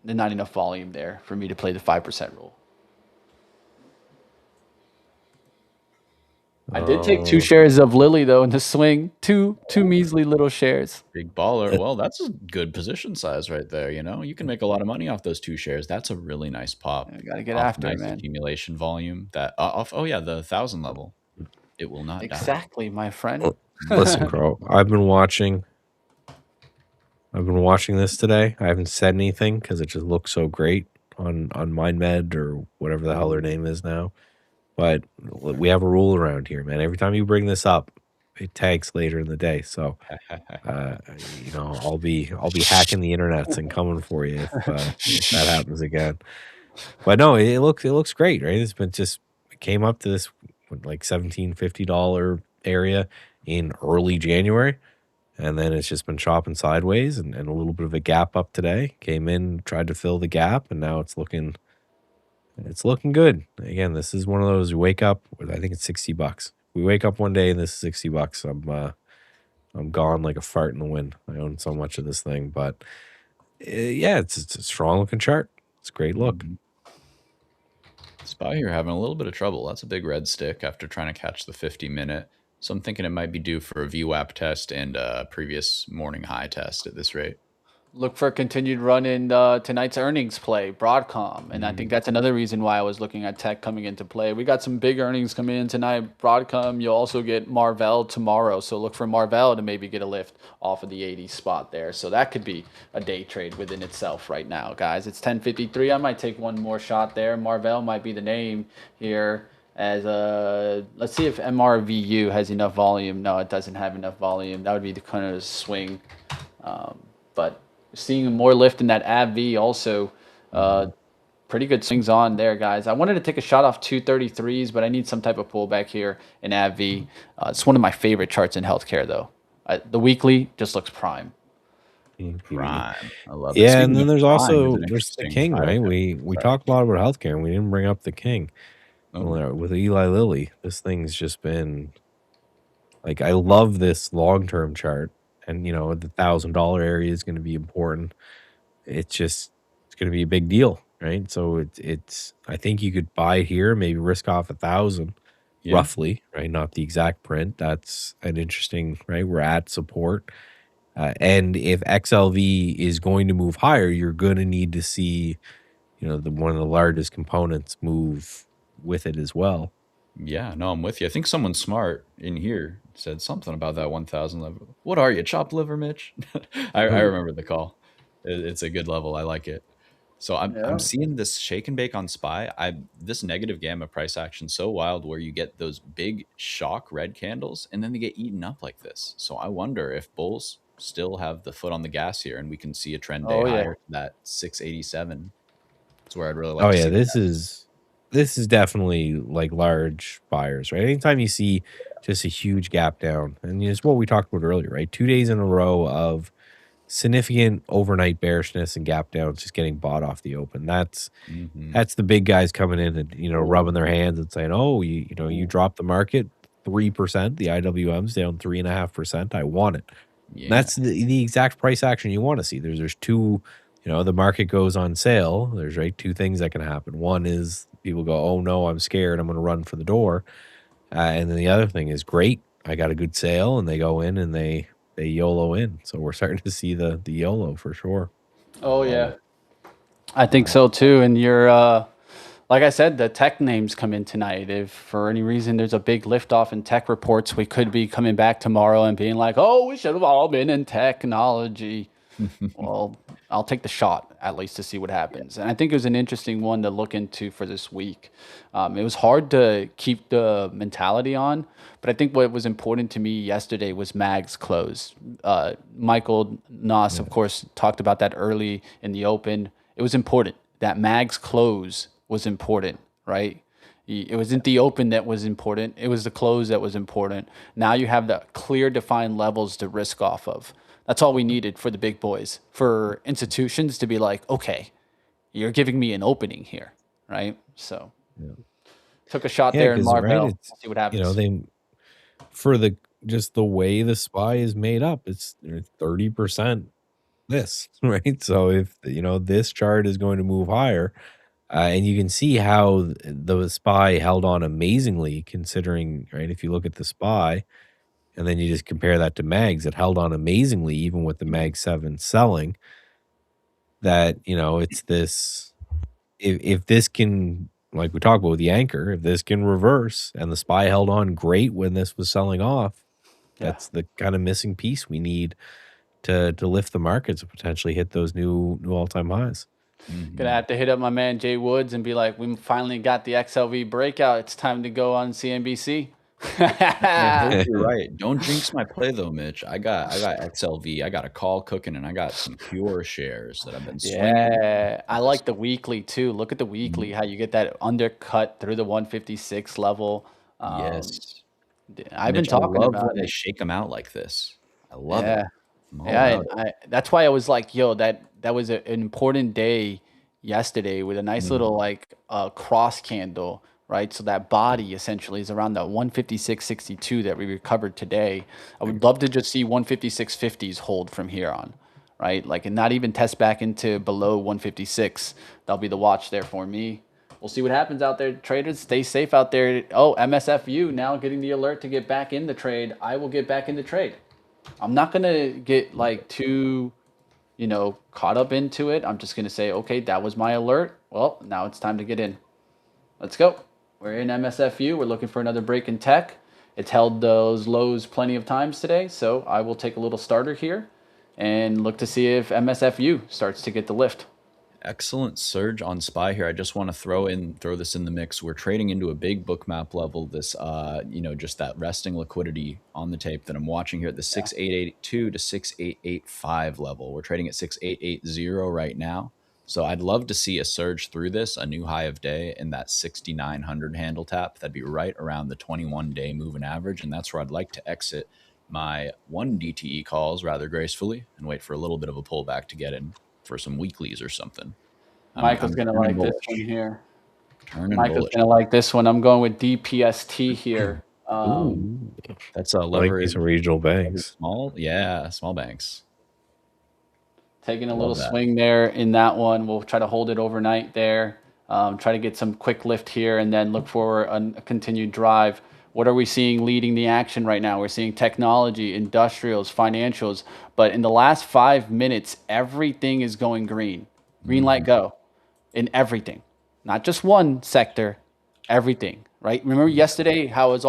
there's not enough volume there for me to play the 5% rule. I did take 2 shares of Lily though in the swing. Two measly little shares. Big baller. Well, that's a good position size right there. You can make a lot of money off those 2 shares. That's a really nice pop. I gotta get after it, man. Accumulation volume that off. Oh yeah, the 1,000 level. It will not exactly, my friend. Listen, Crow. I've been watching this today. I haven't said anything because it just looks so great on MindMed or whatever the hell their name is now. But we have a rule around here, man. Every time you bring this up, it tanks later in the day. So, I'll be hacking the internets and coming for you if that happens again. But no, it looks great, right? It came up to this like $17.50 area in early January, and then it's just been chopping sideways and a little bit of a gap up today. Came in, tried to fill the gap, and now it's looking good. Again, this is one of those you wake up with, I think it's $60. We wake up one day and this is $60. I'm gone like a fart in the wind. I own so much of this thing, but it's a strong looking chart. It's a great look. Spy here having a little bit of trouble. That's a big red stick after trying to catch the 50-minute. So I'm thinking it might be due for a VWAP test and a previous morning high test at this rate. Look for a continued run in tonight's earnings play, Broadcom. And I think that's another reason why I was looking at tech coming into play. We got some big earnings coming in tonight. Broadcom, you'll also get Marvell tomorrow. So look for Marvell to maybe get a lift off of the 80 spot there. So that could be a day trade within itself right now, guys. It's 10:53. I might take one more shot there. Marvell might be the name here. As let's see if MRVU has enough volume. No, it doesn't have enough volume. That would be the kind of swing. But seeing more lift in that AVG also, pretty good swings on there, guys. I wanted to take a shot off 233s, but I need some type of pullback here in AVG. It's one of my favorite charts in healthcare, though. The weekly just looks prime. Prime. I love it. Yeah, and Speaking then of there's prime, also an there's the interesting king, side right? effect. We Sorry. talked a lot about healthcare, and we didn't bring up the king. Oh. Well, with Eli Lilly, this thing's just been like, I love this long term chart, and the $1,000 area is going to be important. It's going to be a big deal, right? So it's I think you could buy here, maybe risk off 1,000 Yeah. roughly, right? Not the exact print. That's an interesting, right? We're at support. And if XLV is going to move higher, you're going to need to see, one of the largest components move with it as well. Yeah, no, I'm with you. I think someone smart in here said something about that 1,000 level. What are you, chopped liver, Mitch? I remember the call. It's a good level. I like it. So I'm seeing this shake and bake on SPY. This negative gamma price action so wild where you get those big shock red candles and then they get eaten up like this. So I wonder if bulls still have the foot on the gas here and we can see a trend day higher to that 687. That's where I'd really like Oh to yeah, see this is definitely like large buyers, right? Anytime you see just a huge gap down, and it's what we talked about earlier, right? 2 days in a row of significant overnight bearishness and gap downs just getting bought off the open. That's the big guys coming in and rubbing their hands and saying, "Oh, you dropped the market 3%, the IWM's down 3.5%. I want it." Yeah. That's the exact price action you want to see. There's two, the market goes on sale. There's two things that can happen. One is people go, "Oh no, I'm scared. I'm going to run for the door," and then the other thing is, great, I got a good sale, and they go in and they YOLO in. So we're starting to see the YOLO for sure. Oh yeah, I think so too. And you're like I said, the tech names come in tonight. If for any reason there's a big liftoff in tech reports, we could be coming back tomorrow and being like, "Oh, we should have all been in technology." Well, I'll take the shot at least to see what happens. And I think it was an interesting one to look into for this week. It was hard to keep the mentality on, but I think what was important to me yesterday was Mag's close. Michael Noss, of course, talked about that early in the open. It was important that Mag's close was important, right? It wasn't the open that was important. It was the close that was important. Now you have the clear defined levels to risk off of. That's all we needed for the big boys, for institutions to be like, okay, you're giving me an opening here, right? So took a shot there in Marvell. It's, We'll see what happens. they for just the way the SPY is made up, it's 30% this, right? So if this chart is going to move higher, and you can see how the SPY held on amazingly, considering, right? If you look at the SPY, and then you just compare that to Mags, it held on amazingly, even with the Mag 7 selling. That, it's this, if this can, like we talked about with the anchor, if this can reverse and the SPY held on great when this was selling off, that's the kind of missing piece we need to lift the markets and potentially hit those new all-time highs. Gonna have to hit up my man Jay Woods and be like, we finally got the XLV breakout. It's time to go on CNBC. I hope you're right. Don't jinx my play though, Mitch. I got XLV. I got a call cooking, and I got some pure shares that I've been swinging. Yeah, I like the weekly too. Look at the weekly, how you get that undercut through the 156 level. Yes, I've been Mitch, talking I love about when they it. shake them out like this. I love it. Yeah, I'm all yeah. about it. That's why I was like, yo, that was an important day yesterday with a nice little like cross candle, right? So that body essentially is around the 156.62 that we recovered today. I would love to just see 156.50s hold from here on, right? Like, and not even test back into below 156. That'll be the watch there for me. We'll see what happens out there. Traders, stay safe out there. Oh, MSFU now getting the alert to get back in the trade. I will get back in the trade. I'm not going to get like too, caught up into it. I'm just going to say, okay, that was my alert. Well, now it's time to get in. Let's go. We're in MSFU. We're looking for another break in tech. It's held those lows plenty of times today. So I will take a little starter here and look to see if MSFU starts to get the lift. Excellent surge on SPY here. I just want to throw this in the mix. We're trading into a big bookmap level. This, just that resting liquidity on the tape that I'm watching here at the 6882 to 6885 level. We're trading at 6880 right now. So I'd love to see a surge through this, a new high of day in that 6,900 handle tap. That'd be right around the 21-day moving average, and that's where I'd like to exit my 1 DTE calls rather gracefully and wait for a little bit of a pullback to get in for some weeklies or something. Michael's going to turning like this bullish. one here. Turning Michael's bullish. going to like this one. I'm going with DPST here. Ooh, That's a I like leverage. these regional banks. Small banks. Taking a Love little that. swing there in that one. We'll try to hold it overnight there. Try to get some quick lift here and then look for a continued drive. What are we seeing leading the action right now? We're seeing technology, industrials, financials. But in the last 5 minutes, everything is going green. Green light go in everything. Not just one sector, everything, right? Remember yesterday how it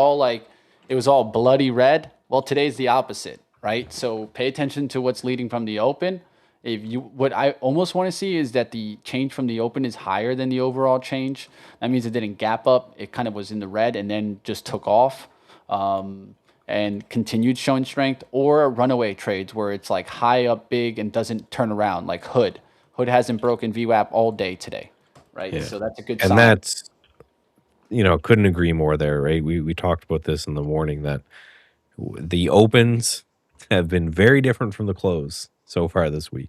was all bloody red? Well, today's the opposite, right? So pay attention to what's leading from the open. What I almost want to see is that the change from the open is higher than the overall change. That means it didn't gap up. It kind of was in the red and then just took off and continued showing strength, or runaway trades where it's like high up big and doesn't turn around, like Hood. Hood hasn't broken VWAP all day today, right? Yeah. So that's a good And sign. that's, couldn't agree more there, right? We talked about this in the morning that the opens have been very different from the close so far this week.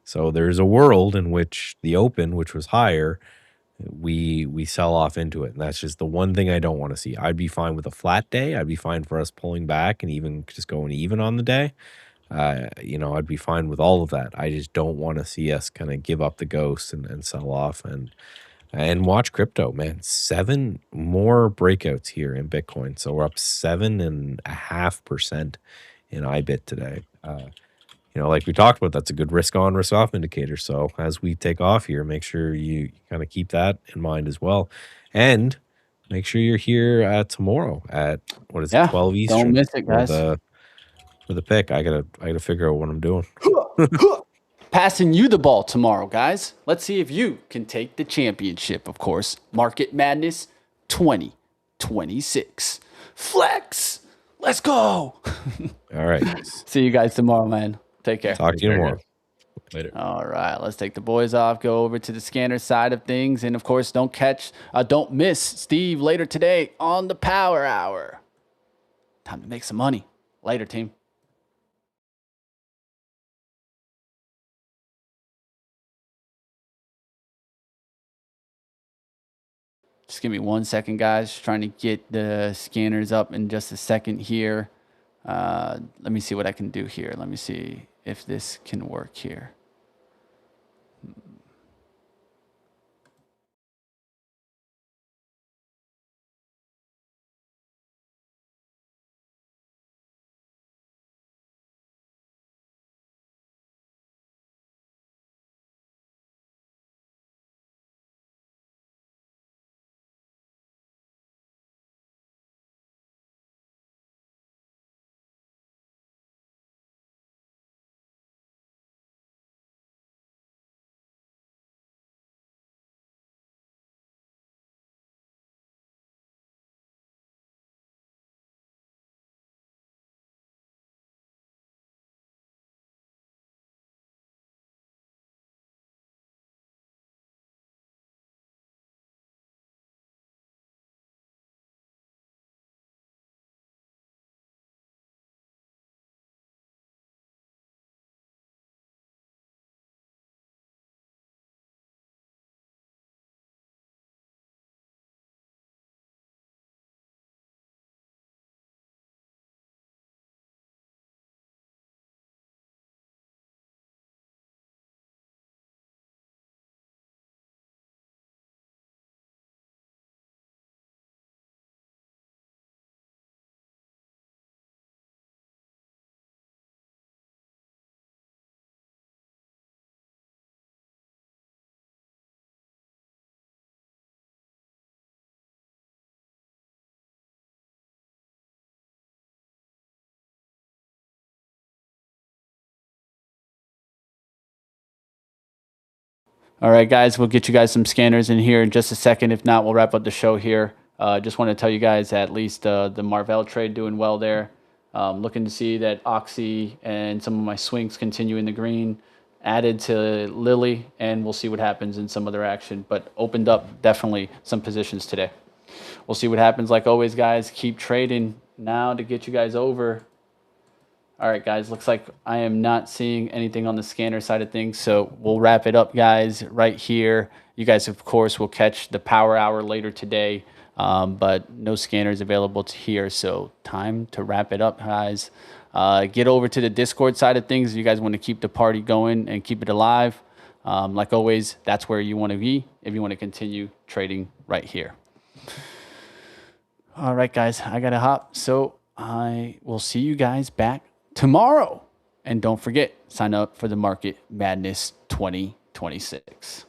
So there's a world in which the open, which was higher, we sell off into it. And that's just the one thing I don't want to see. I'd be fine with a flat day. I'd be fine for us pulling back and even just going even on the day. I'd be fine with all of that. I just don't want to see us kind of give up the ghost and sell off and watch crypto, man. 7 more breakouts here in Bitcoin. So we're up 7.5% in IBIT today. Like we talked about, that's a good risk on, risk off indicator. So as we take off here, make sure you kind of keep that in mind as well. And make sure you're here tomorrow at 12 Eastern. Don't miss it, guys. For the pick. I gotta figure out what I'm doing. Passing you the ball tomorrow, guys. Let's see if you can take the championship, of course. Market Madness 2026. Flex. Let's go. All right. See you guys tomorrow, man. Take care. Talk to you tomorrow. Later. All right, let's take the boys off, go over to the scanner side of things, and of course, don't miss Steve later today on the Power Hour. Time to make some money. Later, team. Just give me 1 second, guys. Just trying to get the scanners up in just a second here. Let me see what I can do here. Let me see if this can work here. All right, guys, we'll get you guys some scanners in here in just a second. If not, we'll wrap up the show here. Just want to tell you guys at least the Marvell trade doing well there. Looking to see that Oxy and some of my swings continue in the green. Added to Lily, and we'll see what happens in some other action. But opened up definitely some positions today. We'll see what happens. Like always, guys, keep trading now to get you guys over All right, guys, looks like I am not seeing anything on the scanner side of things, so we'll wrap it up, guys, right here. You guys, of course, will catch the power hour later today, but no scanners available to here, so time to wrap it up, guys. Get over to the Discord side of things. You guys want to keep the party going and keep it alive. Like always, that's where you want to be if you want to continue trading right here. All right, guys, I got to hop. So I will see you guys back tomorrow. And don't forget, sign up for the Market Madness 2026.